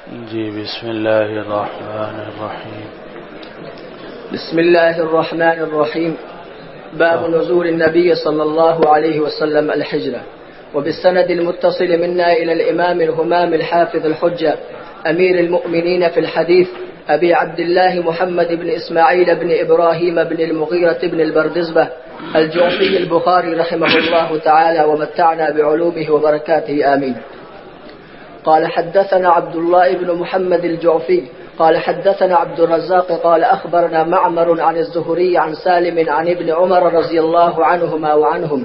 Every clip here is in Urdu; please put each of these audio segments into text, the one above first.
جی بسم اللہ الرحمن الرحیم. بسم الله الرحمن الرحيم. باب نزول النبي صلى الله عليه وسلم الحجرة. وبالسند المتصل منا إلى الإمام الهمام الحافظ الحجة أمير المؤمنين في الحديث أبي عبد الله محمد بن إسماعيل بن إبراهيم بن المغيرة بن البردزبة الجعفي البخاري رحمه الله تعالى ومتعنا بعلومه وبركاته آمين. قال حدثنا عبد الله بن محمد الجعفي قال حدثنا عبد الرزاق قال أخبرنا معمر عن الزهري عن سالم عن ابن عمر رضي الله عنهما وعنهم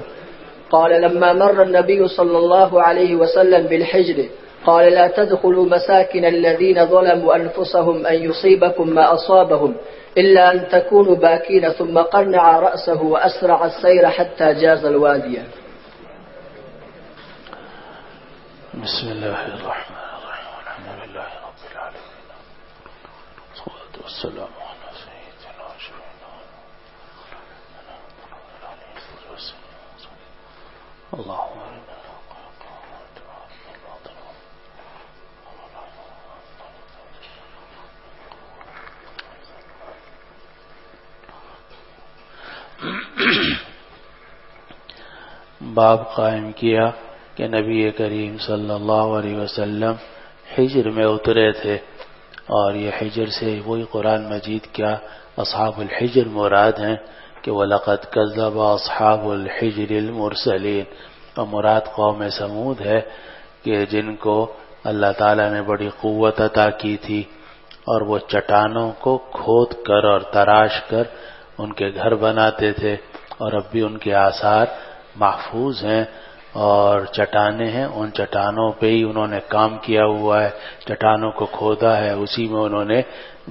قال لما مر النبي صلى الله عليه وسلم بالحجر قال لا تدخلوا مساكن الذين ظلموا أنفسهم أن يصيبكم ما أصابهم إلا أن تكونوا باكين ثم قنع رأسه وأسرع السير حتى جاز الوادي. بسم اللہ الرحمن الرحیم. الحمد للہ رب العالمین والصلاة والسلام علی سیدنا اللہم باب قائم کیا کہ نبی کریم صلی اللہ علیہ وسلم حجر میں اترے تھے، اور یہ حجر سے وہی قرآن مجید کیا اصحاب الحجر مراد ہیں کہ وَلَقَدْ كَذَّبَ أَصْحَابُ الْحِجْرِ الْمُرْسَلِينَ، اور مراد قوم سمود ہے کہ جن کو اللہ تعالیٰ نے بڑی قوت عطا کی تھی اور وہ چٹانوں کو کھود کر اور تراش کر ان کے گھر بناتے تھے، اور اب بھی ان کے آثار محفوظ ہیں اور چٹانیں ہیں، ان چٹانوں پہ ہی انہوں نے کام کیا ہوا ہے، چٹانوں کو کھودا ہے، اسی میں انہوں نے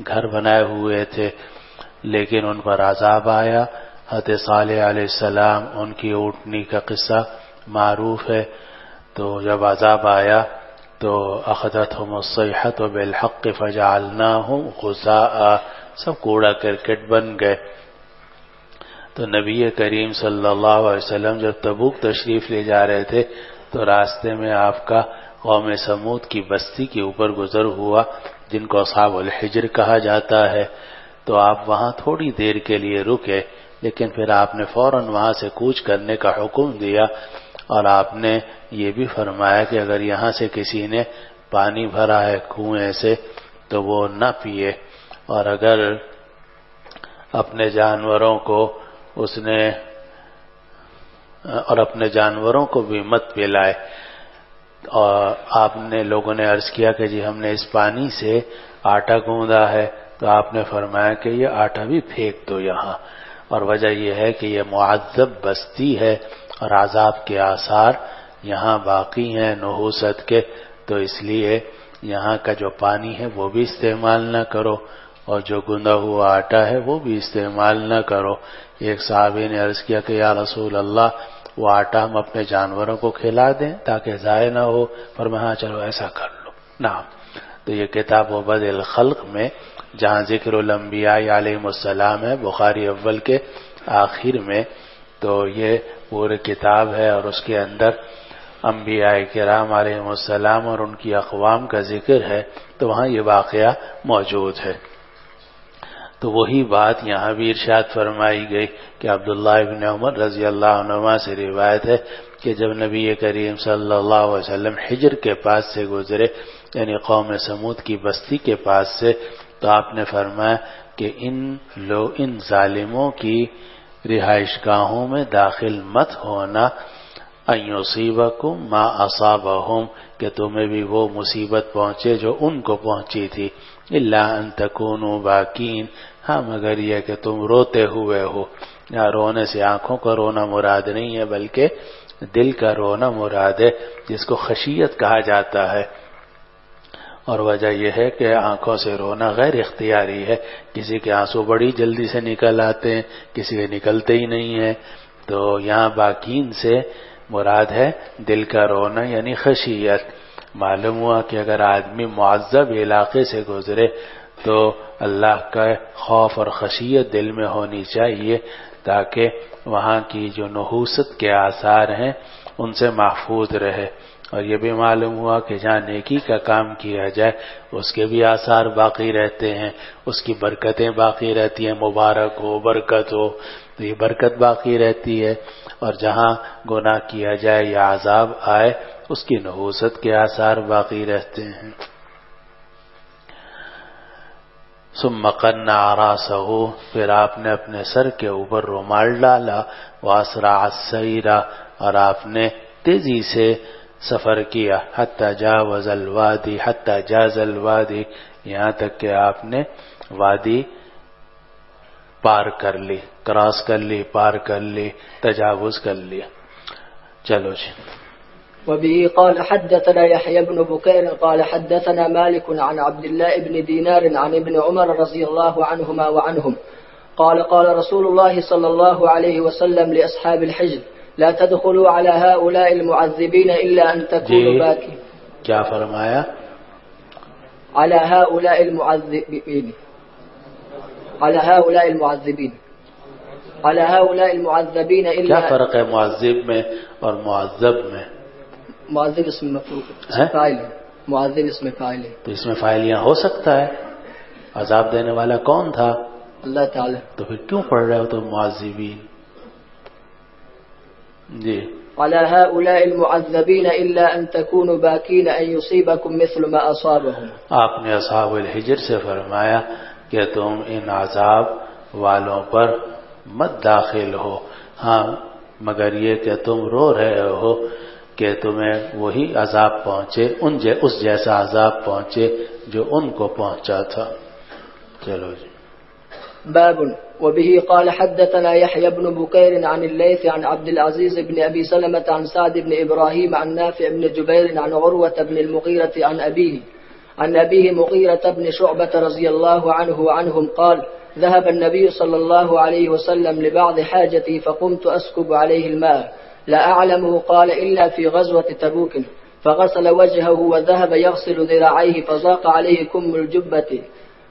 گھر بنائے ہوئے تھے. لیکن ان پر عذاب آیا. حضرت صالح علیہ السلام ان کی اونٹنی کا قصہ معروف ہے. تو جب عذاب آیا تو اخذتهم الصیحۃ بالحق فجعلناهم غثاء، سب کوڑا کرکٹ بن گئے. تو نبی کریم صلی اللہ علیہ وسلم جب تبوک تشریف لے جا رہے تھے تو راستے میں آپ کا قوم سمود کی بستی کے اوپر گزر ہوا جن کو اصحاب الحجر کہا جاتا ہے. تو آپ وہاں تھوڑی دیر کے لیے رکے، لیکن پھر آپ نے فوراً وہاں سے کوچ کرنے کا حکم دیا، اور آپ نے یہ بھی فرمایا کہ اگر یہاں سے کسی نے پانی بھرا ہے کنویں سے تو وہ نہ پیے، اور اگر اپنے جانوروں کو بھی مت پلائے. اور آپ نے لوگوں نے عرض کیا کہ جی ہم نے اس پانی سے آٹا گوندا ہے، تو آپ نے فرمایا کہ یہ آٹا بھی پھینک دو یہاں. اور وجہ یہ ہے کہ یہ معذب بستی ہے اور عذاب کے آثار یہاں باقی ہیں نحوست کے، تو اس لیے یہاں کا جو پانی ہے وہ بھی استعمال نہ کرو، اور جو گندا ہوا آٹا ہے وہ بھی استعمال نہ کرو. ایک صحابی نے عرض کیا کہ یا رسول اللہ وہ آٹا ہم اپنے جانوروں کو کھلا دیں تاکہ ضائع نہ ہو. فرمایا ہاں چلو ایسا کر لو. نعم. تو یہ کتاب بدء الخلق میں جہاں ذکر الانبیاء علیہم السلام ہے بخاری اول کے آخر میں، تو یہ پورے کتاب ہے اور اس کے اندر انبیاء کرام علیہم السلام اور ان کی اقوام کا ذکر ہے، تو وہاں یہ واقعہ موجود ہے. تو وہی بات یہاں بھی ارشاد فرمائی گئی کہ عبداللہ ابن عمر رضی اللہ عنہما سے روایت ہے کہ جب نبی کریم صلی اللہ علیہ وسلم حجر کے پاس سے گزرے، یعنی قوم سمود کی بستی کے پاس سے، تو آپ نے فرمایا کہ ان ظالموں کی رہائش گاہوں میں داخل مت ہونا، ان یصیبکم ما اصابہم، کہ تمہیں بھی وہ مصیبت پہنچے جو ان کو پہنچی تھی، الا ان تکونوا باکین، ہاں مگر یہ کہ تم روتے ہوئے ہو. یہاں رونے سے آنکھوں کا رونا مراد نہیں ہے بلکہ دل کا رونا مراد ہے، جس کو خشیت کہا جاتا ہے. اور وجہ یہ ہے کہ آنکھوں سے رونا غیر اختیاری ہے. کسی کے آنسو بڑی جلدی سے نکل آتے ہیں، کسی کے نکلتے ہی نہیں ہیں. تو یہاں باکین سے مراد ہے دل کا رونا یعنی خشیت. معلوم ہوا کہ اگر آدمی معذب علاقے سے گزرے تو اللہ کا خوف اور خشیت دل میں ہونی چاہیے تاکہ وہاں کی جو نحوست کے آثار ہیں ان سے محفوظ رہے. اور یہ بھی معلوم ہوا کہ جہاں نیکی کا کام کیا جائے اس کے بھی آثار باقی رہتے ہیں، اس کی برکتیں باقی رہتی ہیں، مبارک ہو، برکت ہو، تو یہ برکت باقی رہتی ہے۔ اور جہاں گناہ کیا جائے یا عذاب آئے اس کی نحوست کے آثار باقی رہتے ہیں۔ ثم قنع راسہ، پھر آپ نے اپنے سر کے اوپر رومال ڈالا، واسرع السیر، اور آپ نے تیزی سے سفر کیا، حتی جاوز الوادی، حتی جاز الوادی، یہاں تک کہ آپ نے وادی پار کر لی، کراس کر لی، پار کر لی، تجاوز کر لیا۔ چلو جی۔ وبه قال حدثنا يحيى بن بكير قال حدثنا مالك عن عبد الله بن دينار عن ابن عمر رضي الله عنهما وعنهم قال قال رسول الله صلى الله عليه وسلم لأصحاب الحجر لا تدخلوا على هؤلاء المعذبين إلا أن تكونوا باكين۔ کیا فرمایا؟ على هؤلاء المعذبين، على هؤلاء المعذبين، على هؤلاء المعذبين إلا۔ کیا فرق ہے معذب میں اور معذب میں؟ معذب اسم مفعول فاعل ہے، معذب اسم فاعل ہے، تو اس میں فاعل یہاں ہو سکتا ہے۔ عذاب دینے والا کون تھا؟ اللہ تعالی۔ تو پھر کیوں پڑھ رہے ہو تو معذبین؟ جی۔ على هؤلاء المعذبين إلا أن تكونوا باكين أن يصيبكم مثل ما أصابهم۔ آپ نے اصحاب الحجر سے فرمایا کہ تم ان عذاب والوں پر مت داخل ہو، ہاں مگر یہ کہ تم رو رہے ہو کہ تمہیں وہی عذاب پہنچے، اس جیسا عذاب پہنچے جو ان کو پہنچا تھا۔ چلو جی۔ باب وبه قال حدثنا يحيى بن بكير عن الليث عن عبد العزيز بن أبي سلمة عن سعد بن إبراهيم عن نافع بن جبير عن عروة بن المغيرة عن أبيه مغيرة بن شعبة رضي الله عنه وعنهم قال ذهب النبي صلى الله عليه وسلم لبعض حاجتي فقمت أسكب عليه الماء لا أعلمه قال إلا في غزوة تبوك فغسل وجهه وذهب يغسل ذراعيه فضاق عليه كم الجبة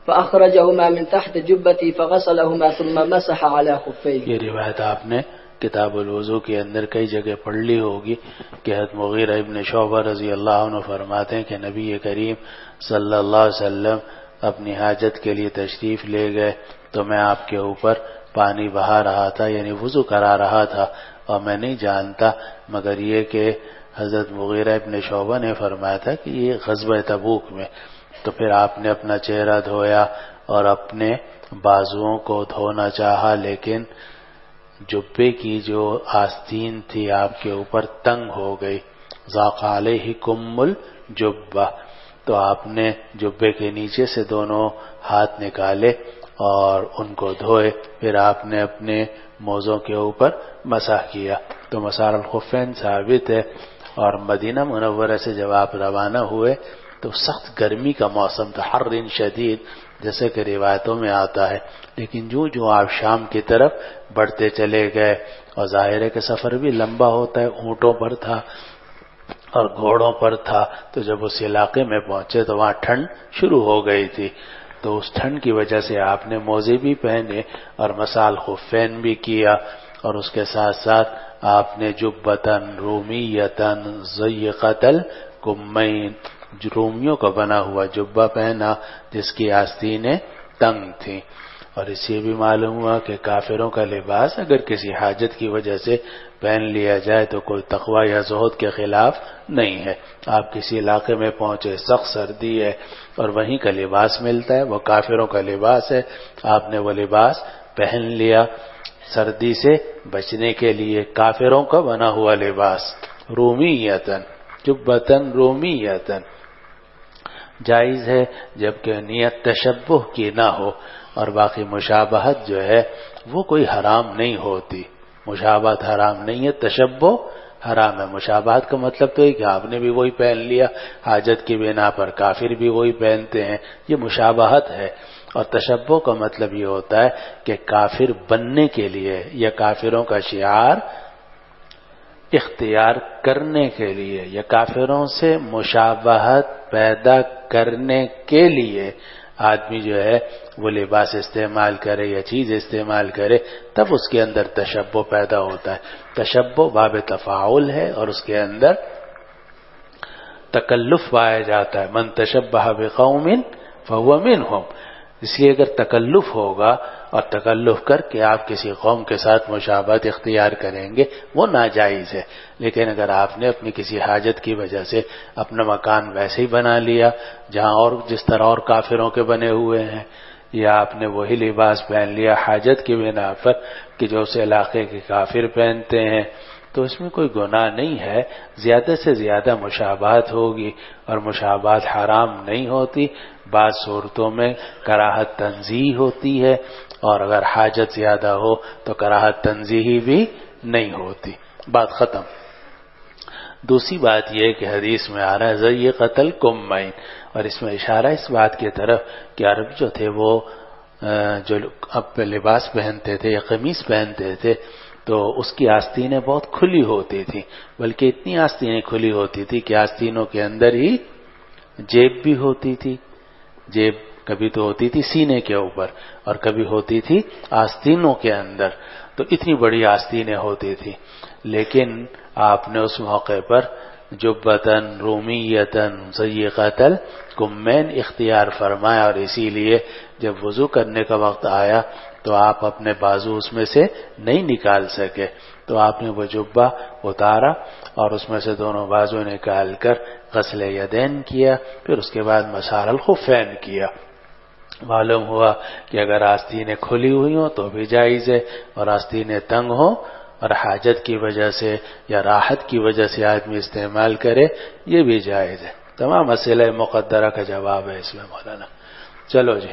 فأخرجهما من تحت جبتي فغسلهما ثم مسح على خفيه۔ یہ روایت آپ نے کتاب الوضو کے اندر کئی جگہ پڑھ لی ہوگی کہ حضرت مغیرہ ابن شعبہ رضی اللہ عنہ فرماتے ہیں کہ نبی کریم صلی اللہ علیہ وسلم اپنی حاجت کے لیے تشریف لے گئے تو میں آپ کے اوپر پانی بہا رہا تھا، یعنی وضو کرا رہا تھا، اور میں نہیں جانتا مگر یہ کہ حضرت مغیرہ ابن شعبہ نے فرمایا تھا کہ یہ غزوہ تبوک میں، تو پھر آپ نے اپنا چہرہ دھویا اور اپنے بازوؤں کو دھونا چاہا، لیکن جبے کی جو آستین تھی آپ کے اوپر تنگ ہو گئی، ضاق علیہ کم الجبہ، تو آپ نے جبے کے نیچے سے دونوں ہاتھ نکالے اور ان کو دھوئے، پھر آپ نے اپنے موزوں کے اوپر مسح کیا۔ تو مسح الخفین ثابت ہے۔ اور مدینہ منورہ سے جب آپ روانہ ہوئے تو سخت گرمی کا موسم تھا، حر شدید، جیسے کہ روایتوں میں آتا ہے، لیکن جو آپ شام کی طرف بڑھتے چلے گئے، اور ظاہر ہے کہ سفر بھی لمبا ہوتا ہے، اونٹوں پر تھا اور گھوڑوں پر تھا، تو جب اس علاقے میں پہنچے تو وہاں ٹھنڈ شروع ہو گئی تھی، تو اس ٹھنڈ کی وجہ سے آپ نے موزے بھی پہنے اور مسح الخفین بھی کیا، اور اس کے ساتھ ساتھ آپ نے جبتن رومیتن ضیقۃ الکمین، رومیوں کا بنا ہوا جبہ پہنا جس کی آستینیں تنگ تھیں۔ اور اس سے بھی معلوم ہوا کہ کافروں کا لباس اگر کسی حاجت کی وجہ سے پہن لیا جائے تو کوئی تقوی یا زہد کے خلاف نہیں ہے۔ آپ کسی علاقے میں پہنچے، سخت سردی ہے اور وہیں کا لباس ملتا ہے، وہ کافروں کا لباس ہے، آپ نے وہ لباس پہن لیا سردی سے بچنے کے لیے، کافروں کا بنا ہوا لباس، رومیتن، جبتن رومیتن، جائز ہے جبکہ نیت تشبہ کی نہ ہو، اور باقی مشابہت جو ہے وہ کوئی حرام نہیں ہوتی، مشابہت حرام نہیں ہے، تشبہ حرام ہے۔ مشابہت کا مطلب تو ہے کہ آپ نے بھی وہی پہن لیا حاجت کی بنا پر، کافر بھی وہی پہنتے ہیں، یہ مشابہت ہے۔ اور تشبہ کا مطلب یہ ہوتا ہے کہ کافر بننے کے لیے یا کافروں کا شعار اختیار کرنے کے لیے یا کافروں سے مشابہت پیدا کرنے کے لیے آدمی جو ہے وہ لباس استعمال کرے یا چیز استعمال کرے، تب اس کے اندر تشبہ پیدا ہوتا ہے۔ تشبہ باب تفاعل ہے اور اس کے اندر تکلف پایا جاتا ہے، من تشبہ بقوم فہو منہم، اس لیے اگر تکلف ہوگا اور تکلف کر کے آپ کسی قوم کے ساتھ مشابہت اختیار کریں گے وہ ناجائز ہے، لیکن اگر آپ نے اپنی کسی حاجت کی وجہ سے اپنا مکان ویسے ہی بنا لیا جہاں اور جس طرح اور کافروں کے بنے ہوئے ہیں، یا آپ نے وہی لباس پہن لیا حاجت کی بنا پر کہ جو اس علاقے کے کافر پہنتے ہیں، تو اس میں کوئی گناہ نہیں ہے، زیادہ سے زیادہ مشابہت ہوگی، اور مشابہت حرام نہیں ہوتی، بعض صورتوں میں کراہت تنزیہی ہوتی ہے، اور اگر حاجت زیادہ ہو تو کراہت تنزیہی بھی نہیں ہوتی، بات ختم۔ دوسری بات یہ کہ حدیث میں آ رہا ہے زی قتل کمین، اور اس میں اشارہ اس بات کی طرف کہ عرب جو تھے وہ جو اب لباس پہنتے تھے یا قمیص پہنتے تھے تو اس کی آستینیں بہت کھلی ہوتی تھی، بلکہ اتنی آستینیں کھلی ہوتی تھی کہ آستینوں کے اندر ہی جیب بھی ہوتی تھی، جیب کبھی تو ہوتی تھی سینے کے اوپر اور کبھی ہوتی تھی آستینوں کے اندر، تو اتنی بڑی آستینیں ہوتی تھی، لیکن آپ نے اس موقع پر جبتن رومیتن ضیقتل کمین اختیار فرمایا، اور اسی لیے جب وضو کرنے کا وقت آیا تو آپ اپنے بازو اس میں سے نہیں نکال سکے، تو آپ نے وہ جبہ اتارا اور اس میں سے دونوں بازو نکال کر غسل یدین کیا، پھر اس کے بعد مسح الخفین کیا۔ معلوم ہوا کہ اگر آستینیں کھلی ہوئی ہوں تو بھی جائز ہے، اور آستینیں تنگ ہوں اور حاجت کی وجہ سے یا راحت کی وجہ سے آدمی استعمال کرے یہ بھی جائز ہے۔ تمام مسئلہ مقدرہ کا جواب ہے اس میں مولانا۔ چلو جی۔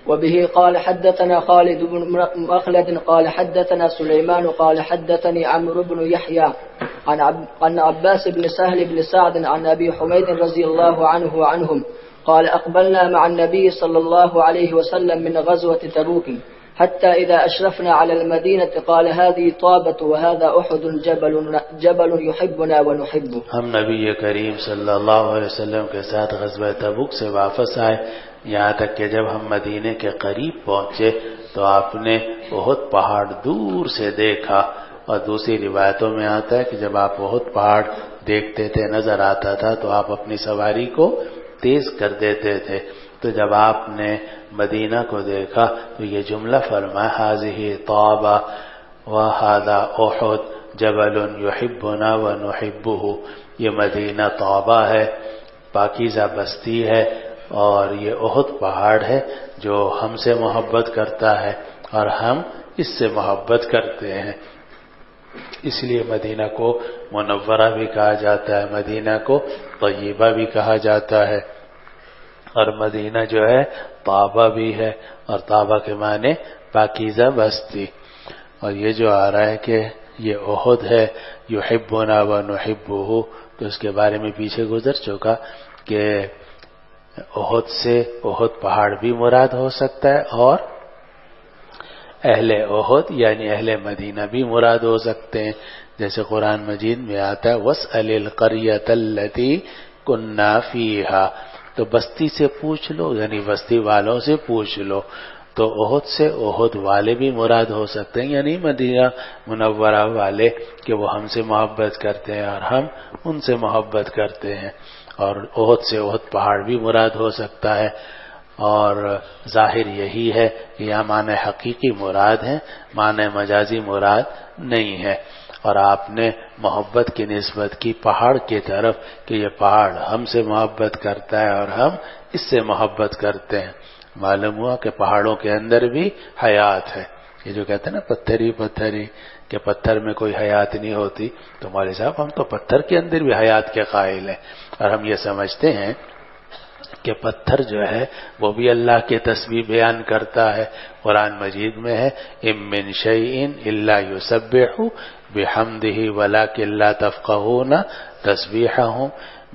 وبه قال حدثنا خالد بن مخلد قال حدثنا سليمان قال حدثني عمرو بن يحيى عن عباس بن سهل بن سعد عن أبي حميد رضي الله عنه وعنهم قال أقبلنا مع النبي صلى الله عليه وسلم من غزوة تبوك حتى إذا أشرفنا على المدينة قال هذه طابة وهذا أحد جبل يحبنا ونحبه۔ ہم نبی کریم صلی اللہ علیہ وسلم کے ساتھ غزوہ تبوک سے واپس آئے، یہاں تک کہ جب ہم مدینے کے قریب پہنچے تو آپ نے احد پہاڑ دور سے دیکھا، اور دوسری روایتوں میں آتا ہے کہ جب آپ احد پہاڑ دیکھتے تھے نظر آتا تھا تو آپ اپنی سواری کو تیز کر دیتے تھے، تو جب آپ نے مدینہ کو دیکھا تو یہ جملہ فرمایا هذه طابہ وهذا احد جبل يحبنا ونحبه، یہ مدینہ طابہ ہے، پاکیزہ بستی ہے، اور یہ احد پہاڑ ہے جو ہم سے محبت کرتا ہے اور ہم اس سے محبت کرتے ہیں، اس لیے مدینہ کو منورہ بھی کہا جاتا ہے، مدینہ کو طیبہ بھی کہا جاتا ہے، اور مدینہ جو ہے طابہ بھی ہے، اور طابہ کے معنی پاکیزہ بستی۔ اور یہ جو آ رہا ہے کہ یہ احد ہے یحبنا ونحبہ، تو اس کے بارے میں پیچھے گزر چکا کہ احد سے احد پہاڑ بھی مراد ہو سکتا ہے، اور اہل احد یعنی اہل مدینہ بھی مراد ہو سکتے ہیں، جیسے قرآن مجید میں آتا ہے وَاسْأَلِ الْقَرْيَةَ الَّتِي كُنَّا فِيهَا، تو بستی سے پوچھ لو یعنی بستی والوں سے پوچھ لو، تو احد سے احد والے بھی مراد ہو سکتے ہیں، یعنی مدینہ منورہ والے کہ وہ ہم سے محبت کرتے ہیں اور ہم ان سے محبت کرتے ہیں، اور احد سے احد پہاڑ بھی مراد ہو سکتا ہے، اور ظاہر یہی ہے کہ یہاں معنی حقیقی مراد ہے، معنی مجازی مراد نہیں ہے، اور آپ نے محبت کی نسبت کی پہاڑ کی طرف کہ یہ پہاڑ ہم سے محبت کرتا ہے اور ہم اس سے محبت کرتے ہیں، معلوم ہوا کہ پہاڑوں کے اندر بھی حیات ہے، یہ جو کہتے ہیں نا پتھری پتھری کہ پتھر میں کوئی حیات نہیں ہوتی، تو مولوی صاحب ہم تو پتھر کے اندر بھی حیات کے قائل ہیں، اور ہم یہ سمجھتے ہیں کہ پتھر جو ہے وہ بھی اللہ کے تسبیح بیان کرتا ہے، قرآن مجید میں ہے اِن مِّن شَيْءٍ إِلَّا يُسَبِّحُ بِحَمْدِهِ وَلَٰكِن لَّا تَفْقَهُونَ تَسْبِيحَهُمْ،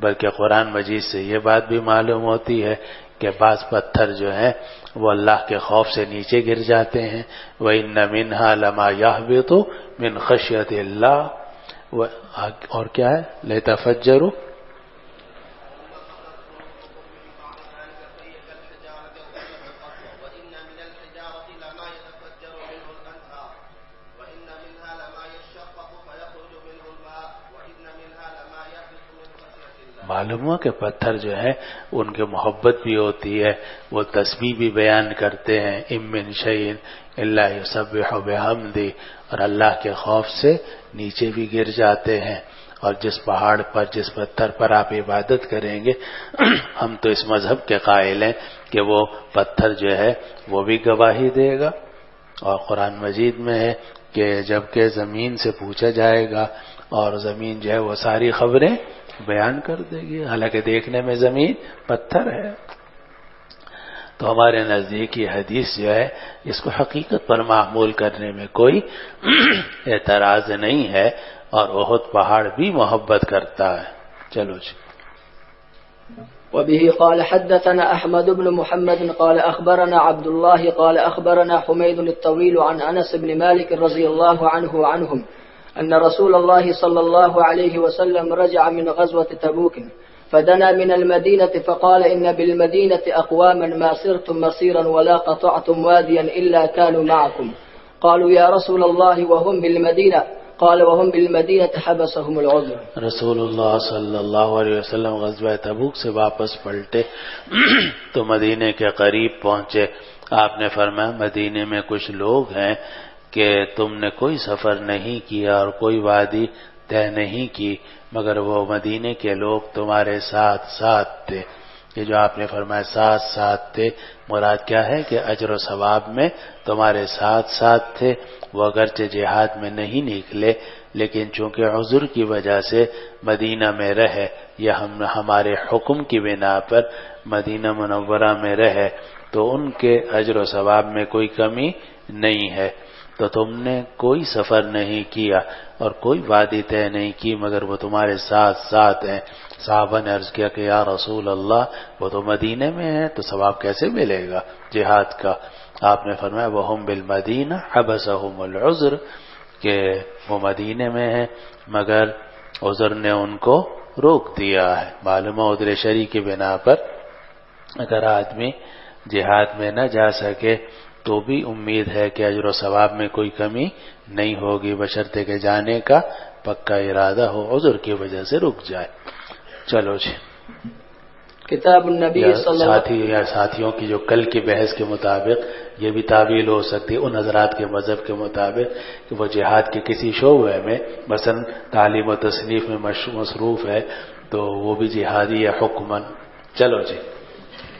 بلکہ قرآن مجید سے یہ بات بھی معلوم ہوتی ہے کہ بعض پتھر جو ہیں وہ اللہ کے خوف سے نیچے گر جاتے ہیں، وَإِنَّ مِنْهَا لَمَا يَهْبِطُ مِنْ خَشْيَةِ اللَّهِ، اور کیا ہے لَيَتَفَجَّرُ معلوم ہوا کہ پتھر جو ہے ان کے محبت بھی ہوتی ہے، وہ تسبیح بھی بیان کرتے ہیں، ام من شیء الا یسبح بحمدہ، اور اللہ کے خوف سے نیچے بھی گر جاتے ہیں۔ اور جس پہاڑ پر، جس پتھر پر آپ عبادت کریں گے، ہم تو اس مذہب کے قائل ہیں کہ وہ پتھر جو ہے وہ بھی گواہی دے گا۔ اور قرآن مجید میں ہے کہ جبکہ زمین سے پوچھا جائے گا اور زمین جو ہے وہ ساری خبریں بیان کر دے گی، حالانکہ دیکھنے میں زمین پتھر ہے۔ تو ہمارے نزدیک یہ حدیث جو ہے اس کو حقیقت پر معمول کرنے میں کوئی اعتراض نہیں ہے، اور احد پہاڑ بھی محبت کرتا ہے۔ چلو جی۔ وبه قال حدثنا أحمد بن محمد قال أخبرنا عبد الله قال أخبرنا حميد الطويل عن أنس بن مالك رضي الله عنه وعنهم أن رسول الله صلى الله عليه وسلم رجع من غزوة تبوك فدنا من المدينة فقال إن بالمدينة أقواما ما سرتم مصيرا ولا قطعتم واديا إلا كانوا معكم قالوا يا رسول الله وهم بالمدينة قال وهم بالمدینہ حبسهم العذر۔ رسول اللہ صلی اللہ علیہ وسلم غزوہ تبوک سے واپس پلٹے تو مدینے کے قریب پہنچے۔ آپ نے فرمایا مدینے میں کچھ لوگ ہیں کہ تم نے کوئی سفر نہیں کیا اور کوئی وادی طے نہیں کی مگر وہ مدینے کے لوگ تمہارے ساتھ ساتھ تھے۔ یہ جو آپ نے فرمایا ساتھ ساتھ تھے، مراد کیا ہے کہ اجر و ثواب میں تمہارے ساتھ ساتھ تھے۔ وہ اگرچہ جہاد میں نہیں نکلے لیکن چونکہ عذر کی وجہ سے مدینہ میں رہے یا ہمارے حکم کی بنا پر مدینہ منورہ میں رہے تو ان کے اجر و ثواب میں کوئی کمی نہیں ہے۔ تو تم نے کوئی سفر نہیں کیا اور کوئی وادی طے نہیں کی مگر وہ تمہارے ساتھ ساتھ ہیں۔ صحابہ نے عرض کیا کہ یا رسول اللہ وہ تو مدینے میں ہے تو ثواب کیسے ملے گا جہاد کا؟ آپ نے فرمایا وہم بالمدینہ حبسهم العذر، کہ وہ مدینے میں ہے مگر عذر نے ان کو روک دیا ہے۔ معلوم عذر شرعی کی بنا پر اگر آدمی جہاد میں نہ جا سکے تو بھی امید ہے کہ اجر و ثواب میں کوئی کمی نہیں ہوگی بشرطے کہ جانے کا پکا ارادہ ہو، عذر کی وجہ سے رک جائے۔ چلو جی۔ کتاب النبی صلی اللہ ساتھیوں کی جو کل کی بحث کے مطابق یہ بھی تعویل ہو سکتی ہے ان حضرات کے مذہب کے مطابق کہ وہ جہاد کے کسی شعبے میں مثلا تعلیم و تصنیف میں مصروف ہے تو وہ بھی جہادی یا حکمن۔ چلو جی۔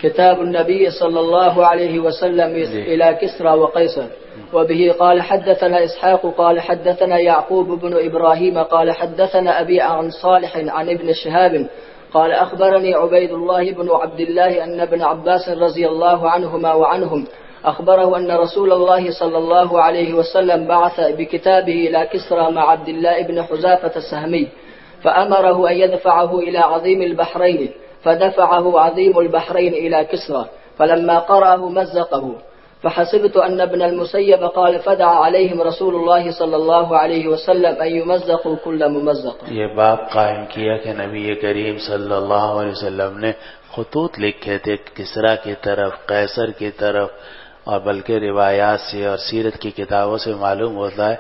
كتاب النبي صلى الله عليه وسلم إلى كسرى وقيصر وبه قال حدثنا إسحاق قال حدثنا يعقوب بن إبراهيم قال حدثنا أبي عن صالح عن ابن شهاب قال أخبرني عبيد الله بن عبد الله أن ابن عباس رضي الله عنهما وعنهم أخبره أن رسول الله صلى الله عليه وسلم بعث بكتابه إلى كسرى مع عبد الله بن حذافة السهمي فأمره أن يدفعه إلى عظيم البحرين فدفعه عظيم البحرين إلى كسرى فلما قرأه مزقه فحسبت أن ابن المسيب قال فدعا عليهم رسول الله صلى الله عليه وسلم أن يمزقوا كل ممزق۔ یہ باب قائم کیا کہ نبی کریم صلی اللہ علیہ وسلم نے خطوط لکھے تھے کسرا کی طرف، قیصر کی طرف، اور بلکہ روایات سے اور سیرت کی کتابوں سے معلوم ہوتا ہے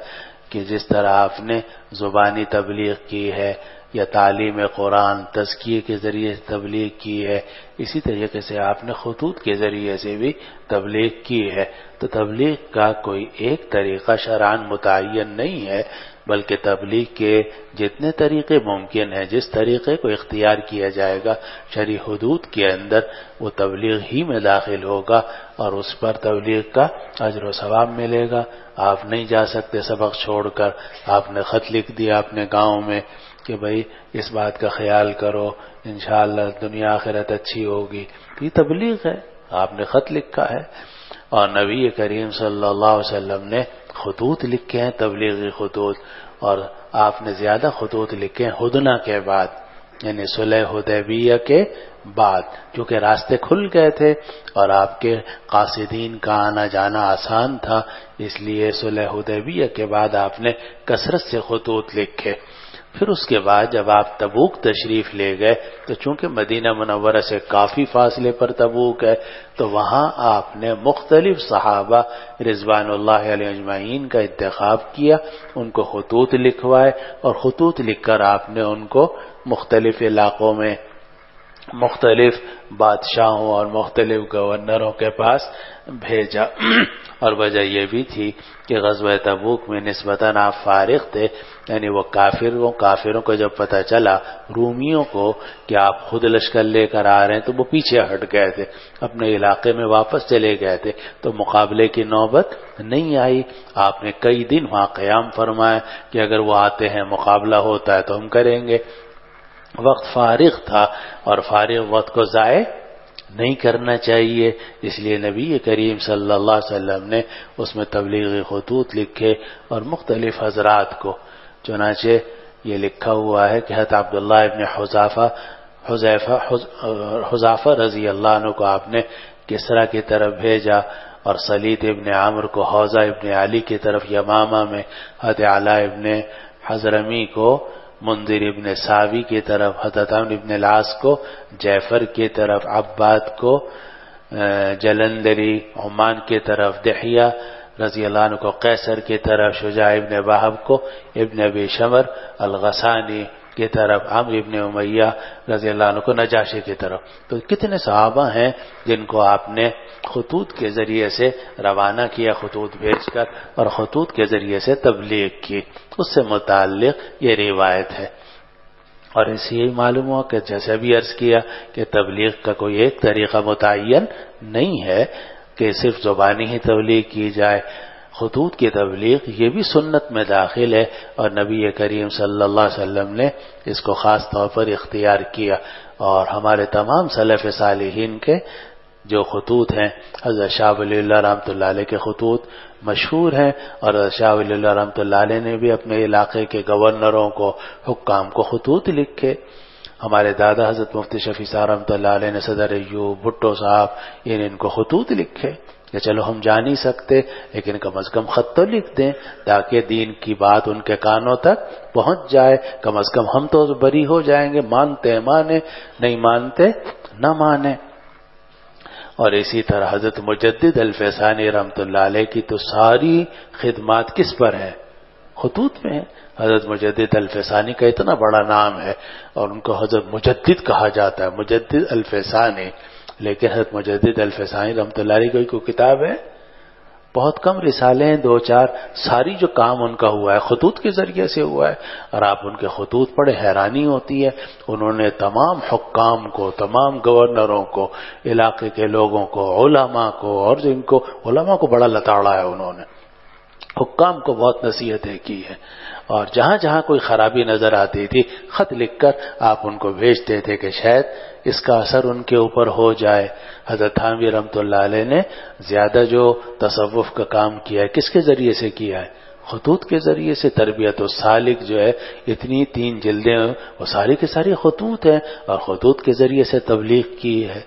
کہ جس طرح آپ نے زبانی تبلیغ کی ہے یا تعلیم قرآن تزکیے کے ذریعے سے تبلیغ کی ہے، اسی طریقے سے آپ نے خطوط کے ذریعے سے بھی تبلیغ کی ہے۔ تو تبلیغ کا کوئی ایک طریقہ شرعاً متعین نہیں ہے بلکہ تبلیغ کے جتنے طریقے ممکن ہیں، جس طریقے کو اختیار کیا جائے گا شرعی حدود کے اندر وہ تبلیغ ہی میں داخل ہوگا اور اس پر تبلیغ کا اجر و ثواب ملے گا۔ آپ نہیں جا سکتے سبق چھوڑ کر، آپ نے خط لکھ دیا اپنے گاؤں میں کہ بھئی اس بات کا خیال کرو انشاءاللہ دنیا آخرت اچھی ہوگی، یہ تبلیغ ہے، آپ نے خط لکھا ہے۔ اور نبی کریم صلی اللہ علیہ وسلم نے خطوط لکھے ہیں، تبلیغی خطوط، اور آپ نے زیادہ خطوط لکھے ہیں ہدنہ کے بعد، یعنی صلح حدیبیہ کے بعد، کیونکہ راستے کھل گئے تھے اور آپ کے قاصدین کا آنا جانا آسان تھا، اس لیے صلح حدیبیہ کے بعد آپ نے کثرت سے خطوط لکھے۔ پھر اس کے بعد جب آپ تبوک تشریف لے گئے تو چونکہ مدینہ منورہ سے کافی فاصلے پر تبوک ہے تو وہاں آپ نے مختلف صحابہ رضوان اللہ علیہ اجمعین کا انتخاب کیا، ان کو خطوط لکھوائے اور خطوط لکھ کر آپ نے ان کو مختلف علاقوں میں مختلف بادشاہوں اور مختلف گورنروں کے پاس بھیجا، اور وجہ یہ بھی تھی کہ غزوہ تبوک میں نسبتاً آپ فارغ تھے، یعنی وہ کافروں کو جب پتہ چلا رومیوں کو کہ آپ خود لشکر لے کر آ رہے ہیں تو وہ پیچھے ہٹ گئے تھے، اپنے علاقے میں واپس چلے گئے تھے، تو مقابلے کی نوبت نہیں آئی۔ آپ نے کئی دن وہاں قیام فرمایا کہ اگر وہ آتے ہیں مقابلہ ہوتا ہے تو ہم کریں گے۔ وقت فارغ تھا اور فارغ وقت کو ضائع نہیں کرنا چاہیے، اس لیے نبی کریم صلی اللہ علیہ وسلم نے اس میں تبلیغی خطوط لکھے اور مختلف حضرات کو، چنانچہ یہ لکھا ہوا ہے کہ حضرت عبداللہ ابن حذافہ رضی اللہ عنہ کو آپ نے کسرا کی طرف بھیجا، اور سلید ابن عمرو کو حوزہ ابن علی کی طرف یمامہ میں، حضرت علی ابن حضرمی کو منذر ابن ساوی کی طرف، حضرت عمرو ابن العاص کو جعفر کی طرف، عباد کو جلندری عمان کی طرف، دحیہ رضی اللہ عنہ کو قیصر کی طرف، شجاع ابن وہب کو ابن ابی شمر الغسانی کی طرف، عمرو ابن امیہ رضی اللہ عنہ کو نجاشی کی طرف۔ تو کتنے صحابہ ہیں جن کو آپ نے خطوط کے ذریعے سے روانہ کیا، خطوط بھیج کر، اور خطوط کے ذریعے سے تبلیغ کی، اس سے متعلق یہ روایت ہے۔ اور اس سے یہی معلوم ہوا کہ جیسے ابھی عرض کیا کہ تبلیغ کا کوئی ایک طریقہ متعین نہیں ہے کہ صرف زبانی ہی تبلیغ کی جائے، خطوط کی تبلیغ یہ بھی سنت میں داخل ہے، اور نبی کریم صلی اللہ علیہ وسلم نے اس کو خاص طور پر اختیار کیا، اور ہمارے تمام سلف صالحین کے جو خطوط ہیں، حضرت شاہ ولی اللہ رحمۃ اللہ علیہ کے خطوط مشہور ہیں، اور حضرت شاہ ولی اللہ رحمۃ اللہ علیہ نے بھی اپنے علاقے کے گورنروں کو، حکام کو خطوط لکھے۔ ہمارے دادا حضرت مفتی شفیع صاحب رحمۃ اللہ علیہ نے صدر ایوب، بھٹو صاحب، ان کو خطوط لکھے کہ چلو ہم جا نہیں سکتے لیکن کم از کم خط تو لکھ دیں تاکہ دین کی بات ان کے کانوں تک پہنچ جائے، کم از کم ہم تو بری ہو جائیں گے، مانتے مانے، نہیں مانتے نہ مانے۔ اور اسی طرح حضرت مجدد الفیضانی رحمۃ اللہ علیہ کی تو ساری خدمات کس پر ہے؟ خطوط میں ہے۔ حضرت مجدد الفیضانی کا اتنا بڑا نام ہے اور ان کو حضرت مجدد کہا جاتا ہے، مجدد الفیضانی، لیکن حضرت مجدد الفیضانی رحمۃ اللہ علیہ کی کوئی کتاب ہے؟ بہت کم رسالے ہیں، 2-4، ساری جو کام ان کا ہوا ہے خطوط کے ذریعے سے ہوا ہے، اور آپ ان کے خطوط پڑھے حیرانی ہوتی ہے۔ انہوں نے تمام حکام کو، تمام گورنروں کو، علاقے کے لوگوں کو، علماء کو، اور جن کو علماء کو بڑا لتاڑا ہے، انہوں نے حکام کو بہت نصیحتیں کی ہیں، اور جہاں جہاں کوئی خرابی نظر آتی تھی خط لکھ کر آپ ان کو بھیجتے تھے کہ شاید اس کا اثر ان کے اوپر ہو جائے۔ حضرت تھانوی رحمۃ اللہ علیہ نے زیادہ جو تصوف کا کام کیا ہے کس کے ذریعے سے کیا ہے؟ خطوط کے ذریعے سے۔ تربیت السالک جو ہے اتنی 3 جلدیں وہ ساری کی ساری خطوط ہیں، اور خطوط کے ذریعے سے تبلیغ کی ہے۔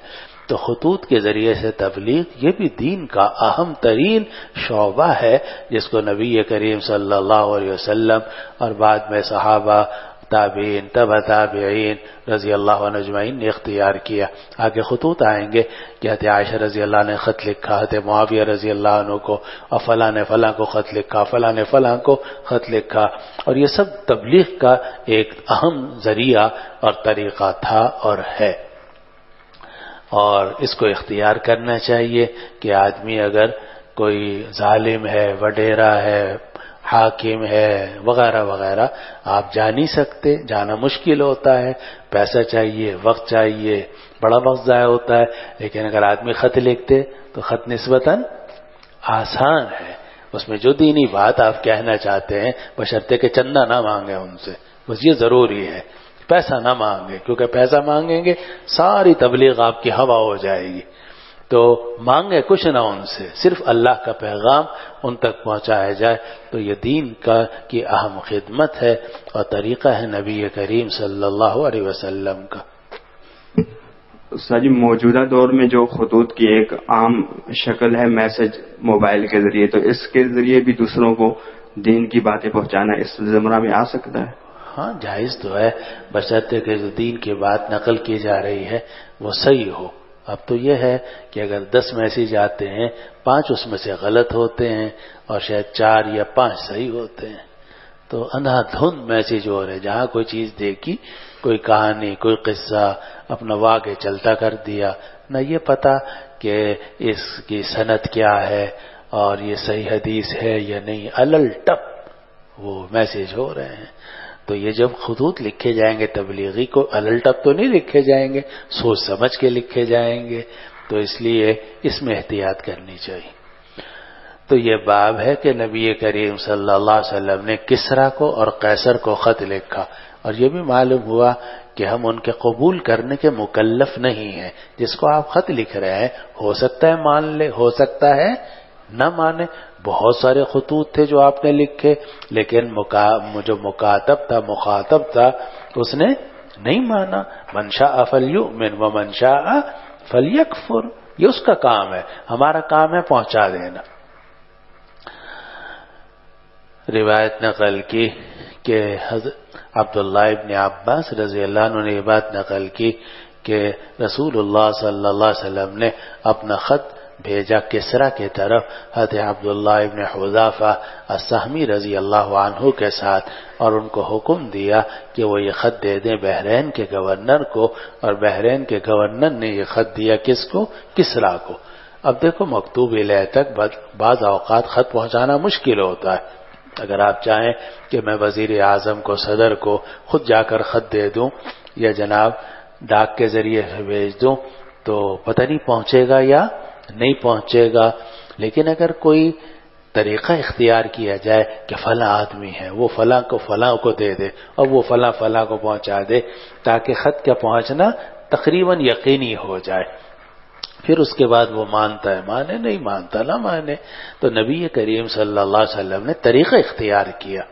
تو خطوط کے ذریعے سے تبلیغ یہ بھی دین کا اہم ترین شعبہ ہے، جس کو نبی کریم صلی اللہ علیہ وسلم اور بعد میں صحابہ، تابعین، تبع تابعین رضی اللہ عنہ اجمعین نے اختیار کیا۔ آگے خطوط آئیں گے کہ حضرت عائشہ رضی اللہ عنہ نے خط لکھا حضرت معاویہ رضی اللہ عنہ کو، اور فلاں نے فلاں کو خط لکھا، فلاں نے فلاں کو خط لکھا، اور یہ سب تبلیغ کا ایک اہم ذریعہ اور طریقہ تھا اور ہے، اور اس کو اختیار کرنا چاہیے کہ آدمی اگر کوئی ظالم ہے، وڈیرا ہے، حاکم ہے وغیرہ وغیرہ، آپ جا نہیں سکتے، جانا مشکل ہوتا ہے، پیسہ چاہیے، وقت چاہیے، بڑا وقت ضائع ہوتا ہے، لیکن اگر آدمی خط لکھتے تو خط نسبتاً آسان ہے، اس میں جو دینی بات آپ کہنا چاہتے ہیں بشرطے کہ چندہ نہ مانگے ان سے، بس یہ ضروری ہے، پیسہ نہ مانگے، کیونکہ پیسہ مانگیں گے ساری تبلیغ آپ کی ہوا ہو جائے گی۔ تو مانگے کچھ نہ ان سے، صرف اللہ کا پیغام ان تک پہنچایا جائے، تو یہ دین کی اہم خدمت ہے اور طریقہ ہے نبی کریم صلی اللہ علیہ وسلم کا۔ استاد جی، موجودہ دور میں جو خطوط کی ایک عام شکل ہے میسج موبائل کے ذریعے، تو اس کے ذریعے بھی دوسروں کو دین کی باتیں پہنچانا اس زمرہ میں آ سکتا ہے؟ ہاں، جائز تو ہے، بشرطے کہ جو دین کی بات نقل کی جا رہی ہے وہ صحیح ہو۔ اب تو یہ ہے کہ اگر 10 میسیج آتے ہیں 5 اس میں سے غلط ہوتے ہیں اور شاید 4 یا 5 صحیح ہوتے ہیں، تو اندھا دھند میسج ہو رہے، جہاں کوئی چیز دیکھی، کوئی کہانی، کوئی قصہ اپنا واقع چلتا کر دیا، نہ یہ پتا کہ اس کی سند کیا ہے اور یہ صحیح حدیث ہے یا نہیں، الل ٹپ وہ میسج ہو رہے ہیں۔ تو یہ جب خطوط لکھے جائیں گے تبلیغی کو الل ٹپ تو نہیں لکھے جائیں گے، سوچ سمجھ کے لکھے جائیں گے، تو اس لیے اس میں احتیاط کرنی چاہیے۔ تو یہ باب ہے کہ نبی کریم صلی اللہ علیہ وسلم نے کسریٰ کو اور قیصر کو خط لکھا، اور یہ بھی معلوم ہوا کہ ہم ان کے قبول کرنے کے مکلف نہیں ہیں۔ جس کو آپ خط لکھ رہے ہیں ہو سکتا ہے مان لے، ہو سکتا ہے نہ مانے۔ بہت سارے خطوط تھے جو آپ نے لکھے، لیکن جو مخاطب تھا اس نے نہیں مانا۔ من شاء فلیؤمن ومن شاء فلیکفر، یہ اس کا کام ہے، ہمارا کام ہے پہنچا دینا۔ روایت نقل کی کہ حضرت عبداللہ ابن عباس رضی اللہ عنہ نے یہ بات نقل کی کہ رسول اللہ صلی اللہ علیہ وسلم نے اپنا خط بھیجا کسریٰ کی طرف حضرت عبداللہ ابن حذافہ السہمی رضی اللہ عنہ کے ساتھ، اور ان کو حکم دیا کہ وہ یہ خط دے دیں بحرین کے گورنر کو، اور بحرین کے گورنر نے یہ خط دیا کس کو؟ کسریٰ کو۔ اب دیکھو مکتوب الیہ تک بعض اوقات خط پہنچانا مشکل ہوتا ہے۔ اگر آپ چاہیں کہ میں وزیر اعظم کو، صدر کو خود جا کر خط دے دوں یا جناب ڈاک کے ذریعے بھیج دوں تو پتہ نہیں پہنچے گا یا نہیں پہنچے گا۔ لیکن اگر کوئی طریقہ اختیار کیا جائے کہ فلاں آدمی ہے وہ فلاں کو دے دے اور وہ فلاں کو پہنچا دے، تاکہ خط کا پہنچنا تقریباً یقینی ہو جائے، پھر اس کے بعد وہ مانتا ہے مانے، نہیں مانتا نہ مانے۔ تو نبی کریم صلی اللہ علیہ وسلم نے طریقہ اختیار کیا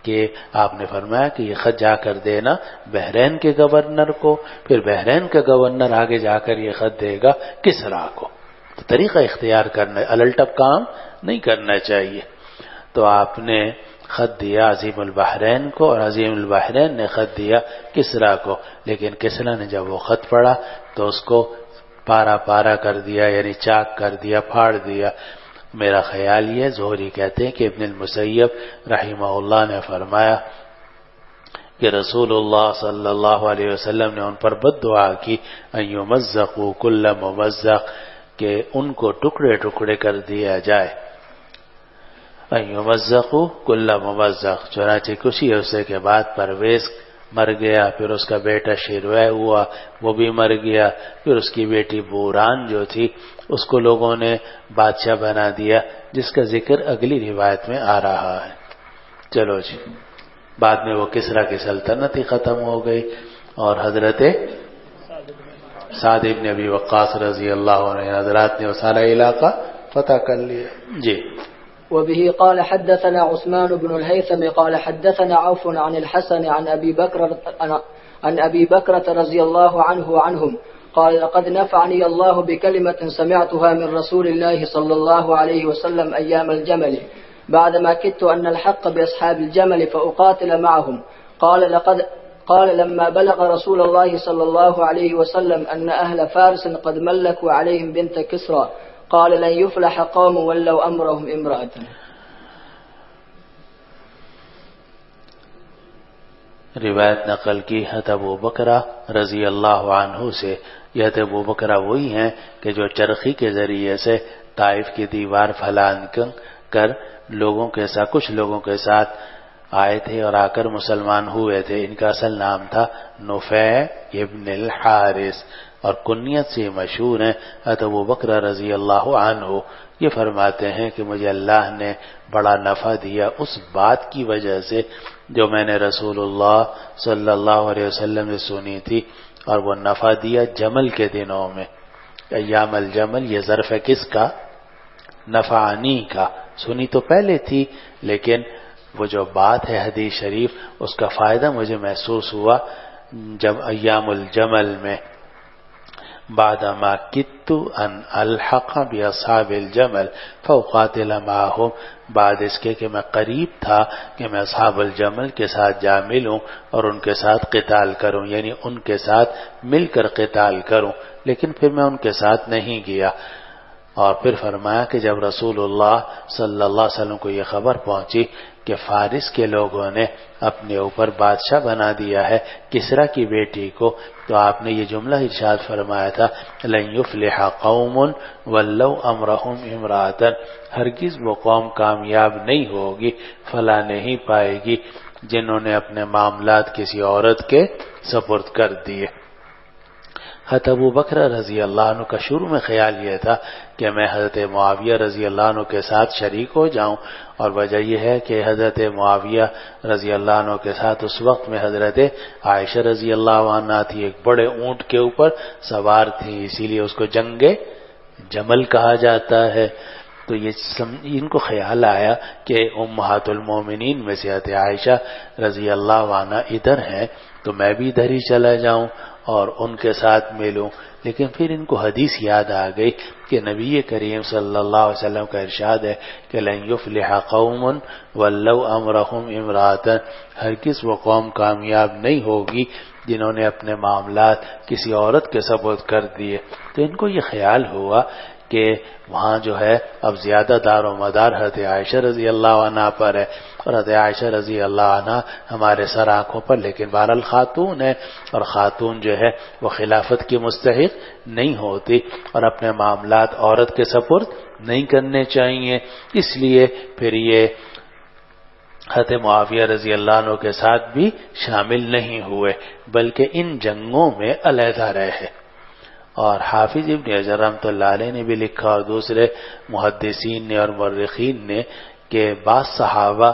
کہ آپ نے فرمایا کہ یہ خط جا کر دینا بحرین کے گورنر کو، پھر بحرین کا گورنر آگے جا کر یہ خط دے گا کسریٰ کو۔ تو طریقہ اختیار کرنا، الٹپ کام نہیں کرنا چاہیے۔ تو آپ نے خط دیا عظیم البحرین کو، اور عظیم البحرین نے خط دیا کسریٰ کو، لیکن کسریٰ نے جب وہ خط پڑھا تو اس کو پارا کر دیا، یعنی چاک کر دیا، پھاڑ دیا۔ میرا خیال یہ، زہری کہتے ہیں کہ ابن المسیب رحمہ اللہ نے فرمایا کہ رسول اللہ صلی اللہ علیہ وسلم نے ان پر بد دعا کی ان یمزقوا کل ممزق، کہ ان کو ٹکڑے ٹکڑے کر دیا جائے۔ ان یمزقوا کل ممزق، چنانچہ کچھ ہی عرصے کے بعد پرویز مر گیا، پھر اس کا بیٹا شیرویہ ہوا، وہ بھی مر گیا، پھر اس کی بیٹی بوران جو تھی اس کو لوگوں نے بادشاہ بنا دیا، جس کا ذکر اگلی روایت میں آ رہا ہے۔ چلو جی، بعد میں وہ کسریٰ کی سلطنت ہی ختم ہو گئی، اور حضرت سعد بن ابی وقاص رضی اللہ عنہ حضرات نے وہ سارا علاقہ فتح کر لیا۔ جی۔ وبه قال حدثنا عثمان بن الهيثم قال حدثنا عوف عن الحسن عن أبي بكرة رضي الله عنهم قال لقد نفعني الله بكلمة سمعتها من رسول الله صلى الله عليه وسلم أيام الجمل بعدما كدت أن الحق بأصحاب الجمل فأقاتل معهم قال لما بلغ رسول الله صلى الله عليه وسلم أن أهل فارس قد ملكوا عليهم بنت كسرى قال لن يفلح قوم ولوا امرهم امرأة۔ روایت نقل کی حضرت ابو بکرہ رضی اللہ عنہ سے۔ یہ حضرت ابو بکرہ وہی ہیں کہ جو چرخی کے ذریعے سے طائف کی دیوار پھلان کر کچھ لوگوں کے ساتھ آئے تھے اور آ کر مسلمان ہوئے تھے۔ ان کا اصل نام تھا نفیع ابن الحارث، اور کنیت سے مشہور ہیں حضرت ابو بکرہ رضی اللہ عنہ۔ یہ فرماتے ہیں کہ مجھے اللہ نے بڑا نفع دیا اس بات کی وجہ سے جو میں نے رسول اللہ صلی اللہ علیہ وسلم سے سنی تھی، اور وہ نفع دیا جمل کے دنوں میں۔ ایام الجمل یہ ظرف ہے کس کا؟ نفعنی کا۔ سنی تو پہلے تھی، لیکن وہ جو بات ہے حدیث شریف اس کا فائدہ مجھے محسوس ہوا جب ایام الجمل میں بعدما کدت ان الحق باصحاب الجمل فاقاتل معهم، بعد اس کے کہ میں قریب تھا کہ میں اصحاب الجمل کے ساتھ جا ملوں اور ان کے ساتھ قتال کروں، یعنی ان کے ساتھ مل کر قتال کروں، لیکن پھر میں ان کے ساتھ نہیں گیا۔ اور پھر فرمایا کہ جب رسول اللہ صلی اللہ علیہ وسلم کو یہ خبر پہنچی کہ فارس کے لوگوں نے اپنے اوپر بادشاہ بنا دیا ہے کسرا کی بیٹی کو، تو آپ نے یہ جملہ ارشاد فرمایا تھا لن یفلح قوم ولو امرهم امرأة، ہرگز وہ قوم کامیاب نہیں ہوگی، فلاح نہیں پائے گی جنہوں نے اپنے معاملات کسی عورت کے سپرد کر دیے۔ حضرت ابو بکر رضی اللہ عنہ کا شروع میں خیال یہ تھا کہ میں حضرت معاویہ رضی اللہ عنہ کے ساتھ شریک ہو جاؤں، اور وجہ یہ ہے کہ حضرت معاویہ رضی اللہ عنہ کے ساتھ اس وقت میں حضرت عائشہ رضی اللہ عنہ تھی، ایک بڑے اونٹ کے اوپر سوار تھی، اسی لیے اس کو جنگ جمل کہا جاتا ہے۔ تو یہ ان کو خیال آیا کہ امہات المومنین میں سے حضرت عائشہ رضی اللہ عنہ ادھر ہیں تو میں بھی ادھر ہی چلا جاؤں اور ان کے ساتھ ملوں، لیکن پھر ان کو حدیث یاد آ گئی کہ نبی کریم صلی اللہ علیہ وسلم کا ارشاد ہے کہ لن یفلح قوم ولو امرهم امرأة، ہرگز وہ قوم کامیاب نہیں ہوگی جنہوں نے اپنے معاملات کسی عورت کے سپرد کر دیے۔ تو ان کو یہ خیال ہوا کہ وہاں جو ہے اب زیادہ دار و مدار حضرت عائشہ رضی اللہ عنہ پر ہے، اور حضرت عائشہ رضی اللہ عنہ ہمارے سر آنکھوں پر لیکن بہرحال خاتون ہے، اور خاتون جو ہے وہ خلافت کی مستحق نہیں ہوتی اور اپنے معاملات عورت کے سپرد نہیں کرنے چاہیے، اس لیے پھر یہ حضرت معاویہ رضی اللہ عنہ کے ساتھ بھی شامل نہیں ہوئے بلکہ ان جنگوں میں علیحدہ رہے۔ اور حافظ ابن حجر رحمۃ اللہ علیہ نے بھی لکھا اور دوسرے محدثین نے اور مورخین نے کہ بعض صحابہ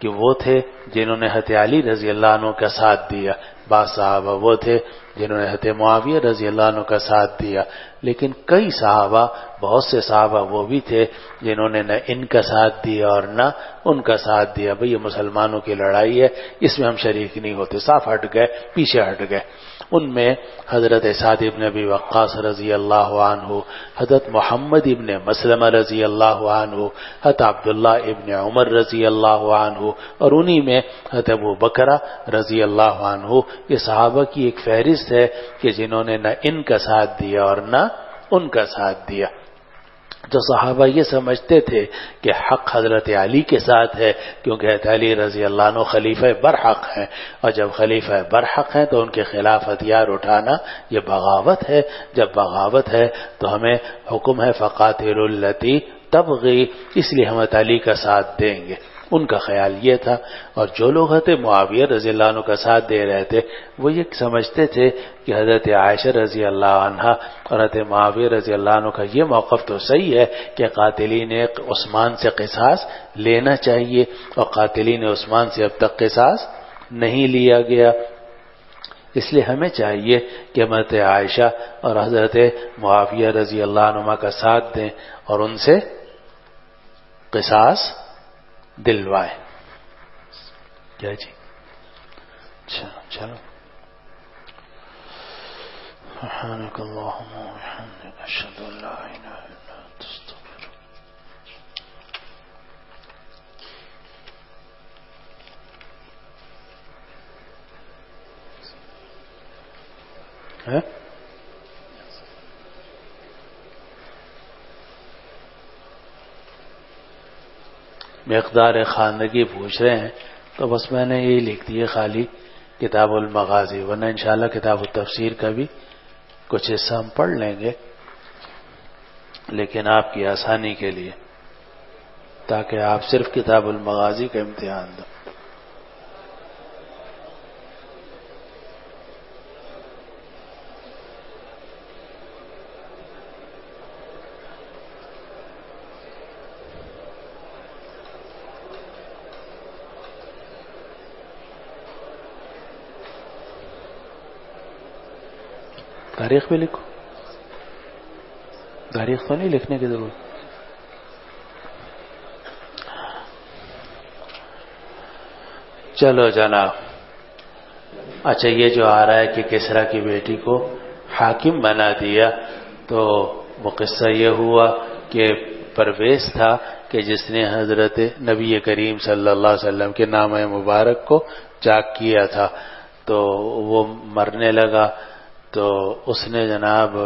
کہ وہ تھے جنہوں نے حضرت علی رضی اللہ عنہ کا ساتھ دیا، بعض صحابہ وہ تھے جنہوں نے حضرت معاویہ رضی اللہ عنہ کا ساتھ دیا، لیکن کئی صحابہ، بہت سے صحابہ وہ بھی تھے جنہوں نے نہ ان کا ساتھ دیا اور نہ ان کا ساتھ دیا، بھئی یہ مسلمانوں کی لڑائی ہے اس میں ہم شریک نہیں ہوتے، صاف ہٹ گئے، پیچھے ہٹ گئے۔ ان میں حضرت سعد ابن ابی وقاص رضی اللہ عنہ، حضرت محمد ابن مسلمہ رضی اللہ عنہ، حضرت عبداللہ ابن عمر رضی اللہ عنہ، اور انہی میں حضرت ابو بکر رضی اللہ عنہ، یہ صحابہ کی ایک فہرست ہے کہ جنہوں نے نہ ان کا ساتھ دیا اور نہ ان کا ساتھ دیا۔ جو صحابہ یہ سمجھتے تھے کہ حق حضرت علی کے ساتھ ہے کیونکہ حضرت علی رضی اللہ عنہ خلیفہ برحق ہیں، اور جب خلیفہ برحق ہیں تو ان کے خلاف ہتھیار اٹھانا یہ بغاوت ہے، جب بغاوت ہے تو ہمیں حکم ہے فقاتلوا التی تبغی، اس لیے ہم علی کا ساتھ دیں گے۔ ان کا خیال یہ تھا، اور جو لوگ حضرت معاویہ رضی اللہ عنہ کا ساتھ دے رہے تھے وہ یہ سمجھتے تھے کہ حضرت عائشہ رضی اللہ عنہ اور حضرت معاویہ رضی اللہ عنہ کا یہ موقف تو صحیح ہے کہ قاتلین عثمان سے قصاص لینا چاہیے، اور قاتلین عثمان سے اب تک قصاص نہیں لیا گیا، اس لیے ہمیں چاہیے کہ حضرت عائشہ اور حضرت معاویہ رضی اللہ عنہ کا ساتھ دیں اور ان سے قصاص دلوائے۔ کیا جی؟ چلو سبحانک اللہم و بحمدک اشہد ان لا الہ الا انت استغفرک۔ مقدار خواندگی پوچھ رہے ہیں تو بس میں نے یہی لکھ دی ہے خالی کتاب المغازی، ورنہ انشاءاللہ کتاب التفسیر کا بھی کچھ حصہ ہم پڑھ لیں گے، لیکن آپ کی آسانی کے لیے تاکہ آپ صرف کتاب المغازی کا امتحان دو۔ تاریخ بھی لکھو، تاریخ تو نہیں لکھنے کی ضرورت۔ چلو جناب، اچھا یہ جو آ رہا ہے کہ کسرا کی بیٹی کو حاکم بنا دیا، تو وہ قصہ یہ ہوا کہ پرویز تھا کہ جس نے حضرت نبی کریم صلی اللہ علیہ وسلم کے نام مبارک کو چاک کیا تھا، تو وہ مرنے لگا، تو اس نے جناب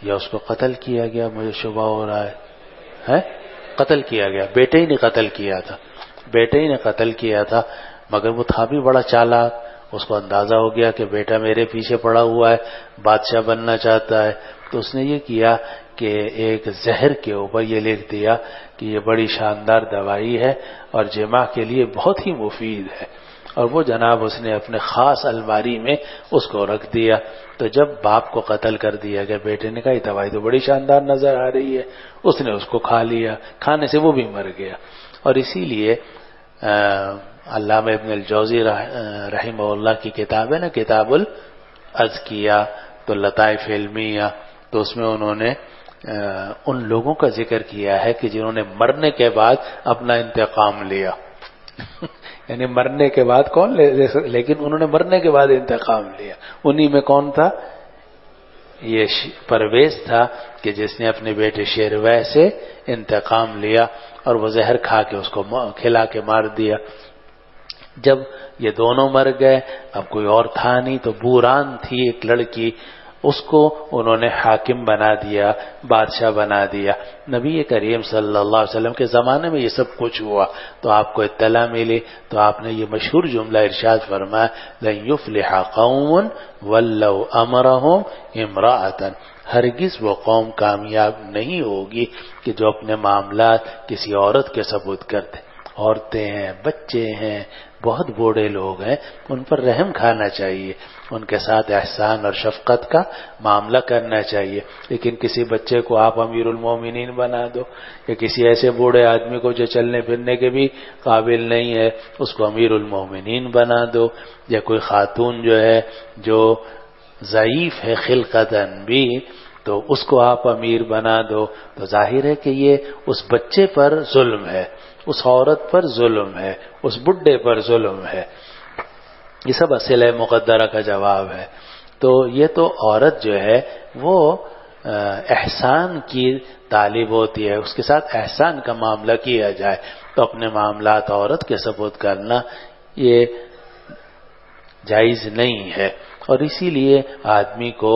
یا اس کو قتل کیا گیا، مجھے شبہ ہو رہا ہے قتل کیا گیا، بیٹے ہی نے قتل کیا تھا، بیٹے ہی نے قتل کیا تھا، مگر وہ تھا بھی بڑا چالاک، اس کو اندازہ ہو گیا کہ بیٹا میرے پیچھے پڑا ہوا ہے، بادشاہ بننا چاہتا ہے، تو اس نے یہ کیا کہ ایک زہر کے اوپر یہ لکھ دیا کہ یہ بڑی شاندار دوائی ہے اور جماع کے لیے بہت ہی مفید ہے، اور وہ جناب اس نے اپنے خاص الماری میں اس کو رکھ دیا۔ تو جب باپ کو قتل کر دیا گیا، بیٹے نے کہا یہ دوائی تو بڑی شاندار نظر آ رہی ہے، اس نے اس کو کھا لیا، کھانے سے وہ بھی مر گیا۔ اور اسی لیے علامہ ابن الجوزی رحمہ اللہ کی کتاب ہے نا کتاب الازکیہ، تو لطائف علمیہ، تو اس میں انہوں نے ان لوگوں کا ذکر کیا ہے کہ جنہوں نے مرنے کے بعد اپنا انتقام لیا یعنی مرنے کے بعد کون لیکن انہوں نے مرنے کے بعد انتقام لیا۔ انہی میں کون تھا؟ یہ پرویز تھا کہ جس نے اپنے بیٹے شیرویہ سے انتقام لیا اور وہ زہر کھا کے اس کو کھلا کے مار دیا۔ جب یہ دونوں مر گئے، اب کوئی اور تھا نہیں، تو بوران تھی ایک لڑکی، اس کو انہوں نے حاکم بنا دیا، بادشاہ بنا دیا۔ نبی کریم صلی اللہ علیہ وسلم کے زمانے میں یہ سب کچھ ہوا، تو آپ کو اطلاع ملی، تو آپ نے یہ مشہور جملہ ارشاد فرمایا لن یفلح قوم ولوا امرهم امرأة، ہرگز وہ قوم کامیاب نہیں ہوگی کہ جو اپنے معاملات کسی عورت کے سپرد کرتے۔ عورتیں ہیں، بچے ہیں، بہت بوڑھے لوگ ہیں، ان پر رحم کھانا چاہیے، ان کے ساتھ احسان اور شفقت کا معاملہ کرنا چاہیے، لیکن کسی بچے کو آپ امیر المومنین بنا دو، یا کسی ایسے بوڑھے آدمی کو جو چلنے پھرنے کے بھی قابل نہیں ہے اس کو امیر المومنین بنا دو، یا کوئی خاتون جو ہے جو ضعیف ہے خلقتاً بھی تو اس کو آپ امیر بنا دو، تو ظاہر ہے کہ یہ اس بچے پر ظلم ہے، اس عورت پر ظلم ہے، اس بڈھے پر ظلم ہے۔ یہ سب اصلِ مقدرہ کا جواب ہے۔ تو یہ تو عورت جو ہے وہ احسان کی طالب ہوتی ہے، اس کے ساتھ احسان کا معاملہ کیا جائے، تو اپنے معاملات عورت کے سپرد کرنا یہ جائز نہیں ہے، اور اسی لیے آدمی کو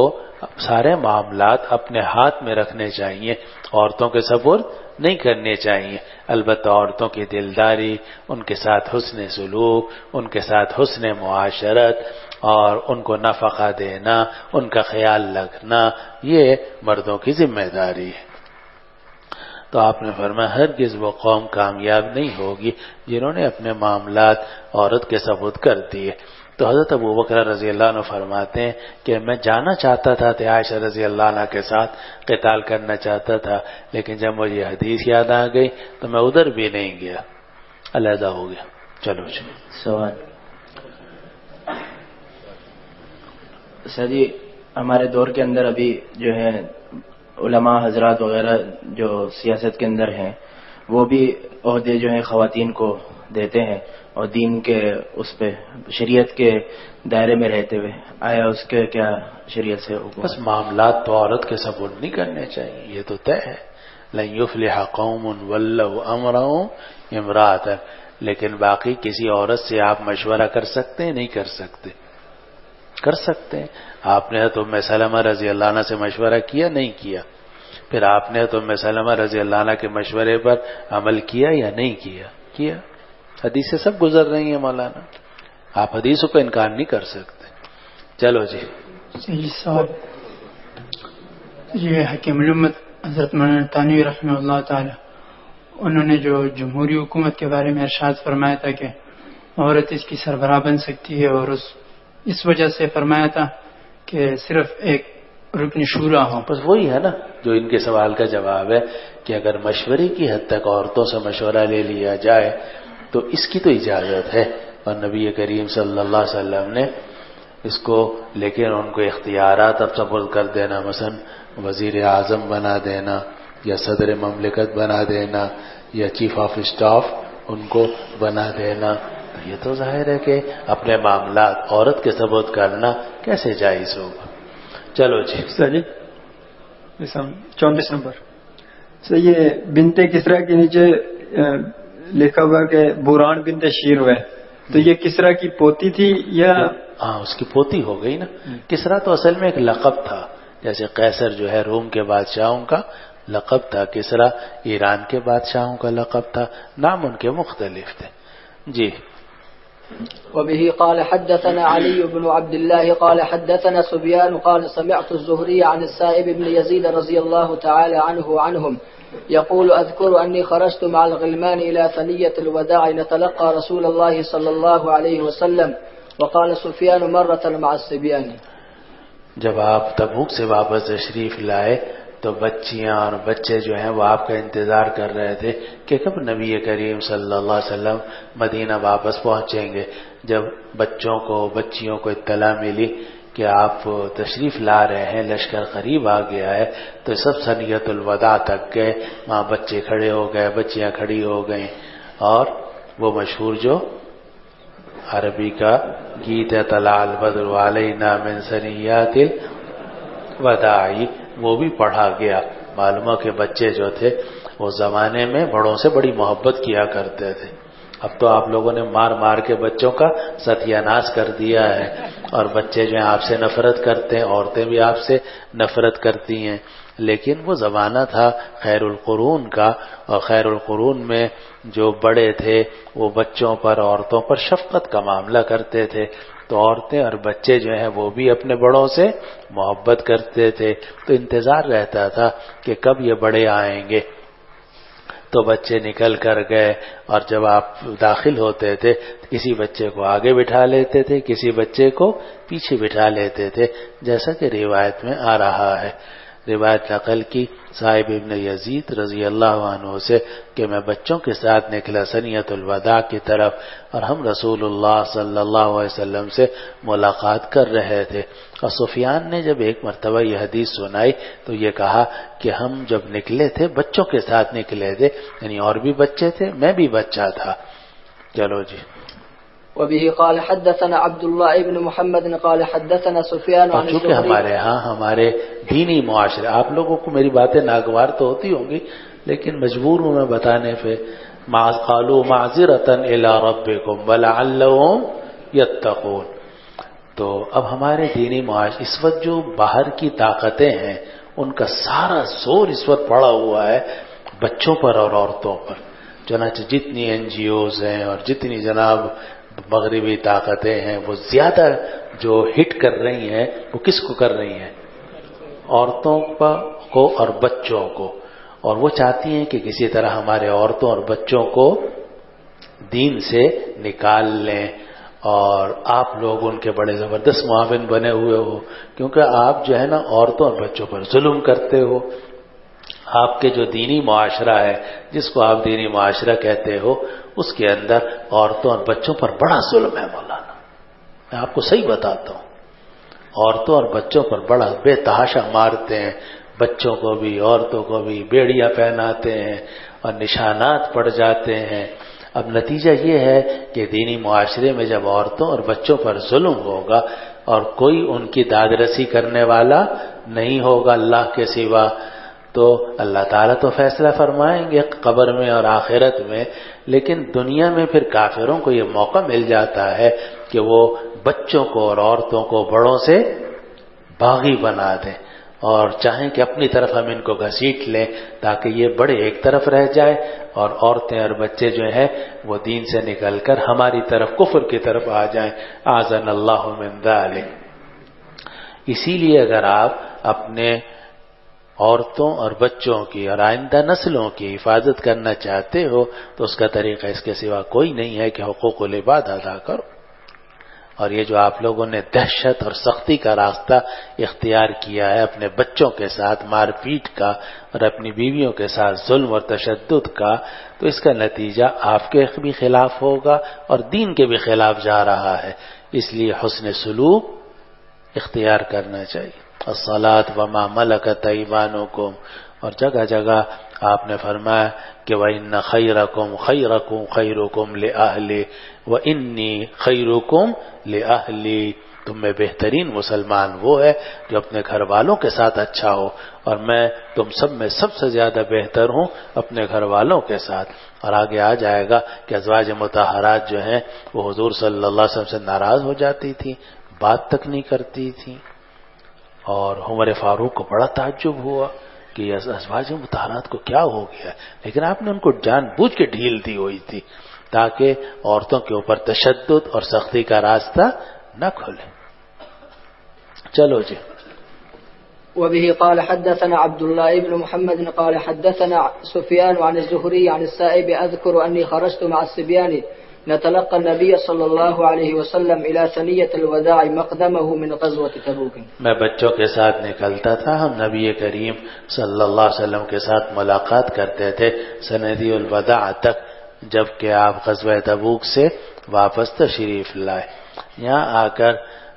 سارے معاملات اپنے ہاتھ میں رکھنے چاہیے، عورتوں کے سپرد نہیں کرنے چاہیے۔ البتہ عورتوں کی دلداری، ان کے ساتھ حسن سلوک، ان کے ساتھ حسن معاشرت اور ان کو نفقہ دینا، ان کا خیال رکھنا، یہ مردوں کی ذمہ داری ہے۔ تو آپ نے فرمایا ہرگز وہ قوم کامیاب نہیں ہوگی جنہوں نے اپنے معاملات عورت کے سپرد کر دیے۔ تو حضرت ابوبکر رضی اللہ عنہ فرماتے ہیں کہ میں جانا چاہتا تھا عائشہ رضی اللہ عنہ کے ساتھ قتال کرنا چاہتا تھا، لیکن جب مجھے حدیث یاد آ گئی تو میں ادھر بھی نہیں گیا، علیحدہ ہو گیا۔ چلو جی سوال سر جی، ہمارے دور کے اندر ابھی جو ہے علماء حضرات وغیرہ جو سیاست کے اندر ہیں وہ بھی عہدے جو ہیں خواتین کو دیتے ہیں، اور دین کے اس پہ شریعت کے دائرے میں رہتے ہوئے، آیا اس کے کیا شریعت سے حکم؟ بس معاملات تو عورت کے سپرد نہیں کرنے چاہیے، یہ تو طے ہے، لن یفلح قوم ولوا امرهم امرأة، لیکن باقی کسی عورت سے آپ مشورہ کر سکتے ہیں؟ نہیں کر سکتے؟ کر سکتے ہیں۔ آپ نے تو ام سلمہ رضی اللہ عنہ سے مشورہ کیا؟ نہیں کیا؟ پھر آپ نے تو ام سلمہ رضی اللہ عنہ کے مشورے پر عمل کیا یا نہیں کیا؟ کیا۔ حدیثیں سب گزر رہی ہیں مولانا، آپ حدیثوں کا انکار نہیں کر سکتے۔ چلو جی صحیح سوال، یہ حکیم الامت حضرت مولانا تانوی رحمہ اللہ تعالی، انہوں نے جو جمہوری حکومت کے بارے میں ارشاد فرمایا تھا کہ عورت اس کی سربراہ بن سکتی ہے، اور اس وجہ سے فرمایا تھا کہ صرف ایک رکن شورا ہو۔ بس وہی ہے نا جو ان کے سوال کا جواب ہے کہ اگر مشورے کی حد تک عورتوں سے مشورہ لے لیا جائے تو اس کی تو اجازت ہے، اور نبی کریم صلی اللہ علیہ وسلم نے اس کو، لیکن ان کو اختیارات اب سپرد کر دینا، مثلا وزیر اعظم بنا دینا یا صدر مملکت بنا دینا یا چیف آف اسٹاف ان کو بنا دینا، یہ تو ظاہر ہے کہ اپنے معاملات عورت کے سپرد کرنا کیسے جائز ہوگا۔ چلو جی سر جی 34 نمبر سر، یہ بنت کسرا کے نیچے لکھا ہوا کہ بوران بنت شیر ہوئے، تو یہ کسرا کی پوتی تھی یا؟ ہاں اس کی پوتی ہو گئی نا۔ کسرا تو اصل میں ایک لقب تھا، جیسے قیصر جو ہے روم کے بادشاہوں کا لقب تھا، کسرا ایران کے بادشاہوں کا لقب تھا، نام ان کے مختلف تھے۔ جی. وبه قال حدثنا علي بن عبد الله قال حدثنا سفيان قال سمعت الزهري عن السائب بن يزيد رضي الله تعالى عنهم يقول أذكر أني خرجت مع الغلمان إلى ثنية الوداع نتلقى رسول الله صلى الله عليه وسلم وقال سفيان مرة مع الصبيان. جب آپ تبوک سے واپس تشریف لائے تو بچیاں اور بچے جو ہیں وہ آپ کا انتظار کر رہے تھے کہ کب نبی کریم صلی اللہ علیہ وسلم مدینہ واپس پہنچیں گے. جب بچیوں کو اطلاع ملی کہ آپ تشریف لا رہے ہیں، لشکر قریب آ گیا ہے، تو سب ثنیۃ الوداع تک گئے. وہاں بچے کھڑے ہو گئے، بچیاں کھڑی ہو گئیں، اور وہ مشہور جو عربی کا گیت ہے طلع البدر علینا من ثنیات الوداع، وہ بھی پڑھا گیا. معلوم کہ بچے جو تھے وہ زمانے میں بڑوں سے بڑی محبت کیا کرتے تھے. اب تو آپ لوگوں نے مار مار کے بچوں کا ستیہ ناش کر دیا ہے، اور بچے جو ہیں آپ سے نفرت کرتے ہیں، عورتیں بھی آپ سے نفرت کرتی ہیں. لیکن وہ زمانہ تھا خیر القرون کا، اور خیر القرون میں جو بڑے تھے وہ بچوں پر، عورتوں پر شفقت کا معاملہ کرتے تھے. تو عورتیں اور بچے جو ہیں وہ بھی اپنے بڑوں سے محبت کرتے تھے. تو انتظار رہتا تھا کہ کب یہ بڑے آئیں گے. تو بچے نکل کر گئے، اور جب آپ داخل ہوتے تھے کسی بچے کو آگے بٹھا لیتے تھے، کسی بچے کو پیچھے بٹھا لیتے تھے، جیسا کہ روایت میں آ رہا ہے. روایت نقل کی صاحب ابن یزید رضی اللہ عنہ سے کہ میں بچوں کے ساتھ نکلا ثنیۃ الوداع کی طرف، اور ہم رسول اللہ صلی اللہ علیہ وسلم سے ملاقات کر رہے تھے. اور سفیان نے جب ایک مرتبہ یہ حدیث سنائی تو یہ کہا کہ ہم جب نکلے تھے بچوں کے ساتھ نکلے تھے، یعنی اور بھی بچے تھے، میں بھی بچہ تھا. چلو جی. وبه قال حدثنا عبد الله بن محمد قال حدثنا سفيان عن چونکہ ہمارے ہاں ہمارے دینی معاشرے، آپ لوگوں کو میری باتیں ناگوار تو ہوتی ہوں گی لیکن مجبور ہوں میں بتانے پہ. قالوا معذرة الى ربكم ولعلهم يتقون. تو اب ہمارے دینی معاشرے اس وقت جو باہر کی طاقتیں ہیں ان کا سارا زور اس وقت پڑا ہوا ہے بچوں پر اور عورتوں پر. چنانچہ جتنی NGOs ہیں اور جتنی جناب مغربی طاقتیں ہیں وہ زیادہ جو ہٹ کر رہی ہیں وہ کس کو کر رہی ہیں؟ عورتوں کو اور بچوں کو. اور وہ چاہتی ہیں کہ کسی طرح ہمارے عورتوں اور بچوں کو دین سے نکال لیں، اور آپ لوگ ان کے بڑے زبردست معاون بنے ہوئے ہو، کیونکہ آپ جو ہے نا عورتوں اور بچوں پر ظلم کرتے ہو. آپ کے جو دینی معاشرہ ہے، جس کو آپ دینی معاشرہ کہتے ہو، اس کے اندر عورتوں اور بچوں پر بڑا ظلم ہے مولانا. میں آپ کو صحیح بتاتا ہوں، عورتوں اور بچوں پر بڑا بے تحاشا مارتے ہیں. بچوں کو بھی عورتوں کو بھی بیڑیاں پہناتے ہیں اور نشانات پڑ جاتے ہیں. اب نتیجہ یہ ہے کہ دینی معاشرے میں جب عورتوں اور بچوں پر ظلم ہوگا اور کوئی ان کی داد رسی کرنے والا نہیں ہوگا اللہ کے سوا، تو اللہ تعالیٰ تو فیصلہ فرمائیں گے قبر میں اور آخرت میں. لیکن دنیا میں پھر کافروں کو یہ موقع مل جاتا ہے کہ وہ بچوں کو اور عورتوں کو بڑوں سے باغی بنا دیں، اور چاہیں کہ اپنی طرف ہم ان کو گھسیٹ لیں تاکہ یہ بڑے ایک طرف رہ جائے اور عورتیں اور بچے جو ہیں وہ دین سے نکل کر ہماری طرف کفر کی طرف آ جائیں. اعاذنا اللہ من ذلک. اسی لیے اگر آپ اپنے عورتوں اور بچوں کی اور آئندہ نسلوں کی حفاظت کرنا چاہتے ہو تو اس کا طریقہ اس کے سوا کوئی نہیں ہے کہ حقوق العباد ادا کرو. اور یہ جو آپ لوگوں نے دہشت اور سختی کا راستہ اختیار کیا ہے اپنے بچوں کے ساتھ مار پیٹ کا اور اپنی بیویوں کے ساتھ ظلم اور تشدد کا، تو اس کا نتیجہ آپ کے بھی خلاف ہوگا اور دین کے بھی خلاف جا رہا ہے. اس لیے حسن سلوک اختیار کرنا چاہیے. الصلاۃ وما ملکت ایمانکم. اور جگہ جگہ آپ نے فرمایا کہ وَإِنَّ خَيْرَكُمْ خَيْرَكُمْ خَيْرُكُمْ لِأَهْلِي وَإِنِّي خَيْرُكُمْ لِأَهْلِي. تم میں بہترین مسلمان وہ ہے جو اپنے گھر والوں کے ساتھ اچھا ہو، اور میں تم سب میں سب سے زیادہ بہتر ہوں اپنے گھر والوں کے ساتھ. اور آگے آ جائے گا کہ ازواج مطہرات جو ہیں وہ حضور صلی اللہ علیہ وسلم سے ناراض ہو جاتی تھی، بات تک نہیں کرتی تھی. اور عمر فاروق کو بڑا تعجب ہوا کہ ازواج مطہرات کو کیا ہو گیا، لیکن آپ نے ان کو جان بوجھ کے ڈھیل دی ہوئی تھی تاکہ عورتوں کے اوپر تشدد اور سختی کا راستہ نہ کھلے. چلو جی. وبه قال حدثنا عبد الله بن محمد قال حدثنا سفيان عن الزهري عن السائب أذكر أني خرجت مع الصبيان نتلقى النبي صلى الله عليه وسلم إلى ثنية الوداع مقدمه من غزوة تبوك. میں بچوں کے ساتھ نکلتا تھا، ہم نبی کریم صلی اللہ علیہ وسلم کے ساتھ ملاقات کرتے تھے سنیہ الوداع تک، جبکہ آپ غزوہ تبوک سے واپس تشریف لائے. یہاں آ کر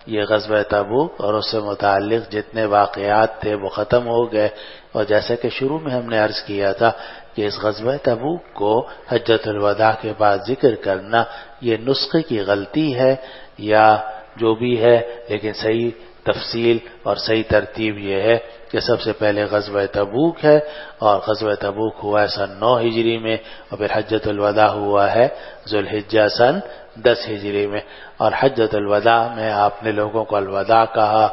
یہ غزوہ تبوک اور اس سے متعلق جتنے واقعات تھے وہ ختم ہو گئے. اور جیسا کہ شروع میں ہم نے عرض کیا تھا کہ اس غزوہ تبوک کو حجۃ الوداع کے بعد ذکر کرنا یہ نسخے کی غلطی ہے یا جو بھی ہے، لیکن صحیح تفصیل اور صحیح ترتیب یہ ہے کہ سب سے پہلے غزوہ تبوک ہے، اور غزوہ تبوک ہوا ہے سن 9 ہجری میں، اور پھر حجۃ الوداع ہوا ہے ذوالحجہ سن 10 ہجری میں. اور حجۃ الوداع میں آپ نے لوگوں کو الوداع کہا،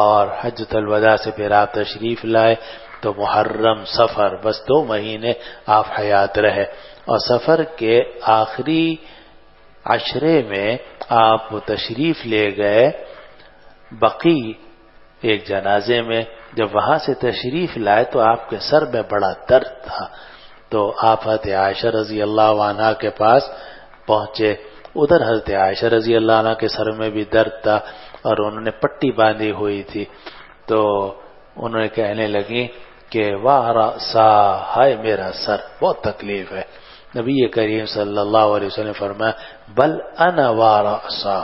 اور حجۃ الوداع سے پھر آپ تشریف لائے تو محرم سفر بس 2 مہینے آپ حیات رہے. اور سفر کے آخری عشرے میں آپ تشریف لے گئے بقی ایک جنازے میں. جب وہاں سے تشریف لائے تو آپ کے سر میں بڑا درد تھا، تو آپ حضرت عائشہ رضی اللہ عنہا کے پاس پہنچے. ادھر حضرت عائشہ رضی اللہ عنہ کے سر میں بھی درد تھا اور انہوں نے پٹی باندھی ہوئی تھی، تو انہوں نے کہنے لگی کہ واہ رأسا، ہائے میرا سر، بہت تکلیف ہے. نبی کریم صلی اللہ علیہ وسلم نے فرمایا بل انا واہ رأسا،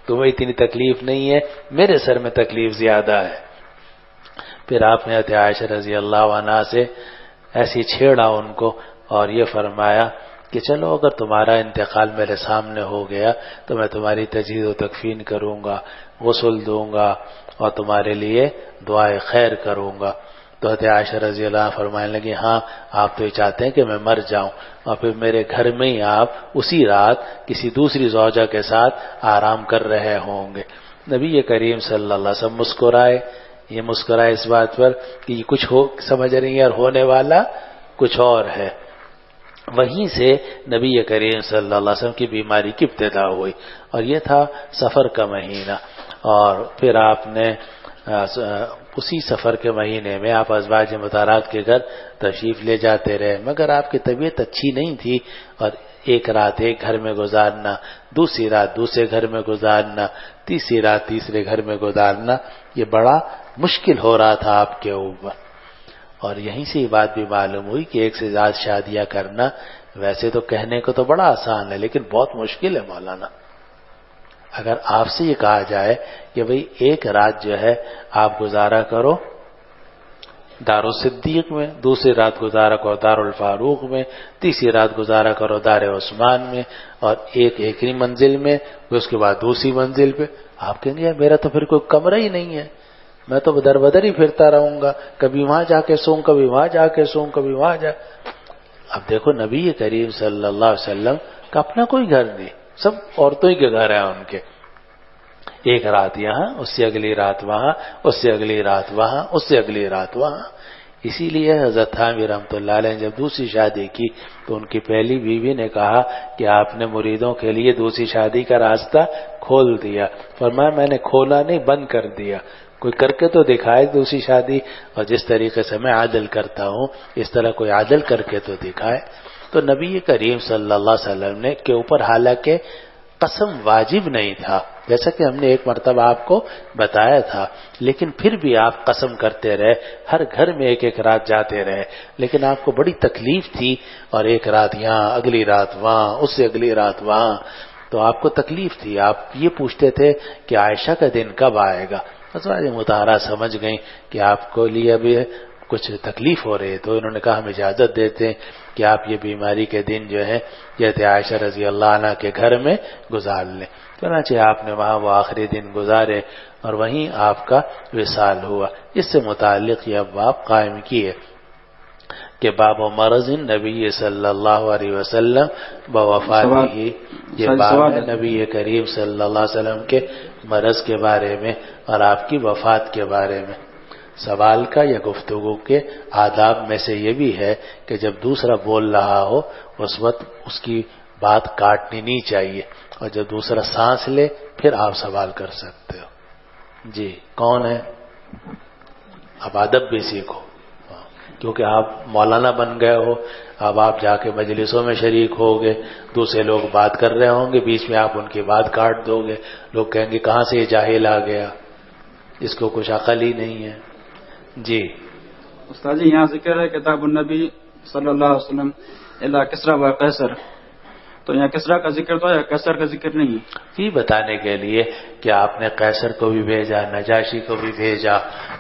تمہیں اتنی تکلیف نہیں ہے، میرے سر میں تکلیف زیادہ ہے. پھر آپ نے حضرت عائشہ رضی اللہ عنہ سے ایسی چھیڑا ان کو اور یہ فرمایا کہ چلو اگر تمہارا انتقال میرے سامنے ہو گیا تو میں تمہاری تجہیز و تکفین کروں گا، غسل دوں گا اور تمہارے لیے دعائے خیر کروں گا. تو حضرت عائشہ رضی اللہ عنہ فرمانے لگی ہاں آپ تو یہ چاہتے ہیں کہ میں مر جاؤں، اور پھر میرے گھر میں ہی آپ اسی رات کسی دوسری زوجہ کے ساتھ آرام کر رہے ہوں گے. نبی کریم صلی اللہ علیہ وسلم مسکرائے. یہ مسکرائے اس بات پر کہ یہ کچھ ہو سمجھ رہی ہیں اور ہونے والا کچھ اور ہے. وہیں سے نبی کریم صلی اللہ علیہ وسلم کی بیماری کی ابتدا ہوئی، اور یہ تھا سفر کا مہینہ. اور پھر آپ نے اسی سفر کے مہینے میں آپ ازواج مطہرات کے گھر تشریف لے جاتے رہے، مگر آپ کی طبیعت اچھی نہیں تھی، اور ایک رات ایک گھر میں گزارنا، دوسری رات دوسرے گھر میں گزارنا، تیسری رات تیسرے گھر میں گزارنا، یہ بڑا مشکل ہو رہا تھا آپ کے اوپر. اور یہیں سے یہ بات بھی معلوم ہوئی کہ ایک سے زیادہ شادیاں کرنا ویسے تو کہنے کو تو بڑا آسان ہے، لیکن بہت مشکل ہے مولانا. اگر آپ سے یہ کہا جائے کہ بھئی ایک رات جو ہے آپ گزارا کرو دارالصدیق میں، دوسری رات گزارا کرو دارالفاروق میں، تیسری رات گزارا کرو دار عثمان میں، اور ایک ہی منزل میں، پھر اس کے بعد دوسری منزل پہ، آپ کہیں گے میرا تو پھر کوئی کمرہ ہی نہیں ہے، میں تو در بدر ہی پھرتا رہوں گا، کبھی وہاں جا کے سوں، کبھی وہاں جا کے سوں، کبھی وہاں جا. اب دیکھو نبی کریم صلی اللہ علیہ وسلم کا اپنا کوئی گھر نہیں، سب عورتوں ہی کے گھر ہیں ان کے. ایک رات یہاں، اس سے اگلی رات وہاں، اس سے اگلی رات وہاں، اس سے اگلی رات وہاں. اسی لیے حضرت تھانوی رحمۃ اللہ علیہ نے جب دوسری شادی کی تو ان کی پہلی بیوی نے کہا کہ آپ نے مریدوں کے لیے دوسری شادی کا راستہ کھول دیا. فرمایا میں نے کھولا نہیں، بند کر دیا. کوئی کر کے تو دکھائے دوسری شادی، اور جس طریقے سے میں عادل کرتا ہوں اس طرح کوئی عادل کر کے تو دکھائے. تو نبی کریم صلی اللہ علیہ وسلم نے کے اوپر حالانکہ قسم واجب نہیں تھا، جیسا کہ ہم نے ایک مرتبہ آپ کو بتایا تھا، لیکن پھر بھی آپ قسم کرتے رہے، ہر گھر میں ایک ایک رات جاتے رہے، لیکن آپ کو بڑی تکلیف تھی، اور ایک رات یہاں، اگلی رات وہاں، اس سے اگلی رات وہاں، تو آپ کو تکلیف تھی. آپ یہ پوچھتے تھے کہ عائشہ کا دن کب آئے گا. ازواج مطہرہ سمجھ گئیں کہ آپ کو لیے ابھی کچھ تکلیف ہو رہی ہے، تو انہوں نے کہا ہم اجازت دیتے ہیں کہ آپ یہ بیماری کے دن جو ہے جیسے عائشہ رضی اللہ عنہ کے گھر میں گزار لیں. چنانچہ آپ نے وہاں وہ آخری دن گزارے اور وہیں آپ کا وصال ہوا. اس سے متعلق یہ ابواب قائم کیے کہ باب مرض نبی صلی اللہ علیہ وسلم بوفاتہ، یہ باب ہے نبی کریم صلی اللہ علیہ وسلم کے مرض کے بارے میں اور آپ کی وفات کے بارے میں. سوال کا یا گفتگو کے آداب میں سے یہ بھی ہے کہ جب دوسرا بول رہا ہو اس وقت اس کی بات کاٹنی نہیں چاہیے، اور جب دوسرا سانس لے پھر آپ سوال کر سکتے ہو۔ جی کون ہے؟ اب ادب بھی سیکھو، کیونکہ آپ مولانا بن گئے ہو، اب آپ جا کے مجلسوں میں شریک ہوگے، دوسرے لوگ بات کر رہے ہوں گے، بیچ میں آپ ان کی بات کاٹ دو گے، لوگ کہیں گے کہاں سے یہ جاہل آ گیا، اس کو کچھ عقل ہی نہیں ہے۔ جی استاد جی یہاں ذکر ہے کتاب النبی صلی اللہ علیہ وسلم الا کسرا و قیصر، تو یہاں کسرا کا ذکر تو ہے، قیصر کا ذکر نہیں ہے۔ یہ بتانے کے لیے کہ آپ نے قیصر کو بھی بھیجا، نجاشی کو بھی بھیجا،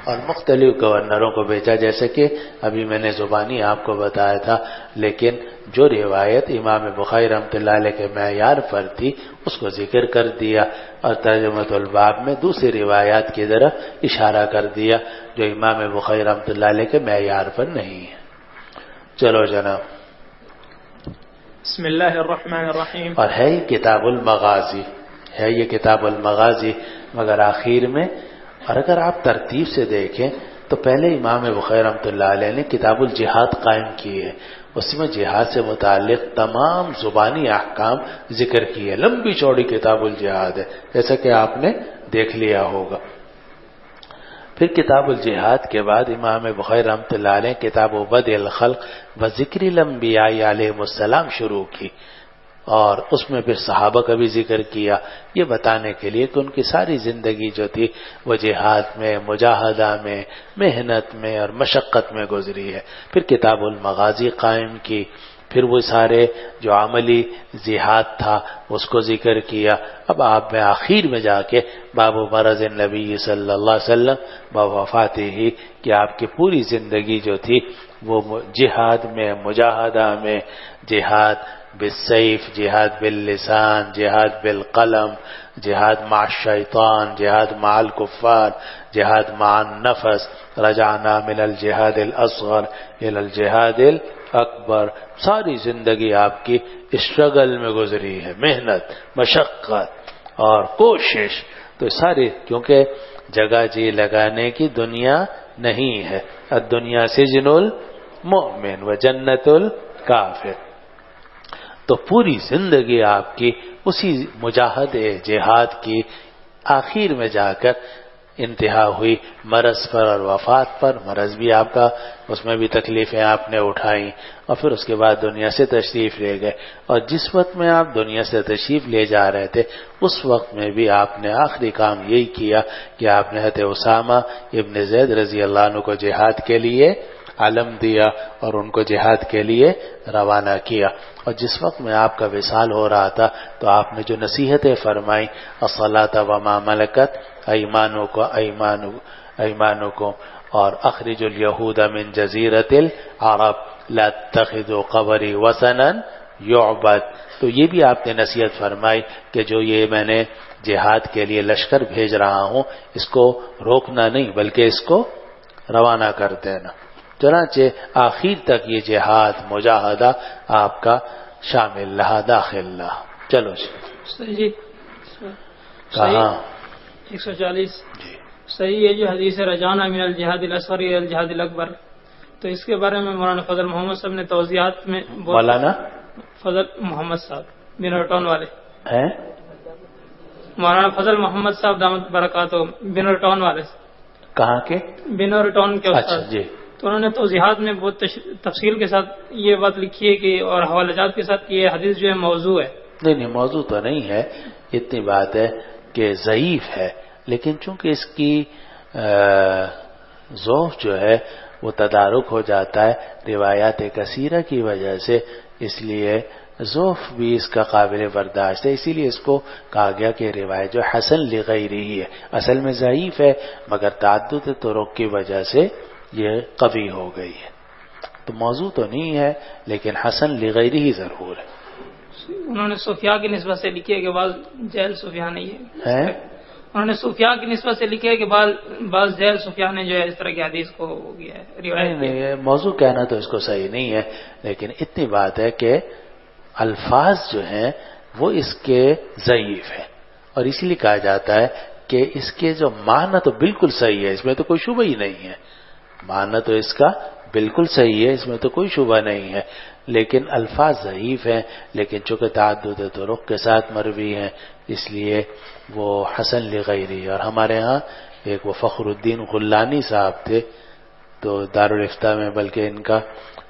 اور مختلف گورنروں کو بھیجا، جیسے کہ ابھی میں نے زبانی آپ کو بتایا تھا، لیکن جو روایت امام بخاری رحمۃ اللہ علیہ کے معیار پر تھی اس کو ذکر کر دیا، اور ترجمۃ الباب میں دوسری روایات کی طرف اشارہ کر دیا جو امام بخاری رحمۃ اللہ علیہ کے معیار پر نہیں ہے۔ چلو جناب، بسم اللہ الرحمن الرحیم۔ اور ہے یہ کتاب المغازی، ہے یہ کتاب المغازی، مگر آخر میں، اور اگر آپ ترتیب سے دیکھیں تو پہلے امام بخاری رحمۃ اللہ علیہ نے کتاب الجہاد قائم کی ہے، اس میں جہاد سے متعلق تمام زبانی احکام ذکر کی ہے، لمبی چوڑی کتاب الجہاد ہے، جیسا کہ آپ نے دیکھ لیا ہوگا۔ پھر کتاب الجہاد کے بعد امام بخاری رحمۃ اللہ علیہ کتاب بدء الخلق و ذکر الانبیاء علیہم السلام شروع کی، اور اس میں پھر صحابہ کا بھی ذکر کیا، یہ بتانے کے لیے کہ ان کی ساری زندگی جو تھی وہ جہاد میں، مجاہدہ میں، محنت میں اور مشقت میں گزری ہے۔ پھر کتاب المغازی قائم کی، پھر وہ سارے جو عملی جہاد تھا اس کو ذکر کیا۔ اب آپ میں آخر میں جا کے باب مرض النبی صلی اللہ علیہ وسلم بوفاتہ ہی کہ آپ کی پوری زندگی جو تھی وہ جہاد میں، مجاہدہ میں، جہاد بالسیف، جہاد باللسان، جہاد بالقلم، جہاد مع الشیطان، جہاد مع الکفار، جہاد مع النفس، رجعنا من الجہاد الاصغر الى الجہاد الاکبر۔ ساری زندگی آپ کی اسٹرگل میں گزری ہے، محنت، مشقت اور کوشش، تو ساری، کیونکہ جگہ جی لگانے کی دنیا نہیں ہے، الدنیا سجن المؤمن و جنت الکافر، تو پوری زندگی آپ کی اسی مجاہد جہاد کی، آخر میں جا کر انتہا ہوئی مرض پر اور وفات پر۔ مرض بھی آپ کا، اس میں بھی تکلیفیں آپ نے اٹھائیں، اور پھر اس کے بعد دنیا سے تشریف لے گئے، اور جس وقت میں آپ دنیا سے تشریف لے جا رہے تھے اس وقت میں بھی آپ نے آخری کام یہی کیا کہ آپ نے حضرت اسامہ ابن زید رضی اللہ عنہ کو جہاد کے لیے علم دیا اور ان کو جہاد کے لیے روانہ کیا۔ اور جس وقت میں آپ کا وصال ہو رہا تھا تو آپ نے جو نصیحتیں فرمائیں، الصلاۃ وما ملکت ایمانکم، اور اخرج الیہود من جزیرۃ العرب لا تتخذوا قبری وثنا یعبد، تو یہ بھی آپ نے نصیحت فرمائی کہ جو یہ میں نے جہاد کے لیے لشکر بھیج رہا ہوں اس کو روکنا نہیں بلکہ اس کو روانہ کر دینا۔ چنانچہ آخر تک یہ جہاد مجاہدہ آپ کا شامل رہا، داخل رہا۔ چلو جی کہاں 140 جی صحیح ہے جو حدیث رجعنا من الجہاد الاصغر الى الجہاد الاکبر، تو اس کے بارے میں مولانا فضل محمد صاحب نے توضیحات میں مولانا فضل محمد صاحب بنر ٹاؤن والے ہیں، مولانا فضل محمد صاحب دامت برکاتہ بنر ٹاؤن والے، کہاں کے؟ بنر ٹاؤن کے اچھا استاد، جی، تو انہوں نے توضیحات میں بہت تفصیل کے ساتھ یہ بات لکھی ہے کہ، اور حوالہ جات کے ساتھ، یہ حدیث جو ہے موضوع ہے۔ نہیں موضوع تو نہیں ہے، اتنی بات ہے کہ ضعیف ہے، لیکن چونکہ اس کی ضعف جو ہے وہ تدارک ہو جاتا ہے روایات کثیرہ کی وجہ سے، اس لیے ضعف بھی اس کا قابل برداشت ہے، اسی لیے اس کو کہا گیا کہ روایت جو حسن لغیرہ ہے، اصل میں ضعیف ہے مگر تعدد طرق کی وجہ سے یہ قوی ہو گئی ہے، تو موضوع تو نہیں ہے لیکن حسن لغیرہ ہی ضرور ہے۔ انہوں نے صوفیاء کی نسبت سے لکھی ہے کہ بعض جہل صوفیاء نہیں ہے، انہوں نے صوفیاء کی نسبت سے لکھا ہے کہ بعض جہل صوفیاء نے جو ہے اس طرح کی حدیث کو کیا ہے، روایت کی ہے۔ نہیں موضوع کہنا تو اس کو صحیح نہیں ہے، لیکن اتنی بات ہے کہ الفاظ جو ہیں وہ اس کے ضعیف ہیں، اور اسی لیے کہا جاتا ہے کہ اس کے جو معنی تو بالکل صحیح ہے، اس میں تو کوئی شبہ ہی نہیں ہے، معنی تو اس کا بالکل صحیح ہے، اس میں تو کوئی شبہ نہیں ہے، لیکن الفاظ ضعیف ہیں، لیکن چونکہ تعدد طرق کے ساتھ مروی ہیں اس لیے وہ حسن لغیری. اور ہمارے ہاں ایک وہ فخر الدین غلانی صاحب تھے تو دارالفتاء میں، بلکہ ان کا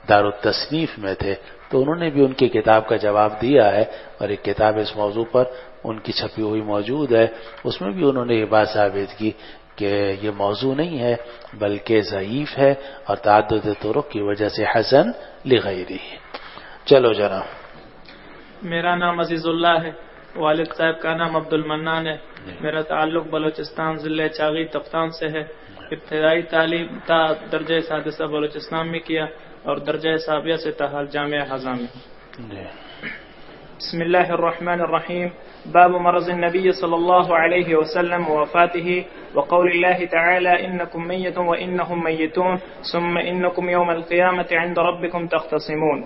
دارالتصنیف میں تھے، تو انہوں نے بھی ان کی کتاب کا جواب دیا ہے، اور ایک کتاب اس موضوع پر ان کی چھپی ہوئی موجود ہے، اس میں بھی انہوں نے یہ بات ثابت کی کہ یہ موضوع نہیں ہے بلکہ ضعیف ہے اور تعدد طرق کی وجہ سے حسن لغیری. چلو جناب. میرا نام عزیز اللہ ہے، والد صاحب کا نام عبد المنان ہے. میرا تعلق بلوچستان ضلع چاغی تفتان سے ہے. ابتدائی تعلیم تا درجہ سادسہ بلوچستان میں کیا اور درجہ ثانویہ سے تاحال جامعہ ہزا میں. بسم الله الرحمن الرحيم. باب مرض النبي صلى الله عليه وسلم ووفاته وقول الله تعالى إنكم ميت وإنهم ميتون ثم إنكم يوم القيامة عند ربكم تختصمون.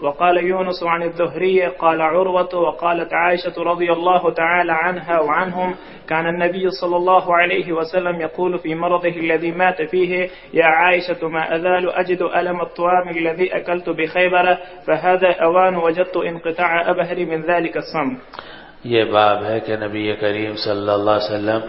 وقال يونس عن الزهري قال عروة وقالت عائشة رضي الله تعالى عنها وعنهم كان النبي صلى الله عليه وسلم يقول في مرضه الذي مات فيه يا عائشة ما أزال أجد ألم الطعام الذي أكلت بخيبر فهذا أوان وجدت انقطاع أبهر من ذلك الصمت. یہ باب ہے کہ نبی کریم صلی اللہ علیہ وسلم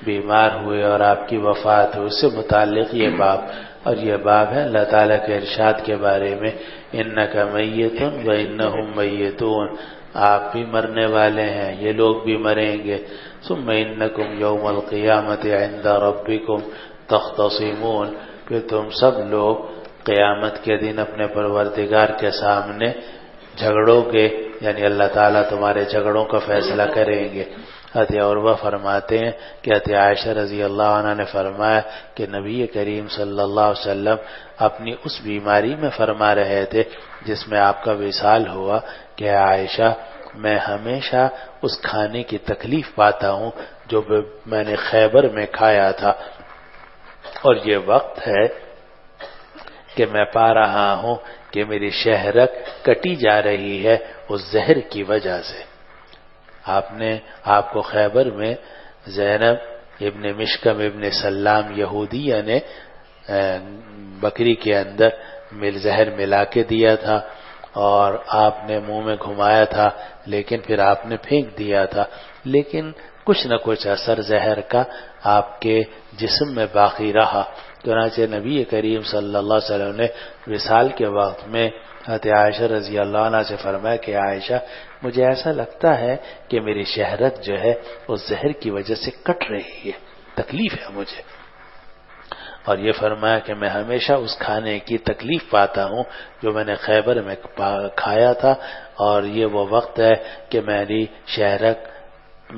بیمار ہوئے اور آپ کی وفات ہوئی، اس سے متعلق یہ باب. اور یہ باب ہے اللہ تعالیٰ کے ارشاد کے بارے میں انک میت و انہم میتون، آپ بھی مرنے والے ہیں یہ لوگ بھی مریں گے. ثم انکم یوم القیامت عند ربکم تختصمون، پھر تم سب لوگ قیامت کے دن اپنے پروردگار کے سامنے جھگڑو گے، یعنی اللہ تعالیٰ تمہارے جھگڑوں کا فیصلہ کریں گے. حضرت عروہ فرماتے ہیں کہ حضرت عائشہ رضی اللہ عنہ نے فرمایا کہ نبی کریم صلی اللہ علیہ وسلم اپنی اس بیماری میں فرما رہے تھے جس میں آپ کا وصال ہوا کہ عائشہ میں ہمیشہ اس کھانے کی تکلیف پاتا ہوں جو میں نے خیبر میں کھایا تھا، اور یہ وقت ہے کہ میں پا رہا ہوں کہ میری شہرک کٹی جا رہی ہے اس زہر کی وجہ سے. آپ کو خیبر میں زینب ابن مشکم ابن سلام یہودیہ نے بکری کے اندر زہر ملا کے دیا تھا اور آپ نے منہ میں گھمایا تھا، لیکن پھر آپ نے پھینک دیا تھا، لیکن کچھ نہ کچھ اثر زہر کا آپ کے جسم میں باقی رہا. چنانچہ نبی کریم صلی اللہ علیہ وسلم نے وصال کے وقت میں حضرت عائشہ رضی اللہ عنہ سے فرمایا کہ عائشہ مجھے ایسا لگتا ہے کہ میری شہرت جو ہے اس زہر کی وجہ سے کٹ رہی ہے، تکلیف ہے مجھے. اور یہ فرمایا کہ میں ہمیشہ اس کھانے کی تکلیف پاتا ہوں جو میں نے خیبر میں کھایا تھا، اور یہ وہ وقت ہے کہ میری شہرک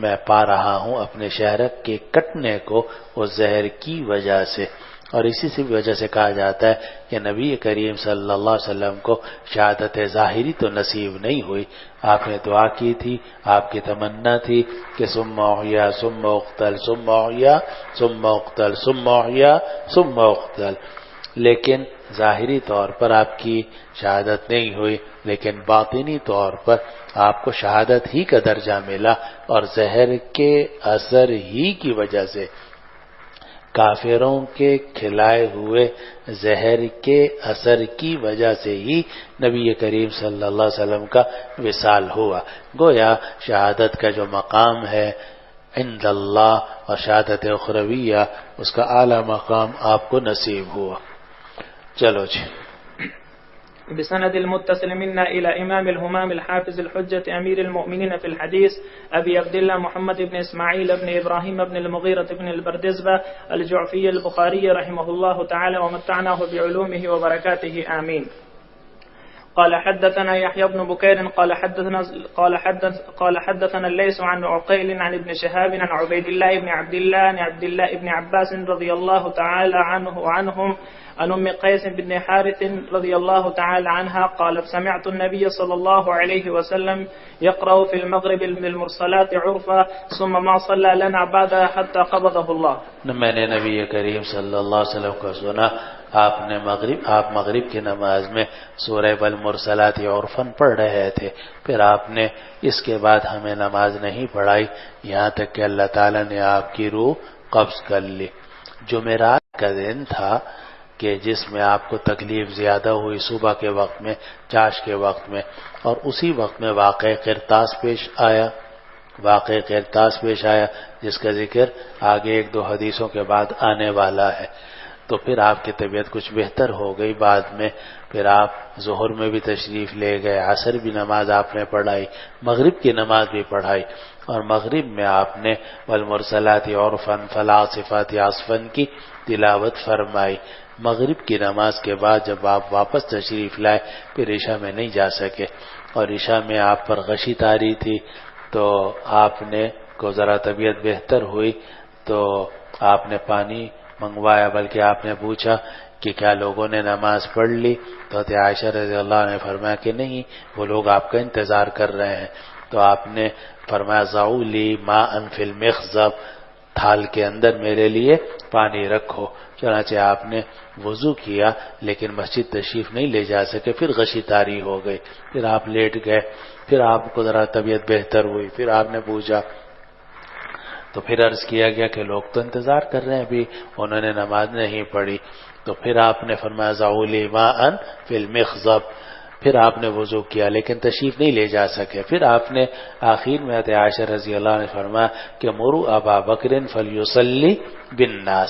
میں پا رہا ہوں اپنے شہرک کے کٹنے کو اس زہر کی وجہ سے. اور اسی سے وجہ سے کہا جاتا ہے کہ نبی کریم صلی اللہ علیہ وسلم کو شہادت ظاہری تو نصیب نہیں ہوئی، آپ نے دعا کی تھی، آپ کی تمنا تھی کہ ثم احیا ثم اقتل ثم احیا ثم اقتل ثم احیا ثم اقتل، لیکن ظاہری طور پر آپ کی شہادت نہیں ہوئی، لیکن باطنی طور پر آپ کو شہادت ہی کا درجہ ملا، اور زہر کے اثر ہی کی وجہ سے، کافروں کے کھلائے ہوئے زہر کے اثر کی وجہ سے ہی نبی کریم صلی اللہ علیہ وسلم کا وصال ہوا. گویا شہادت کا جو مقام ہے عند اللہ اور شہادت اخرویہ، اس کا اعلیٰ مقام آپ کو نصیب ہوا. چلو جی. بسند المتصل منا إلى إمام الهمام الحافظ الحجة أمير المؤمنين في الحديث أبي عبد الله محمد بن إسماعيل بن إبراهيم بن المغيرة بن البردزبة الجعفي البخاري رحمه الله تعالى ومتعناه بعلومه وبركاته آمين. قال حدثنا يحيى بن بكير قال حدثنا الليث عن عقيل عن ابن شهاب عن عبيد الله بن عبد الله عن عبد الله بن عباس رضي الله تعالى عنهم عن أم قيس بن حارث رضي الله تعالى عنها قالت سمعت النبي صلى الله عليه وسلم يقرأ في المغرب بالمرسلات عرفا ثم ما صلى لنا بعدها حتى قبضه الله. میں نے نبی کریم صلی اللہ علیہ وسلم کو سنا آپ مغرب کی نماز میں سورہ بالمرسلات عرفاً پڑھ رہے تھے، پھر آپ نے اس کے بعد ہمیں نماز نہیں پڑھائی یہاں تک کہ اللہ تعالیٰ نے آپ کی روح قبض کر لی. جمعرات کا دن تھا، کہ جس میں آپ کو تکلیف زیادہ ہوئی صبح کے وقت میں، چاش کے وقت میں، اور اسی وقت میں واقع قرطاس پیش آیا جس کا ذکر آگے ایک دو حدیثوں کے بعد آنے والا ہے. تو پھر آپ کی طبیعت کچھ بہتر ہو گئی بعد میں، پھر آپ ظہر میں بھی تشریف لے گئے، عصر بھی نماز آپ نے پڑھائی، مغرب کی نماز بھی پڑھائی، اور مغرب میں آپ نے والمرسلات عرفا فالعاصفات عصفا کی تلاوت فرمائی. مغرب کی نماز کے بعد جب آپ واپس تشریف لائے پھر عشاء میں نہیں جا سکے، اور عشاء میں آپ پر غشی طاری تھی، تو آپ نے کو ذرا طبیعت بہتر ہوئی تو آپ نے پانی منگوایا، بلکہ آپ نے پوچھا کہ کیا لوگوں نے نماز پڑھ لی؟ تو عائشہ رضی اللہ عنہ نے فرمایا کہ نہیں، وہ لوگ آپ کا انتظار کر رہے ہیں. تو آپ نے فرمایا ضعوا لی ماء فی المخزب، تھال کے اندر میرے لیے پانی رکھو. چنانچہ آپ نے وضو کیا لیکن مسجد تشریف نہیں لے جا سکے، پھر غشی طاری ہو گئی، پھر آپ لیٹ گئے، پھر آپ کو ذرا طبیعت بہتر ہوئی، پھر آپ نے پوچھا تو پھر عرض کیا گیا کہ لوگ تو انتظار کر رہے ہیں، ابھی انہوں نے نماز نہیں پڑھی. تو پھر آپ نے فرمایا ضعوا لی ماء فی المخزب، پھر آپ نے وضو کیا لیکن تشریف نہیں لے جا سکے. پھر آپ نے آخر میں عائشہ رضی اللہ عنہ نے فرمایا کہ مروا ابا بکر فلیصلی بالناس،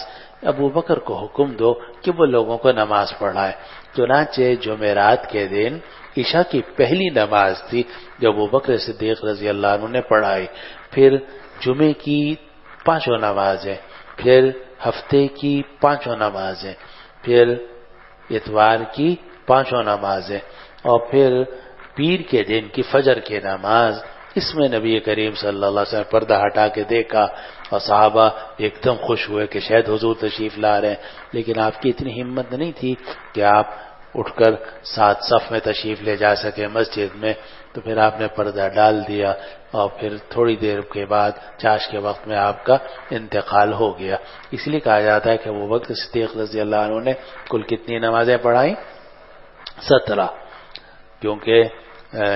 ابو بکر کو حکم دو کہ وہ لوگوں کو نماز پڑھائے. چنانچہ جمعرات کے دن عشاء کی پہلی نماز تھی جو ابو بکر صدیق رضی اللہ عنہ نے پڑھائی، پھر جمعے کی 5 نمازیں، پھر ہفتے کی 5 نمازیں، پھر اتوار کی 5 نمازیں، اور پھر پیر کے دن کی فجر کی نماز. اس میں نبی کریم صلی اللہ علیہ وسلم پردہ ہٹا کے دیکھا اور صحابہ ایک دم خوش ہوئے کہ شاید حضور تشریف لا رہے ہیں، لیکن آپ کی اتنی ہمت نہیں تھی کہ آپ اٹھ کر 7 صف میں تشریف لے جا سکے مسجد میں. تو پھر آپ نے پردہ ڈال دیا اور پھر تھوڑی دیر کے بعد چاش کے وقت میں آپ کا انتقال ہو گیا. اس لیے کہا جاتا ہے کہ وہ وقت صدیق رضی اللہ عنہ نے کل کتنی نمازیں پڑھائیں؟ 17، کیونکہ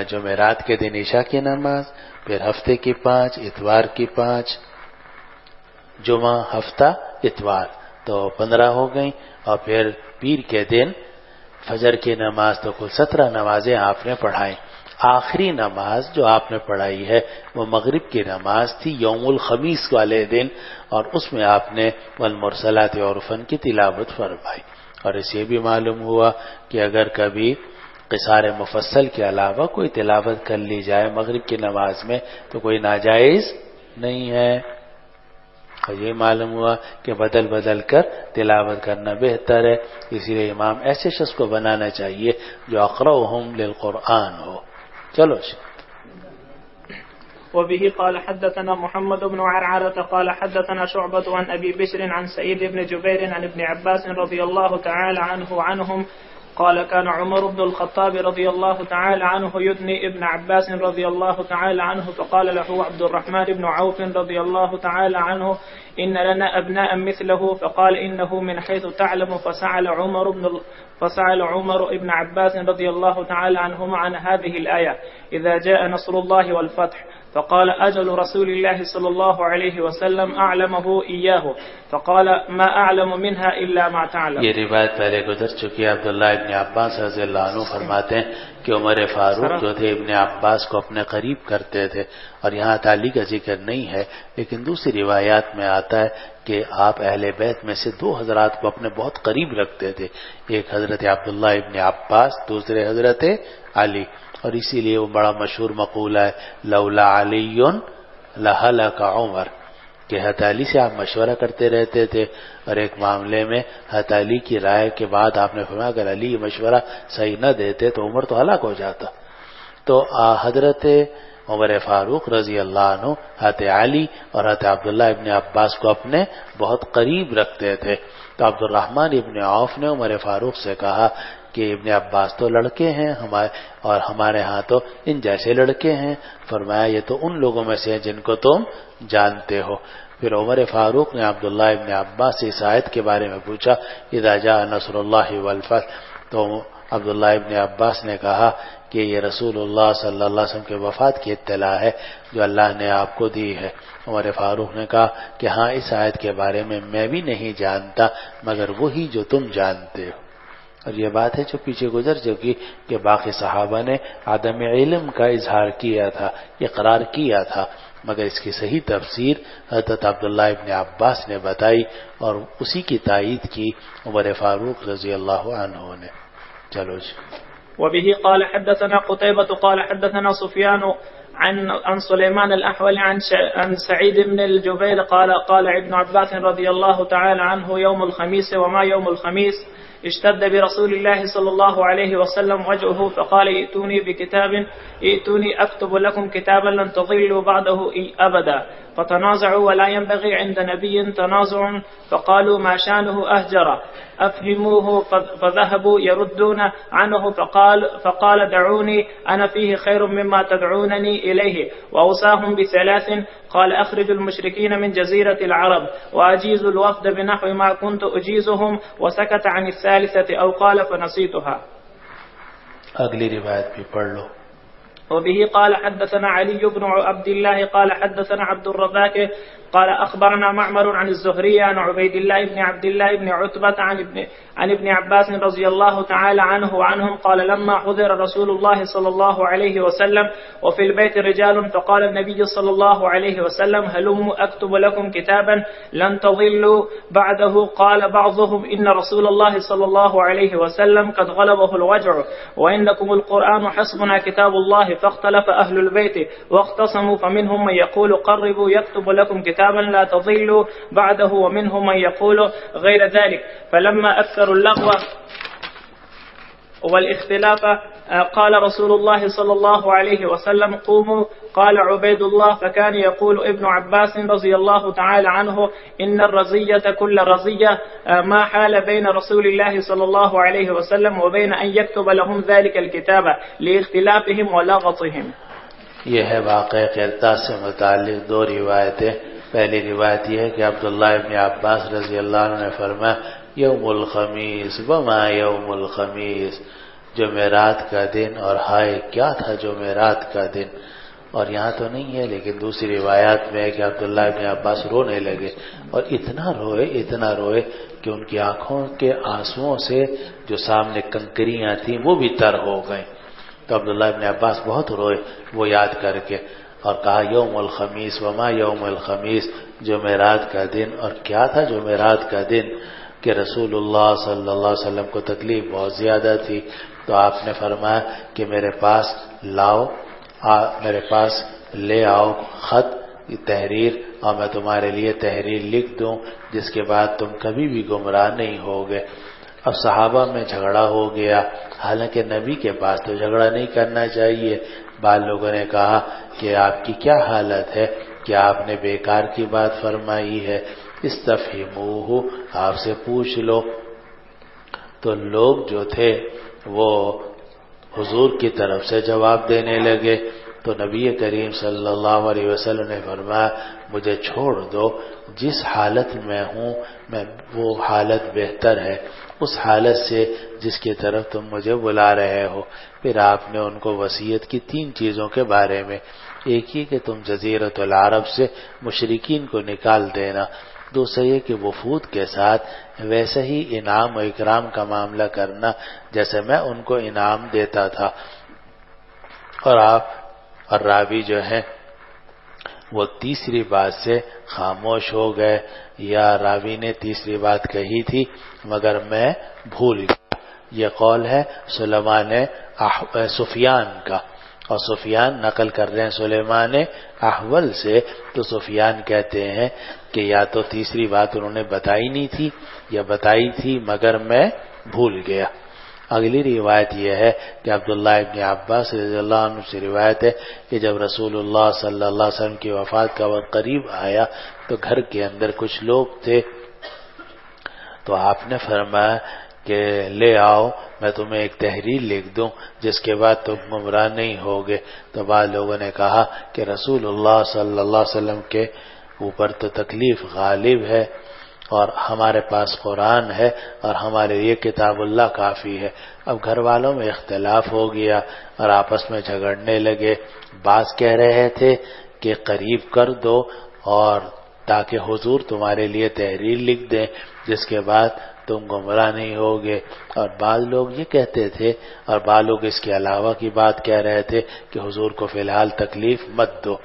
جمعرات کے دن عشاء کی نماز، پھر ہفتے کی 5، اتوار کی 5، جمعہ ہفتہ اتوار، تو 15 ہو گئیں، اور پھر پیر کے دن فجر کی نماز. تو کل 17 نمازیں آپ نے پڑھائیں. آخری نماز جو آپ نے پڑھائی ہے وہ مغرب کی نماز تھی یوم الخمیس والے دن، اور اس میں آپ نے والمرسلات عرفا کی تلاوت فرمائی. اور اس یہ بھی معلوم ہوا کہ اگر کبھی قصار مفصل کے علاوہ کوئی تلاوت کر لی جائے مغرب کی نماز میں تو کوئی ناجائز نہیں ہے. اور یہ معلوم ہوا کہ بدل بدل کر تلاوت کرنا بہتر ہے، اسی لیے امام ایسے شخص کو بنانا چاہیے جو اقرأہم للقرآن ہو. چلو وبه قال حدثنا محمد بن عرعرة قال حدثنا شعبة عن أبي بشر عن سعيد بن جبير عن ابن عباس رضي الله تعالى عنهم قال كان عمر بن الخطاب رضي الله تعالى عنه يدني ابن عباس رضي الله تعالى عنه فقال له عبد الرحمن بن عوف رضي الله تعالى عنه إن لنا أبناء مثله فقال إنه من حيث تعلم. فسأل عمر ابن عباس رضي الله تعالى عنهما عن هذه الآية إذا جاء نصر الله والفتح، فقال أجل رسول الله صلى الله عليه وسلم أعلمه إياه، فقال ما أعلم منها إلا ما تعلم. یہ روایت پہلے گزر چکی ہے. عبداللہ ابن عباس رضی اللہ عنہ فرماتے ہیں کہ عمر فاروق جو تھے ابن عباس کو اپنے قریب کرتے تھے، اور یہاں تعلیق کا ذکر نہیں ہے لیکن دوسری روایات میں آتا ہے کہ آپ اہل بیت میں سے 2 حضرات کو اپنے بہت قریب رکھتے تھے، ایک حضرت عبداللہ ابن عباس، دوسرے حضرت علی. اور اسی لیے وہ بڑا مشہور مقولہ ہے لولا علی لہلک عمر، کہ حضرت علی سے آپ مشورہ کرتے رہتے تھے، اور ایک معاملے میں حضرت علی کی رائے کے بعد آپ نے فرمایا اگر علی مشورہ صحیح نہ دیتے تو عمر تو ہلاک ہو جاتا. تو حضرت عمر فاروق رضی اللہ عنہ حضرت علی اور حضرت عبداللہ ابن عباس کو اپنے بہت قریب رکھتے تھے. تو عبد الرحمن ابن عوف نے عمر فاروق سے کہا کہ ابن عباس تو لڑکے ہیں اور ہمارے ہاں تو ان جیسے لڑکے ہیں. فرمایا یہ تو ان لوگوں میں سے ہیں جن کو تم جانتے ہو. پھر عمر فاروق نے عبداللہ ابن عباس سے اس آیت کے بارے میں پوچھا اذا جاء نصر اللہ والفتح، تو عبداللہ ابن عباس نے کہا کہ یہ رسول اللہ صلی اللہ علیہ وسلم کے وفات کی اطلاع ہے جو اللہ نے آپ کو دی ہے۔ عمر فاروق نے کہا کہ ہاں اس آیت کے بارے میں بھی نہیں جانتا مگر وہی جو تم جانتے ہو۔ اور یہ بات ہے جو پیچھے گزر چکی کہ باقی صحابہ نے عدم علم کا اظہار کیا تھا، اقرار کیا تھا، مگر اس کی صحیح تفسیر حضرت عبداللہ ابن عباس نے بتائی اور اسی کی تائید کی عمر فاروق رضی اللہ عنہ نے۔ چلو جی۔ وبه قال حدثنا قتيبة قال حدثنا سفيان عن سليمان الأحول عن سعيد بن الجبير قال ابن عباس رضي الله تعالى عنه يوم الخميس وما يوم الخميس اشتد برسول الله صلى الله عليه وسلم وجهه فقال ائتوني أكتب لكم كتابا لن تضلوا بعده أبدا فتنازعوا ولا ينبغي عند نبي تنازع فقالوا ما شانه أهجر أفهموه فذهبوا يردون عنه فقال دعوني أنا فيه خير مما تدعونني إليه وأوصاهم بثلاث قال أخرج المشركين من جزيرة العرب وأجيز الوفد بنحو ما كنت أجيزهم وسكت عن الثالثة أو قال فنسيتها۔ اگلی روایت بھی پڑھ لو۔ وبه قال حدثنا علي بن عبد الله قال حدثنا عبد الرزاق قال أخبرنا معمر عن الزهري عن عبيد الله بن عبد الله بن عتبة عن ابن عباس رضي الله تعالى عنه وعنهم قال لما حضر رسول الله صلى الله عليه وسلم وفي البيت رجال فقال النبي صلى الله عليه وسلم هلموا أكتب لكم كتابا لن تضلوا بعده قال بعضهم إن رسول الله صلى الله عليه وسلم قد غلبه الوجع وإنكم القرآن حسبنا كتاب الله فاختلف أهل البيت واختصموا فمنهم من يقول قربوا يكتب لكم كتابا لا تضلوا بعده ومنهم من يقول غير ذلك فلما أكثروا اللغو والاختلاف قال رسول الله صلى الله عليه وسلم قوموا قال عبيد الله فكان يقول ابن عباس رضي الله تعالى عنه إن الرزية كل رزية ما حال بين رسول الله صلى الله عليه وسلم وبين أن يكتب لهم ذلك الكتاب لاختلافهم ولغطهم۔ یہ ہے واقع قرطاس سے متعلق دو روایتیں۔ پہلی روایت یہ ہے کہ عبداللہ ابن عباس رضی اللہ عنہ نے فرمایا یوم الخمیس وما یوم الخمیس، جمعرات کا دن، اور ہائے کیا تھا جمعرات کا دن۔ اور یہاں تو نہیں ہے لیکن دوسری روایات میں ہے کہ عبداللہ ابن عباس رونے لگے اور اتنا روئے کہ ان کی آنکھوں کے آنسوؤں سے جو سامنے کنکریاں تھیں وہ بھی تر ہو گئیں۔ تو عبداللہ ابن عباس بہت روئے وہ یاد کر کے، اور کہا یوم الخمیس وما یوم الخمیس، جمعرات کا دن، اور کیا تھا جمعرات کا دن کہ رسول اللہ صلی اللہ علیہ وسلم کو تکلیف بہت زیادہ تھی، تو آپ نے فرمایا کہ میرے پاس لے آؤ خط تحریر اور میں تمہارے لیے تحریر لکھ دوں جس کے بعد تم کبھی بھی گمراہ نہیں ہوگے۔ اب صحابہ میں جھگڑا ہو گیا، حالانکہ نبی کے پاس تو جھگڑا نہیں کرنا چاہیے۔ بعض لوگوں نے کہا کہ آپ کی کیا حالت ہے کہ آپ نے بیکار کی بات فرمائی ہے، استفہموہ، آپ سے پوچھ لو۔ تو لوگ جو تھے وہ حضور کی طرف سے جواب دینے لگے، تو نبی کریم صلی اللہ علیہ وسلم نے فرمایا مجھے چھوڑ دو، جس حالت میں ہوں میں وہ حالت بہتر ہے اس حالت سے جس کی طرف تم مجھے بلا رہے ہو۔ پھر آپ نے ان کو وصیت کی 3 چیزوں کے بارے میں، ایک ہی کہ تم جزیرۃ العرب سے مشرکین کو نکال دینا، دوسرا یہ کہ وفود کے ساتھ ویسے ہی انعام و اکرام کا معاملہ کرنا جیسے میں ان کو انعام دیتا تھا۔ اور آپ اور راوی جو ہیں وہ تیسری بات سے خاموش ہو گئے، یا راوی نے تیسری بات کہی تھی مگر میں بھول گیا۔ یہ قول ہے سفیان کا، اور سفیان نقل کر رہے ہیں سلیمان احول سے، تو سفیان کہتے ہیں کہ یا تو تیسری بات انہوں نے بتائی نہیں تھی یا بتائی تھی مگر میں بھول گیا۔ اگلی روایت یہ ہے کہ عبداللہ ابن عباس رضی اللہ عنہ سے روایت ہے کہ جب رسول اللہ صلی اللہ علیہ وسلم کی وفات کا وقت قریب آیا تو گھر کے اندر کچھ لوگ تھے، تو آپ نے فرمایا کہ لے آؤ میں تمہیں ایک تحریر لکھ دوں جس کے بعد تم گمراہ نہیں ہوگے۔ تو بعض لوگوں نے کہا کہ رسول اللہ صلی اللہ علیہ وسلم کے اوپر تو تکلیف غالب ہے اور ہمارے پاس قرآن ہے اور ہمارے لیے کتاب اللہ کافی ہے. اب گھر والوں میں اختلاف ہو گیا اور آپس میں جھگڑنے لگے. بعض کہہ رہے تھے کہ قریب کر دو اور تاکہ حضور تمہارے لیے تحریر لکھ دیں جس کے بعد تم گمراہ نہیں ہوگے. اور بعض لوگ یہ کہتے تھے اور بعض لوگ اس کے علاوہ کی بات کہہ رہے تھے کہ حضور کو فی الحال تکلیف مت دو.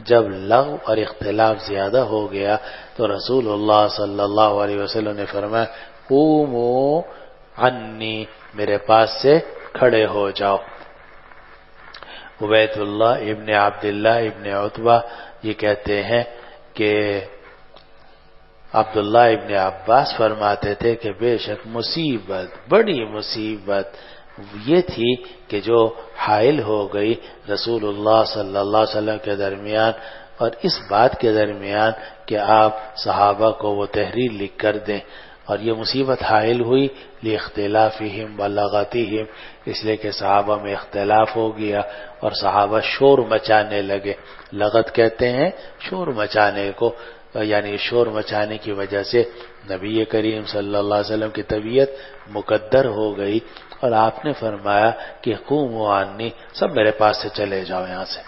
جب لغو اور اختلاف زیادہ ہو گیا تو رسول اللہ صلی اللہ علیہ وسلم نے فرمایا قوموا عنی، میرے پاس سے کھڑے ہو جاؤ. عبید اللہ ابن عبداللہ ابن عتبہ یہ کہتے ہیں کہ عبداللہ ابن عباس فرماتے تھے کہ بے شک مصیبت، بڑی مصیبت یہ تھی کہ جو حائل ہو گئی رسول اللہ صلی اللہ علیہ وسلم کے درمیان اور اس بات کے درمیان کہ آپ صحابہ کو وہ تحریر لکھ کر دیں. اور یہ مصیبت حائل ہوئی لاختلافہم ولغتہم، اس لیے کہ صحابہ میں اختلاف ہو گیا اور صحابہ شور مچانے لگے. لغت کہتے ہیں شور مچانے کو، یعنی شور مچانے کی وجہ سے نبی کریم صلی اللہ علیہ وسلم کی طبیعت مقدر ہو گئی اور آپ نے فرمایا کہ قوموا عنی، سب میرے پاس سے چلے جاؤ یہاں سے.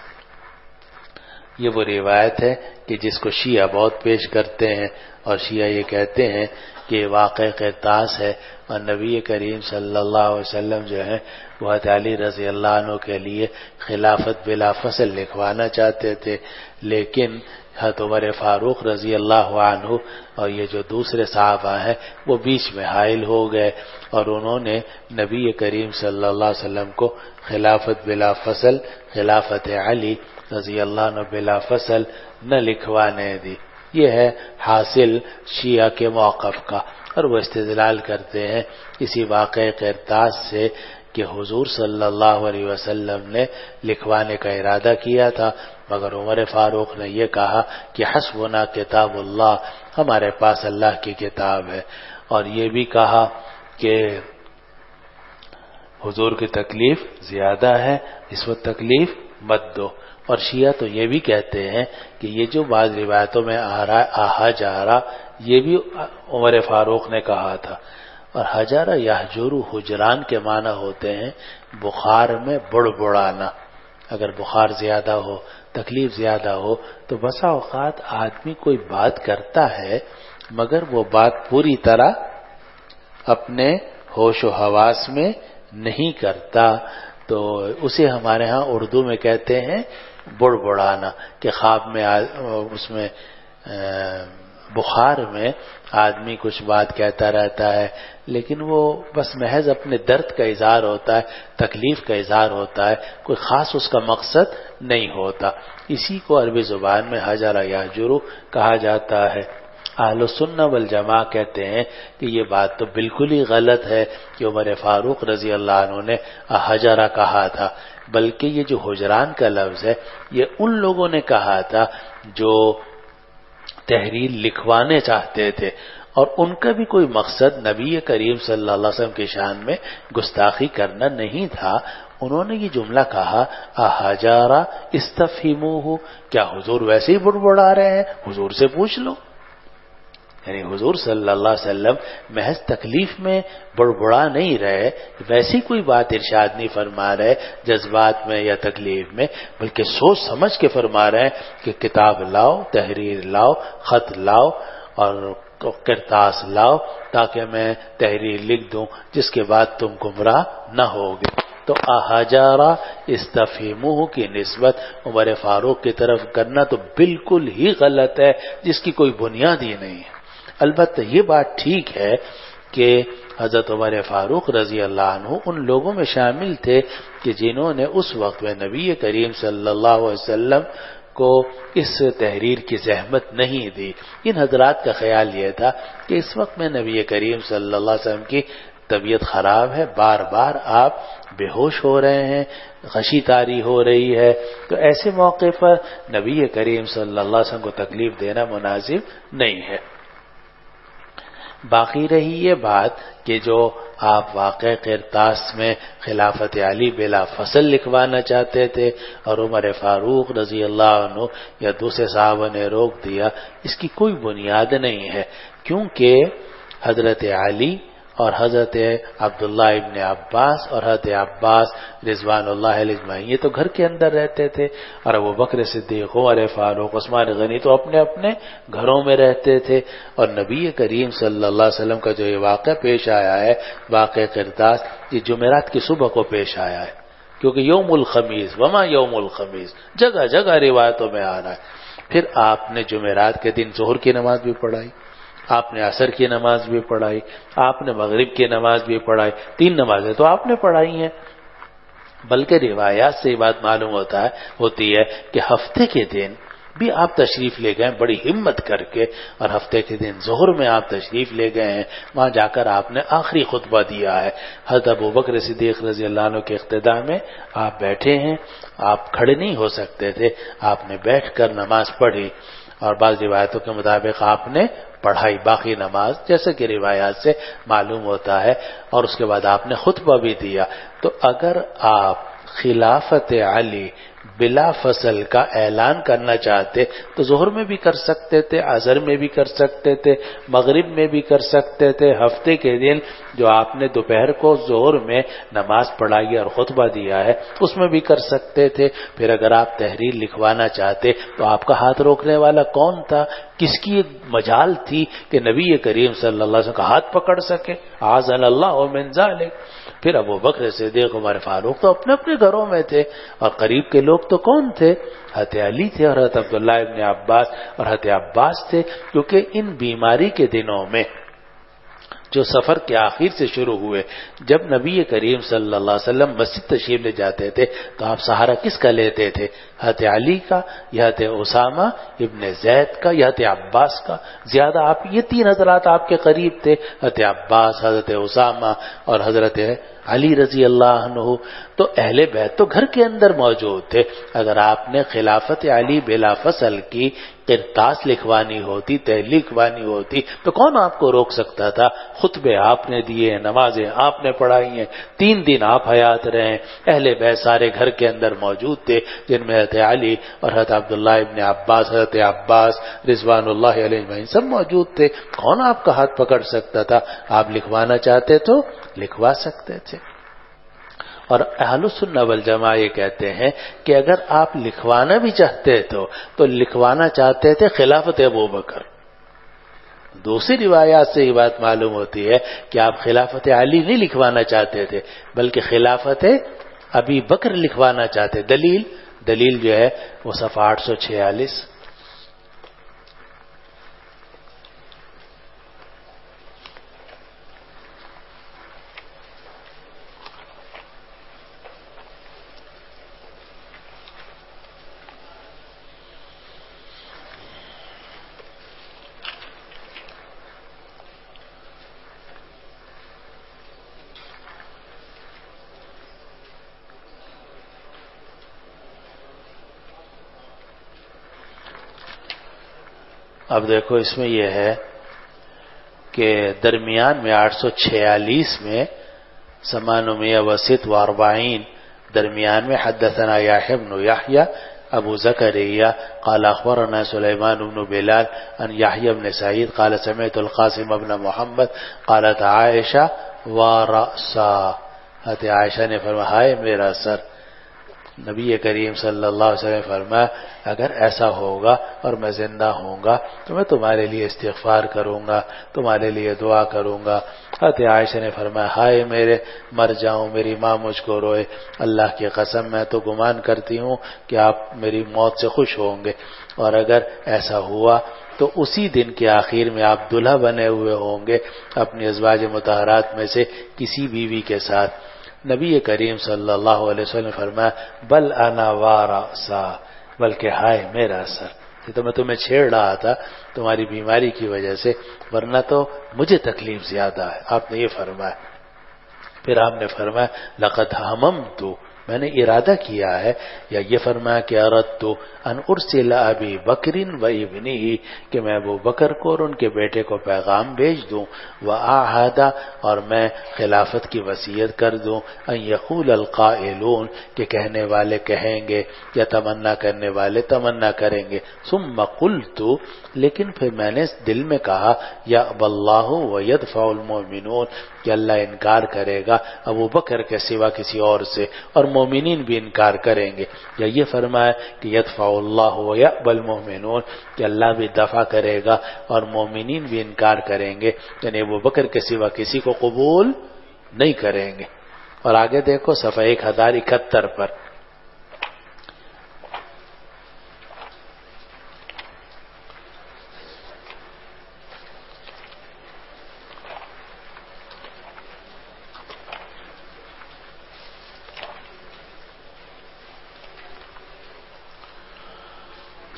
یہ وہ روایت ہے کہ جس کو شیعہ بہت پیش کرتے ہیں اور شیعہ یہ کہتے ہیں کہ واقع قرطاس ہے اور نبی کریم صلی اللہ علیہ وسلم جو ہے وہ حضرت علی رضی اللہ عنہ کے لیے خلافت بلا فصل لکھوانا چاہتے تھے، لیکن حضرت عمر فاروق رضی اللہ عنہ اور یہ جو دوسرے صحابہ ہیں وہ بیچ میں حائل ہو گئے اور انہوں نے نبی کریم صلی اللہ علیہ وسلم کو خلافت بلا فصل، خلافت علی رضی اللہ عنہ بلا فصل نہ لکھوانے دی. یہ ہے حاصل شیعہ کے موقف کا. اور وہ استدلال کرتے ہیں اسی واقع قرطاس سے کہ حضور صلی اللہ علیہ وسلم نے لکھوانے کا ارادہ کیا تھا مگر عمر فاروق نے یہ کہا کہ حسبنا کتاب اللہ، ہمارے پاس اللہ کی کتاب ہے. اور یہ بھی کہا کہ حضور کی تکلیف زیادہ ہے، اس وقت تکلیف مت دو. اور شیعہ تو یہ بھی کہتے ہیں کہ یہ جو بعض روایتوں میں حجارہ یہ بھی عمر فاروق نے کہا تھا. اور حجارہ یحجر حجران کے معنی ہوتے ہیں بخار میں بڑبڑانا. اگر بخار زیادہ ہو، تکلیف زیادہ ہو تو بسا اوقات آدمی کوئی بات کرتا ہے مگر وہ بات پوری طرح اپنے ہوش و حواس میں نہیں کرتا، تو اسے ہمارے ہاں اردو میں کہتے ہیں بڑبڑانا. کہ خواب میں اس میں بخار میں آدمی کچھ بات کہتا رہتا ہے لیکن وہ بس محض اپنے درد کا اظہار ہوتا ہے، تکلیف کا اظہار ہوتا ہے، کوئی خاص اس کا مقصد نہیں ہوتا. اسی کو عربی زبان میں حجر یحجر کہا جاتا ہے. اہل السنہ والجماعہ کہتے ہیں کہ یہ بات تو بالکل ہی غلط ہے کہ عمر فاروق رضی اللہ عنہ نے حجرہ کہا تھا، بلکہ یہ جو حجران کا لفظ ہے یہ ان لوگوں نے کہا تھا جو تحریر لکھوانے چاہتے تھے اور ان کا بھی کوئی مقصد نبی کریم صلی اللہ علیہ وسلم کی شان میں گستاخی کرنا نہیں تھا. انہوں نے یہ جملہ کہا احجارہ استفہموہ، کیا حضور ویسے ہی بڑبڑا رہے ہیں؟ حضور سے پوچھ لو. یعنی حضور صلی اللہ علیہ وسلم محض تکلیف میں بڑبڑا نہیں رہے، ویسی کوئی بات ارشاد نہیں فرما رہے جذبات میں یا تکلیف میں، بلکہ سوچ سمجھ کے فرما رہے ہیں کہ کتاب لاؤ، تحریر لاؤ، خط لاؤ اور قرطاس لاؤ تاکہ میں تحریر لکھ دوں جس کے بعد تم گمراہ نہ ہوگے. تو احجارہ استفہموہ کی نسبت عمر فاروق کی طرف کرنا تو بالکل ہی غلط ہے، جس کی کوئی بنیاد ہی نہیں ہے. البتہ یہ بات ٹھیک ہے کہ حضرت عمر فاروق رضی اللہ عنہ ان لوگوں میں شامل تھے کہ جنہوں نے اس وقت میں نبی کریم صلی اللہ علیہ وسلم کو اس تحریر کی زحمت نہیں دی. ان حضرات کا خیال یہ تھا کہ اس وقت میں نبی کریم صلی اللہ علیہ وسلم کی طبیعت خراب ہے، بار بار آپ بے ہوش ہو رہے ہیں، غشی طاری ہو رہی ہے، تو ایسے موقع پر نبی کریم صلی اللہ علیہ وسلم کو تکلیف دینا مناسب نہیں ہے. باقی رہی یہ بات کہ جو آپ واقع قرطاس میں خلافت علی بلا فصل لکھوانا چاہتے تھے اور عمر فاروق رضی اللہ عنہ یا دوسرے صحابہ نے روک دیا، اس کی کوئی بنیاد نہیں ہے. کیونکہ حضرت علی اور حضرت عبداللہ ابن عباس اور حضرت عباس رضوان اللہ علیہ اجمعین یہ تو گھر کے اندر رہتے تھے، اور ابو بکر صدیق، عمر فاروق، عثمان غنی تو اپنے اپنے گھروں میں رہتے تھے. اور نبی کریم صلی اللہ علیہ وسلم کا جو یہ واقعہ پیش آیا ہے، واقعہ قرطاس، یہ جمعرات کی صبح کو پیش آیا ہے، کیونکہ یوم الخمیس، وما یوم الخمیس جگہ جگہ روایتوں میں آ رہا ہے. پھر آپ نے جمعرات کے دن ظہر کی نماز بھی پڑھائی، آپ نے عصر کی نماز بھی پڑھائی، آپ نے مغرب کی نماز بھی پڑھائی، 3 نمازیں تو آپ نے پڑھائی ہیں. بلکہ روایات سے یہ بات معلوم ہوتی ہے کہ ہفتے کے دن بھی آپ تشریف لے گئے بڑی ہمت کر کے، اور ہفتے کے دن ظہر میں آپ تشریف لے گئے ہیں، وہاں جا کر آپ نے آخری خطبہ دیا ہے. حضرت ابوبکر صدیق رضی اللہ عنہ کے اقتداء میں آپ بیٹھے ہیں، آپ کھڑے نہیں ہو سکتے تھے، آپ نے بیٹھ کر نماز پڑھی، اور بعض روایتوں کے مطابق آپ نے پڑھائی باقی نماز، جیسے کہ روایات سے معلوم ہوتا ہے، اور اس کے بعد آپ نے خطبہ بھی دیا. تو اگر آپ خلافت علی بلا فصل کا اعلان کرنا چاہتے تو ظہر میں بھی کر سکتے تھے، عصر میں بھی کر سکتے تھے، مغرب میں بھی کر سکتے تھے. ہفتے کے دن جو آپ نے دوپہر کو ظہر میں نماز پڑھائی اور خطبہ دیا ہے اس میں بھی کر سکتے تھے. پھر اگر آپ تحریر لکھوانا چاہتے تو آپ کا ہاتھ روکنے والا کون تھا؟ کس کی مجال تھی کہ نبی کریم صلی اللہ علیہ وسلم کا ہاتھ پکڑ سکے؟ اعاذنا اللہ من ذلک. پھر ابو بکر صدیق، عمر فاروق تو اپنے اپنے گھروں میں تھے، اور قریب کے لوگ تو کون تھے؟ حضرت علی تھے، اور حضرت عبداللہ ابن عباس اور حضرت عباس تھے. کیونکہ ان بیماری کے دنوں میں جو سفر کے آخر سے شروع ہوئے، جب نبی کریم صلی اللہ علیہ وسلم مسجد تشریف لے جاتے تھے تو آپ سہارا کس کا لیتے تھے؟ حضرت علی کا، یا حضرت اسامہ ابن زید کا، یا حضرت عباس کا؟ زیادہ آپ یہ 3 حضرات آپ کے قریب تھے، حضرت عباس، حضرت اسامہ اور حضرت علی رضی اللہ عنہ. تو اہل بیت تو گھر کے اندر موجود تھے. اگر آپ نے خلافت علی بلا فصل کی قرطاس لکھوانی ہوتی، تحریر لکھوانی ہوتی تو کون آپ کو روک سکتا تھا؟ خطبے آپ نے دیے، نمازیں آپ نے پڑھائی ہیں، 3 دن آپ حیات رہے، اہل بیت سارے گھر کے اندر موجود تھے، جن میں حضرت علی اور حضرت عبداللہ ابن عباس، حضرت عباس رضوان اللہ علیہ اجمعین سب موجود تھے. کون آپ کا ہاتھ پکڑ سکتا تھا؟ آپ لکھوانا چاہتے تو لکھوا سکتے تھے. اور اہل السنہ والجماعہ یہ کہتے ہیں کہ اگر آپ لکھوانا بھی چاہتے تو لکھوانا چاہتے تھے خلافت ابو بکر. دوسری روایات سے یہ بات معلوم ہوتی ہے کہ آپ خلافت علی نہیں لکھوانا چاہتے تھے بلکہ خلافت ابی بکر لکھوانا چاہتے. دلیل جو ہے وہ صفحہ 846. اب دیکھو اس میں یہ ہے کہ درمیان میں 846 میں 846 درمیان میں حدثنا یحیی بن یحیی ابو زکریا قال اخبرنا سلیمان بن بلال ان یحیی بن سعید قال سمعت القاسم بن محمد قالت عائشہ ورأسا. حضرت عائشہ نے فرمایا ہائے میرا سر. نبی کریم صلی اللہ علیہ وسلم فرمایا اگر ایسا ہوگا اور میں زندہ ہوں گا تو میں تمہارے لیے استغفار کروں گا، تمہارے لیے دعا کروں گا. حضرت عائشہ نے فرمایا ہائے میرے مر جاؤں، میری ماں مجھ کو روئے، اللہ کی قسم میں تو گمان کرتی ہوں کہ آپ میری موت سے خوش ہوں گے، اور اگر ایسا ہوا تو اسی دن کے آخر میں آپ دلہا بنے ہوئے ہوں گے اپنی ازواج مطہرات میں سے کسی بیوی کے ساتھ. نبی کریم صلی اللہ علیہ وسلم نے فرمایا بل انا وارسا، بلکہ ہائے میرا سر، یہ تو میں تمہیں چھیڑ رہا تھا تمہاری بیماری کی وجہ سے، ورنہ تو مجھے تکلیف زیادہ ہے. آپ نے یہ فرمایا. پھر آپ نے فرمایا لقد ہممت میں نے ارادہ کیا ہے، یا یہ فرمایا کہ اردت ان ارسل ابی بکر و ابنہ، کہ میں ابو بکر کو اور ان کے بیٹے کو پیغام بھیج دوں، وآہد، اور میں خلافت کی وصیت کر دوں، ان یقول القائلون، کہ کہنے والے کہیں گے یا تمنا کرنے والے تمنا کریں گے، ثم قلت، لیکن پھر میں نے دل میں کہا، یأبی اللہ ویدفع المؤمنون، کہ اللہ انکار کرے گا ابو بکر کے سوا کسی اور سے، اور مومنین بھی انکار کریں گے، یا یہ فرمایا کہ یدفع اللہ ویأبی المؤمنون، کہ اللہ بھی دفع کرے گا اور مومنین بھی انکار کریں گے، یعنی ابو بکر کے سوا کسی کو قبول نہیں کریں گے۔ اور آگے دیکھو صفحہ 1071 پر،